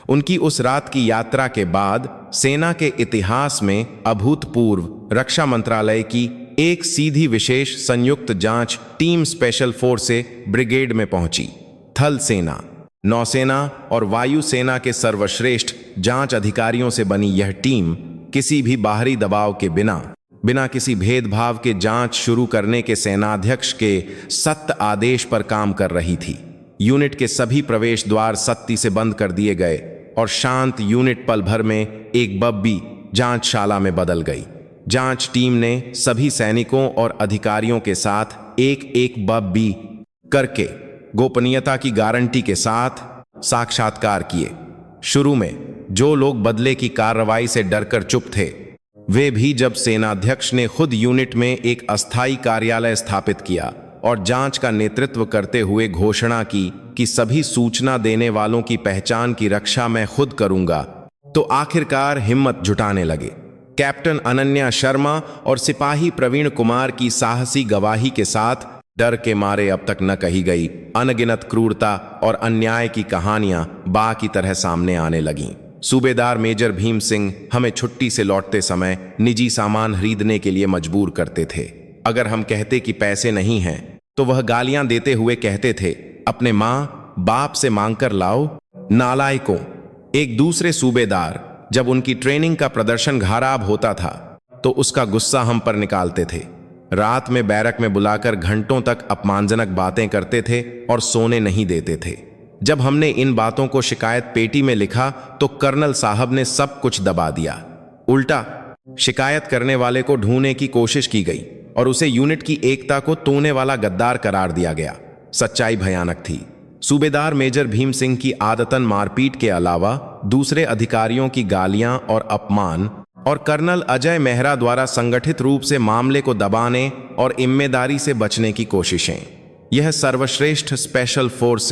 [SPEAKER 1] उनकी उस रात की यात्रा के बाद सेना के इतिहास में अभूतपूर्व रक्षा मंत्रालय की एक सीधी विशेष संयुक्त जांच टीम स्पेशल फोर्स से ब्रिगेड में पहुंची। थल सेना, नौसेना और वायुसेना के सर्वश्रेष्ठ जांच अधिकारियों से बनी यह टीम किसी भी बाहरी दबाव के बिना किसी भेदभाव के जांच शुरू करने के सेनाध्यक्ष के सख्त आदेश पर काम कर रही थी। यूनिट के सभी प्रवेश द्वार सख्ती से बंद कर दिए गए और शांत यूनिट पल भर में एक बब्बी जांचशाला में बदल गई। जांच टीम ने सभी सैनिकों और अधिकारियों के साथ एक बब्बी करके गोपनीयता की गारंटी के साथ साक्षात्कार किए। शुरू में जो लोग बदले की कार्रवाई से डरकर चुप थे, वे भी जब सेनाध्यक्ष ने खुद यूनिट में एक अस्थायी कार्यालय स्थापित किया और जांच का नेतृत्व करते हुए घोषणा की कि सभी सूचना देने वालों की पहचान की रक्षा मैं खुद करूंगा, तो आखिरकार हिम्मत जुटाने लगे। कैप्टन अनन्या शर्मा और सिपाही प्रवीण कुमार की साहसी गवाही के साथ डर के मारे अब तक न कही गई अनगिनत क्रूरता और अन्याय की कहानियां बा की तरह सामने आने लगीं। सूबेदार मेजर भीम सिंह हमें छुट्टी से लौटते समय निजी सामान खरीदने के लिए मजबूर करते थे। अगर हम कहते कि पैसे नहीं हैं, तो वह गालियां देते हुए कहते थे, अपने माँ बाप से मांगकर लाओ, नालायकों। एक दूसरे सूबेदार जब उनकी ट्रेनिंग का प्रदर्शन खराब होता था तो उसका गुस्सा हम पर निकालते थे। रात में बैरक में बुलाकर घंटों तक अपमानजनक बातें करते थे और सोने नहीं देते थे। जब हमने इन बातों को शिकायत पेटी में लिखा तो कर्नल साहब ने सब कुछ दबा दिया। उल्टा शिकायत करने वाले को ढूंढने की कोशिश की गई और उसे यूनिट की एकता को तोड़ने वाला गद्दार करार दिया गया। सच्चाई भयानक थी। सूबेदार मेजर भीम सिंह की आदतन मारपीट के अलावा दूसरे अधिकारियों की गालियां और अपमान और कर्नल अजय मेहरा द्वारा संगठित रूप से मामले को दबाने और जिम्मेदारी से बचने की कोशिशें। यह सर्वश्रेष्ठ स्पेशल फोर्स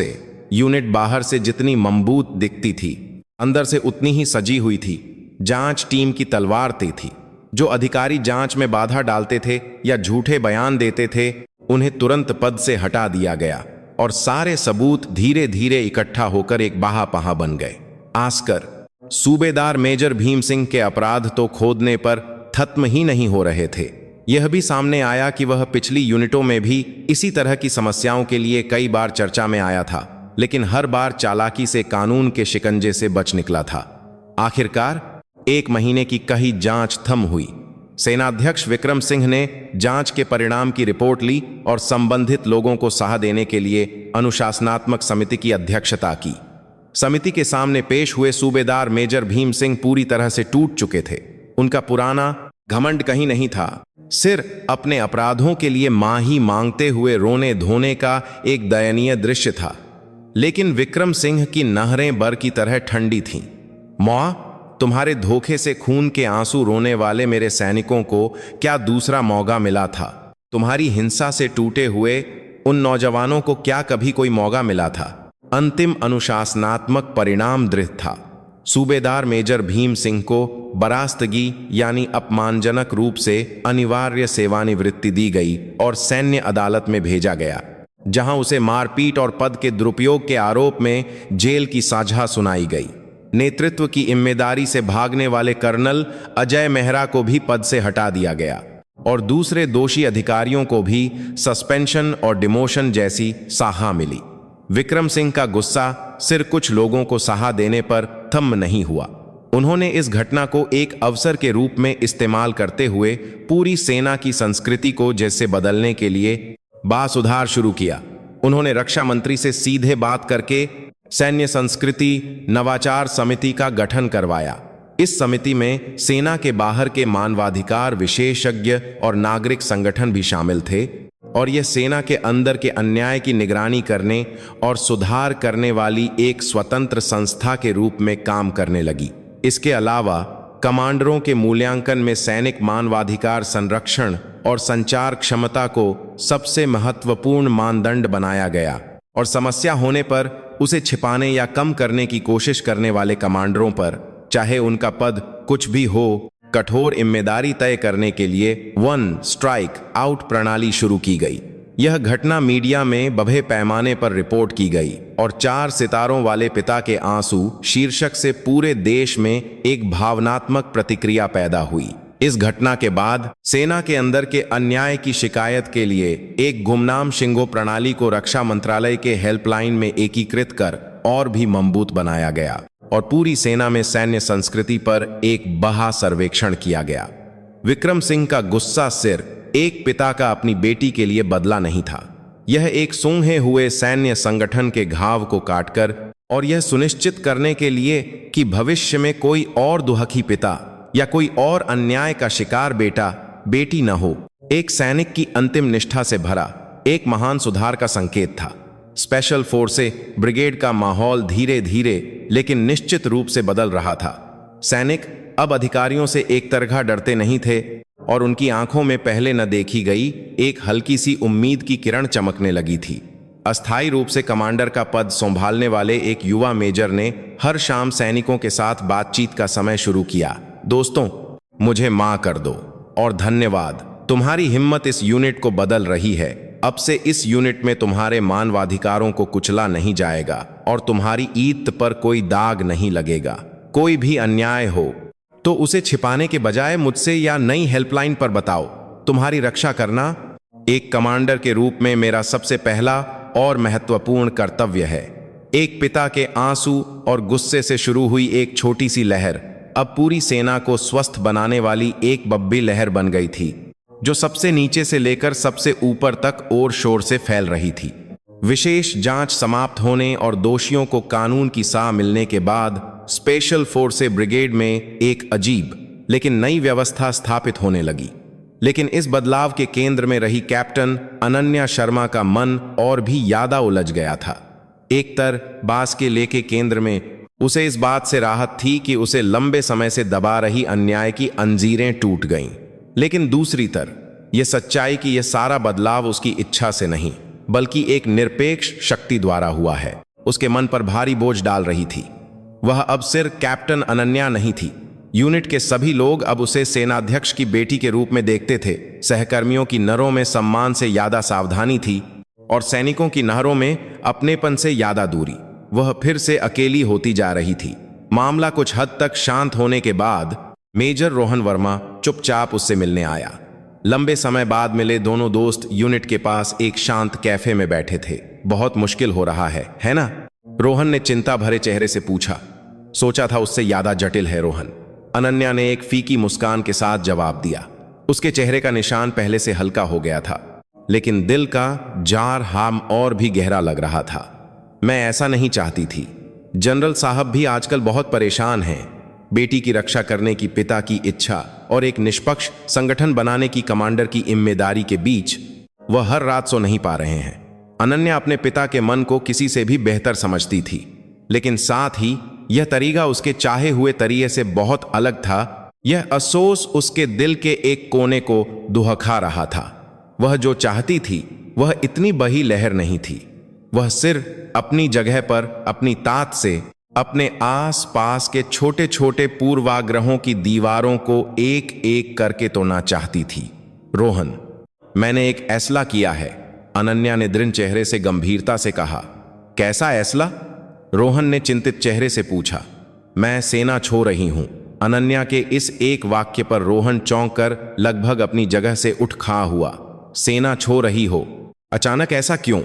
[SPEAKER 1] यूनिट बाहर से जितनी मजबूत दिखती थी, अंदर से उतनी ही सजी हुई थी। जांच टीम की तलवार थी। जो अधिकारी जांच में बाधा डालते थे या झूठे बयान देते थे, उन्हें तुरंत पद से हटा दिया गया और सारे सबूत धीरे धीरे इकट्ठा होकर एक बहापहा बन गए। आस्कर सूबेदार मेजर भीम सिंह के अपराध तो खोदने पर खत्म ही नहीं हो रहे थे। यह भी सामने आया कि वह पिछली यूनिटों में भी इसी तरह की समस्याओं के लिए कई बार चर्चा में आया था, लेकिन हर बार चालाकी से कानून के शिकंजे से बच निकला था। आखिरकार 1 महीने की कही जांच थम हुई। सेनाध्यक्ष विक्रम सिंह ने जांच के परिणाम की रिपोर्ट ली और संबंधित लोगों को सलाह देने के लिए अनुशासनात्मक समिति की अध्यक्षता की। समिति के सामने पेश हुए सूबेदार मेजर भीम सिंह पूरी तरह से टूट चुके थे। उनका पुराना घमंड कहीं नहीं था, सिर्फ अपने अपराधों के लिए माही मांगते हुए रोने धोने का एक दयनीय दृश्य था। लेकिन विक्रम सिंह की नहरें बर की तरह ठंडी थीं। मौआ, तुम्हारे धोखे से खून के आंसू रोने वाले मेरे सैनिकों को क्या दूसरा मौका मिला था? तुम्हारी हिंसा से टूटे हुए उन नौजवानों को क्या कभी कोई मौका मिला था? अंतिम अनुशासनात्मक परिणाम दृढ़ था। सूबेदार मेजर भीम सिंह को बरास्तगी यानी अपमानजनक रूप से अनिवार्य सेवानिवृत्ति दी गई और सैन्य अदालत में भेजा गया, जहां उसे मारपीट और पद के दुरुपयोग के आरोप में जेल की सजा सुनाई गई। नेतृत्व की जिम्मेदारी से भागने वाले कर्नल अजय मेहरा को भी पद से हटा दिया गया और दूसरे दोषी अधिकारियों को भी सस्पेंशन और डिमोशन जैसी सजा मिली। विक्रम सिंह का गुस्सा सिर्फ कुछ लोगों को सहा देने पर थम नहीं हुआ। उन्होंने इस घटना को एक अवसर के रूप में इस्तेमाल करते हुए पूरी सेना की संस्कृति को जैसे बदलने के लिए सुधार शुरू किया। उन्होंने रक्षा मंत्री से सीधे बात करके सैन्य संस्कृति नवाचार समिति का गठन करवाया। इस समिति में सेना के बाहर के मानवाधिकार विशेषज्ञ और नागरिक संगठन भी शामिल थे और यह सेना के अंदर के अन्याय की निगरानी करने और सुधार करने वाली एक स्वतंत्र संस्था के रूप में काम करने लगी। इसके अलावा कमांडरों के मूल्यांकन में सैनिक मानवाधिकार संरक्षण और संचार क्षमता को सबसे महत्वपूर्ण मानदंड बनाया गया और समस्या होने पर उसे छिपाने या कम करने की कोशिश करने वाले कमांडरों पर, चाहे उनका पद कुछ भी हो, कठोर जिम्मेदारी तय करने के लिए 1 स्ट्राइक आउट प्रणाली शुरू की गई। यह घटना मीडिया में बड़े पैमाने पर रिपोर्ट की गई और 4 सितारों वाले पिता के आंसू शीर्षक से पूरे देश में एक भावनात्मक प्रतिक्रिया पैदा हुई। इस घटना के बाद सेना के अंदर के अन्याय की शिकायत के लिए एक गुमनाम शिंगो प्रणाली को रक्षा मंत्रालय के हेल्पलाइन में एकीकृत कर और भी मजबूत बनाया गया और पूरी सेना में सैन्य संस्कृति पर एक बहा सर्वेक्षण किया गया। विक्रम सिंह का गुस्सा सिर्फ एक पिता का अपनी बेटी के लिए बदला नहीं था, यह एक सूंघे हुए सैन्य संगठन के घाव को काटकर और यह सुनिश्चित करने के लिए कि भविष्य में कोई और दुहखी पिता या कोई और अन्याय का शिकार बेटा बेटी न हो, एक सैनिक की अंतिम निष्ठा से भरा एक महान सुधार का संकेत था। स्पेशल फोर्सेस ब्रिगेड का माहौल धीरे धीरे लेकिन निश्चित रूप से बदल रहा था। सैनिक अब अधिकारियों से एक तरह डरते नहीं थे और उनकी आंखों में पहले न देखी गई एक हल्की सी उम्मीद की किरण चमकने लगी थी। अस्थायी रूप से कमांडर का पद संभालने वाले एक युवा मेजर ने हर शाम सैनिकों के साथ बातचीत का समय शुरू किया। दोस्तों, मुझे माफ कर दो और धन्यवाद, तुम्हारी हिम्मत इस यूनिट को बदल रही है। अब से इस यूनिट में तुम्हारे मानवाधिकारों को कुचला नहीं जाएगा और तुम्हारी ईद पर कोई दाग नहीं लगेगा। कोई भी अन्याय हो तो उसे छिपाने के बजाय मुझसे या नई हेल्पलाइन पर बताओ। तुम्हारी रक्षा करना एक कमांडर के रूप में मेरा सबसे पहला और महत्वपूर्ण कर्तव्य है। एक पिता के आंसू और गुस्से से शुरू हुई एक छोटी सी लहर अब पूरी सेना को स्वस्थ बनाने वाली एक बब्बी लहर बन गई थी, जो सबसे नीचे से लेकर सबसे ऊपर तक और शोर से फैल रही थी। विशेष जांच समाप्त होने और दोषियों को कानून की सजा मिलने के बाद स्पेशल फोर्सेस ब्रिगेड में एक अजीब लेकिन नई व्यवस्था स्थापित होने लगी। लेकिन इस बदलाव के केंद्र में रही कैप्टन अनन्या शर्मा का मन और भी ज्यादा उलझ गया था। एक बास के लेके केंद्र में उसे इस बात से राहत थी कि उसे लंबे समय से दबा रही अन्याय की अंजीरें टूट गईं। लेकिन दूसरी तरफ यह सच्चाई कि यह सारा बदलाव उसकी इच्छा से नहीं बल्कि एक निरपेक्ष शक्ति द्वारा हुआ है, उसके मन पर भारी बोझ डाल रही थी। वह अब सिर्फ कैप्टन अनन्या नहीं थी। यूनिट के सभी लोग अब उसे सेनाध्यक्ष की बेटी के रूप में देखते थे। सहकर्मियों की नरों में सम्मान से ज्यादा सावधानी थी और सैनिकों की नहरों में अपनेपन से ज्यादा दूरी। वह फिर से अकेली होती जा रही थी। मामला कुछ हद तक शांत होने के बाद मेजर रोहन वर्मा चुपचाप उससे मिलने आया। लंबे समय बाद मिले दोनों दोस्त यूनिट के पास एक शांत कैफे में बैठे थे। बहुत मुश्किल हो रहा है ना? रोहन ने चिंता भरे चेहरे से पूछा। सोचा था उससे ज्यादा जटिल है रोहन, अनन्या ने एक फीकी मुस्कान के साथ जवाब दिया। उसके चेहरे का निशान पहले से हल्का हो गया था, लेकिन दिल का जार हाम और भी गहरा लग रहा था। मैं ऐसा नहीं चाहती थी। जनरल साहब भी आजकल बहुत परेशान हैं। बेटी की रक्षा करने की पिता की इच्छा और एक निष्पक्ष संगठन बनाने की कमांडर की जिम्मेदारी के बीच वह हर रात सो नहीं पा रहे हैं। अनन्या अपने पिता के मन को किसी से भी बेहतर समझती थी, लेकिन साथ ही यह तरीका उसके चाहे हुए तरीके से बहुत अलग था। यह अफसोस उसके दिल के एक कोने को दुहका रहा था। वह जो चाहती थी वह इतनी बड़ी लहर नहीं थी। वह सिर्फ अपनी जगह पर अपनी तात से अपने आस पास के छोटे छोटे पूर्वाग्रहों की दीवारों को एक एक करके तोड़ना चाहती थी। रोहन, मैंने एक फैसला किया है, अनन्या ने दृढ़ चेहरे से गंभीरता से कहा। कैसा फैसला? रोहन ने चिंतित चेहरे से पूछा। मैं सेना छोड़ रही हूं। अनन्या के इस एक वाक्य पर रोहन चौंक कर लगभग अपनी जगह से उठ खड़ा हुआ। सेना छोड़ रही हो? अचानक ऐसा क्यों?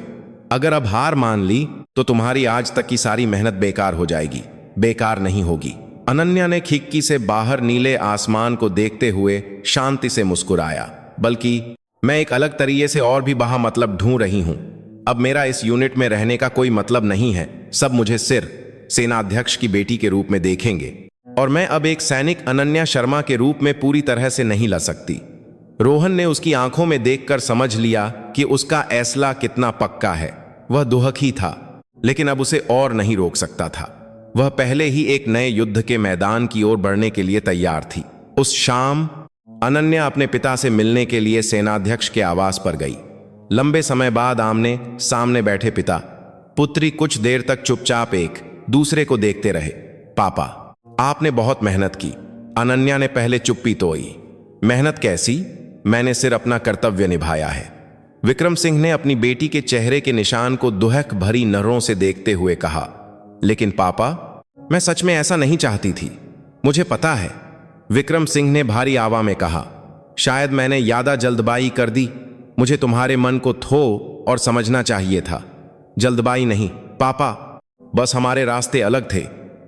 [SPEAKER 1] अगर अब हार मान ली तो तुम्हारी आज तक की सारी मेहनत बेकार हो जाएगी। बेकार नहीं होगी। अनन्या ने खिड़की से बाहर नीले आसमान को देखते हुए शांति से मुस्कुराया। बल्कि मैं एक अलग तरीके से और भी बहा मतलब ढूंढ रही हूं। अब मेरा इस यूनिट में रहने का कोई मतलब नहीं है। सब मुझे सिर्फ सेनाध्यक्ष की बेटी के रूप में देखेंगे और मैं अब एक सैनिक अनन्या शर्मा के रूप में पूरी तरह से नहीं ला सकती। रोहन ने उसकी आंखों में देखकर समझ लिया कि उसका फैसला कितना पक्का है। वह दुहखी था, लेकिन अब उसे और नहीं रोक सकता था। वह पहले ही एक नए युद्ध के मैदान की ओर बढ़ने के लिए तैयार थी। उस शाम अनन्या अपने पिता से मिलने के लिए सेनाध्यक्ष के आवास पर गई। लंबे समय बाद आमने सामने बैठे पिता पुत्री कुछ देर तक चुपचाप एक दूसरे को देखते रहे। पापा, आपने बहुत मेहनत की। अनन्या ने पहले चुप्पी तोड़ी। मेहनत कैसी? मैंने सिर्फ अपना कर्तव्य निभाया है, विक्रम सिंह ने अपनी बेटी के चेहरे के निशान को दुहक भरी नजरों से देखते हुए कहा। लेकिन पापा, मैं सच में ऐसा नहीं चाहती थी। मुझे पता है, विक्रम सिंह ने भारी आवाज में कहा। शायद मैंने ज्यादा जल्दबाजी कर दी। मुझे तुम्हारे मन को थो और समझना चाहिए था। जल्दबाजी नहीं पापा, बस हमारे रास्ते अलग थे।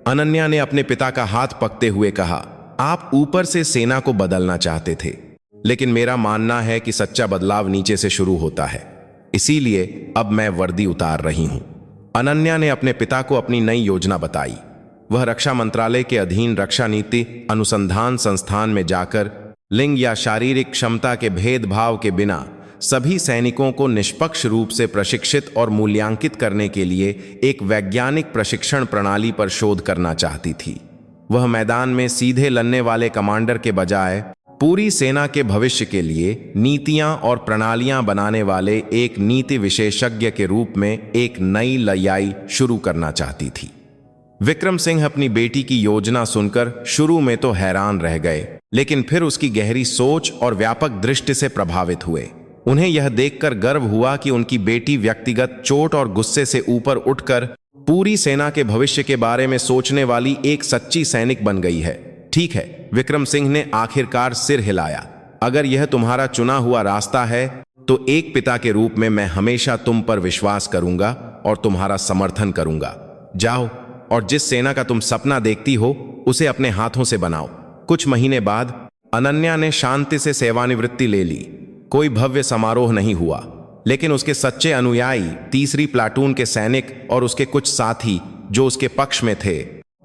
[SPEAKER 1] अनन्या ने अपने पिता का हाथ पकड़ते हुए कहा। आप ऊपर से सेना को बदलना चाहते थे, लेकिन मेरा मानना है कि सच्चा बदलाव नीचे से शुरू होता है। इसीलिए अब मैं वर्दी उतार रही हूं। अनन्या ने अपने पिता को अपनी नई योजना बताई। वह रक्षा मंत्रालय के अधीन रक्षा नीति अनुसंधान संस्थान में जाकर लिंग या शारीरिक क्षमता के भेदभाव के बिना सभी सैनिकों को निष्पक्ष रूप से प्रशिक्षित और मूल्यांकित करने के लिए एक वैज्ञानिक प्रशिक्षण प्रणाली पर शोध करना चाहती थी। वह मैदान में सीधे लड़ने वाले कमांडर के बजाय पूरी सेना के भविष्य के लिए नीतियां और प्रणालियां बनाने वाले एक नीति विशेषज्ञ के रूप में एक नई लड़ाई शुरू करना चाहती थी। विक्रम सिंह अपनी बेटी की योजना सुनकर शुरू में तो हैरान रह गए, लेकिन फिर उसकी गहरी सोच और व्यापक दृष्टि से प्रभावित हुए। उन्हें यह देखकर गर्व हुआ कि उनकी बेटी व्यक्तिगत चोट और गुस्से से ऊपर उठकर पूरी सेना के भविष्य के बारे में सोचने वाली एक सच्ची सैनिक बन गई है। ठीक है, विक्रम सिंह ने आखिरकार सिर हिलाया। अगर यह तुम्हारा चुना हुआ रास्ता है तो एक पिता के रूप में मैं हमेशा तुम पर विश्वास करूंगा और तुम्हारा समर्थन करूंगा। जाओ और जिस सेना का तुम सपना देखती हो उसे अपने हाथों से बनाओ। कुछ महीने बाद अनन्या ने शांति से सेवानिवृत्ति ले ली। कोई भव्य समारोह नहीं हुआ, लेकिन उसके सच्चे अनुयायी, तीसरी प्लाटून के सैनिक और उसके कुछ साथी जो उसके पक्ष में थे,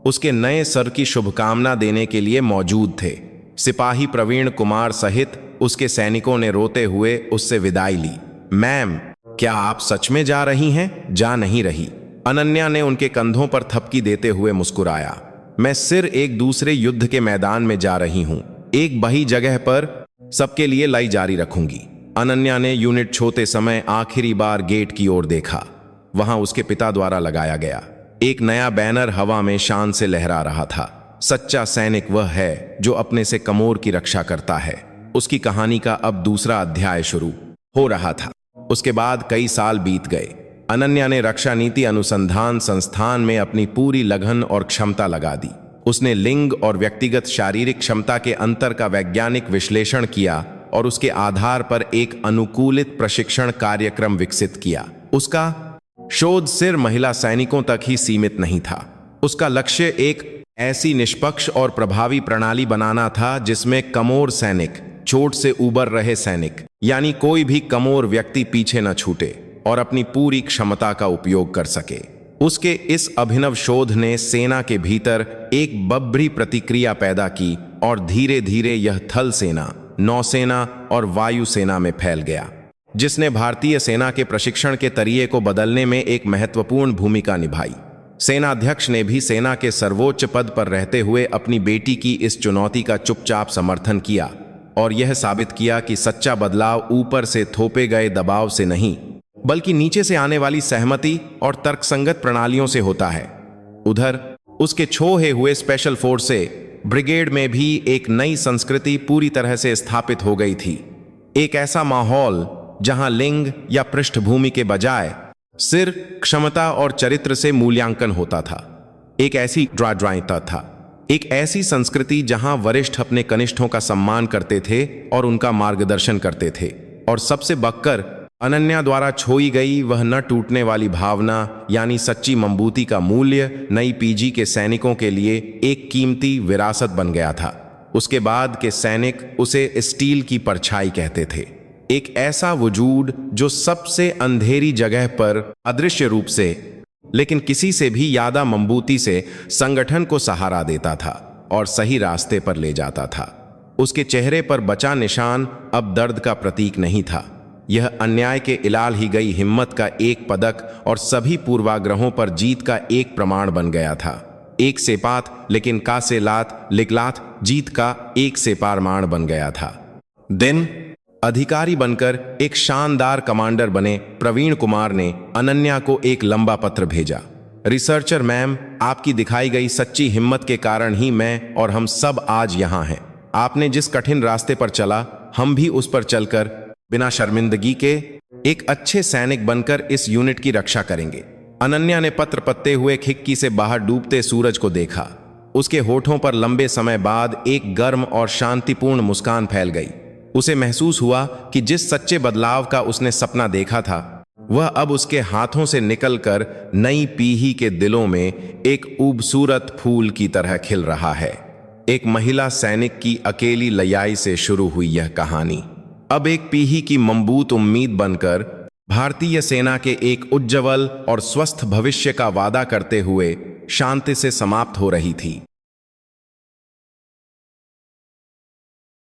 [SPEAKER 1] उसके नए सर की शुभकामना देने के लिए मौजूद थे। सिपाही प्रवीण कुमार सहित उसके सैनिकों ने रोते हुए उससे विदाई ली। मैम, क्या आप सच में जा रही हैं? जा नहीं रही, अनन्या ने उनके कंधों पर थपकी देते हुए मुस्कुराया। मैं सिर एक दूसरे युद्ध के मैदान में जा रही हूं, एक बही जगह पर सबके लिए लड़ाई जारी रखूंगी। अनन्या ने यूनिट छोड़ते समय आखिरी बार गेट की ओर देखा। वहां उसके पिता द्वारा लगाया गया एक नया बैनर हवा में शान से लहरा रहा था। सच्चा सैनिक वह है जो अपने से कमोर की रक्षा करता है। उसकी कहानी का अब दूसरा अध्याय शुरू हो रहा था। उसके बाद कई साल बीत गए। अनन्या ने रक्षा नीति अनुसंधान संस्थान में अपनी पूरी लगन और क्षमता लगा दी। उसने लिंग और व्यक्तिगत शारीरिक क्षमता के अंतर का वैज्ञानिक विश्लेषण किया और उसके आधार पर एक अनुकूलित प्रशिक्षण कार्यक्रम विकसित किया। उसका शोध सिर्फ महिला सैनिकों तक ही सीमित नहीं था। उसका लक्ष्य एक ऐसी निष्पक्ष और प्रभावी प्रणाली बनाना था जिसमें कमोर सैनिक, चोट से उबर रहे सैनिक, यानी कोई भी कमोर व्यक्ति पीछे न छूटे और अपनी पूरी क्षमता का उपयोग कर सके। उसके इस अभिनव शोध ने सेना के भीतर एक बब्बरी प्रतिक्रिया पैदा की और धीरे धीरे यह थल सेना, नौसेना और वायुसेना में फैल गया, जिसने भारतीय सेना के प्रशिक्षण के तरीके को बदलने में एक महत्वपूर्ण भूमिका निभाई। सेनाध्यक्ष ने भी सेना के सर्वोच्च पद पर रहते हुए अपनी बेटी की इस चुनौती का चुपचाप समर्थन किया और यह साबित किया कि सच्चा बदलाव ऊपर से थोपे गए दबाव से नहीं, बल्कि नीचे से आने वाली सहमति और तर्कसंगत प्रणालियों से होता है। उधर उसके छोहे हुए स्पेशल फोर्स से ब्रिगेड में भी एक नई संस्कृति पूरी तरह से स्थापित हो गई थी। एक ऐसा माहौल जहां लिंग या पृष्ठभूमि के बजाय सिर्फ क्षमता और चरित्र से मूल्यांकन होता था। एक ऐसी ड्राइता था, एक ऐसी संस्कृति जहां वरिष्ठ अपने कनिष्ठों का सम्मान करते थे और उनका मार्गदर्शन करते थे। और सबसे बढ़कर अनन्या द्वारा छोई गई वह न टूटने वाली भावना, यानी सच्ची मजबूती का मूल्य नई पीजी के सैनिकों के लिए एक कीमती विरासत बन गया था। उसके बाद के सैनिक उसे स्टील की परछाई कहते थे, एक ऐसा वजूद जो सबसे अंधेरी जगह पर अदृश्य रूप से, लेकिन किसी से भी ज्यादा मजबूती से संगठन को सहारा देता था और सही रास्ते पर ले जाता था। उसके चेहरे पर बचा निशान अब दर्द का प्रतीक नहीं था, यह अन्याय के इलाल ही गई हिम्मत का एक पदक और सभी पूर्वाग्रहों पर जीत का एक प्रमाण बन गया था। एक सेपात लेकिन का से लात लिकलात जीत का एक सेपारमाण बन गया था। दिन अधिकारी बनकर एक शानदार कमांडर बने प्रवीण कुमार ने अनन्या को एक लंबा पत्र भेजा। रिसर्चर मैम, आपकी दिखाई गई सच्ची हिम्मत के कारण ही मैं और हम सब आज यहाँ हैं। आपने जिस कठिन रास्ते पर चला, हम भी उस पर चलकर बिना शर्मिंदगी के एक अच्छे सैनिक बनकर इस यूनिट की रक्षा करेंगे। अनन्या ने पत्र पत्ते हुए खिड़की से बाहर डूबते सूरज को देखा। उसके होठों पर लंबे समय बाद एक गर्म और शांतिपूर्ण मुस्कान फैल गई। उसे महसूस हुआ कि जिस सच्चे बदलाव का उसने सपना देखा था, वह अब उसके हाथों से निकलकर नई पीढ़ी के दिलों में एक खूबसूरत फूल की तरह खिल रहा है। एक महिला सैनिक की अकेली लड़ाई से शुरू हुई यह कहानी अब एक पीढ़ी की मजबूत उम्मीद बनकर भारतीय सेना के एक उज्जवल और स्वस्थ भविष्य का वादा करते हुए शांति से समाप्त हो रही थी।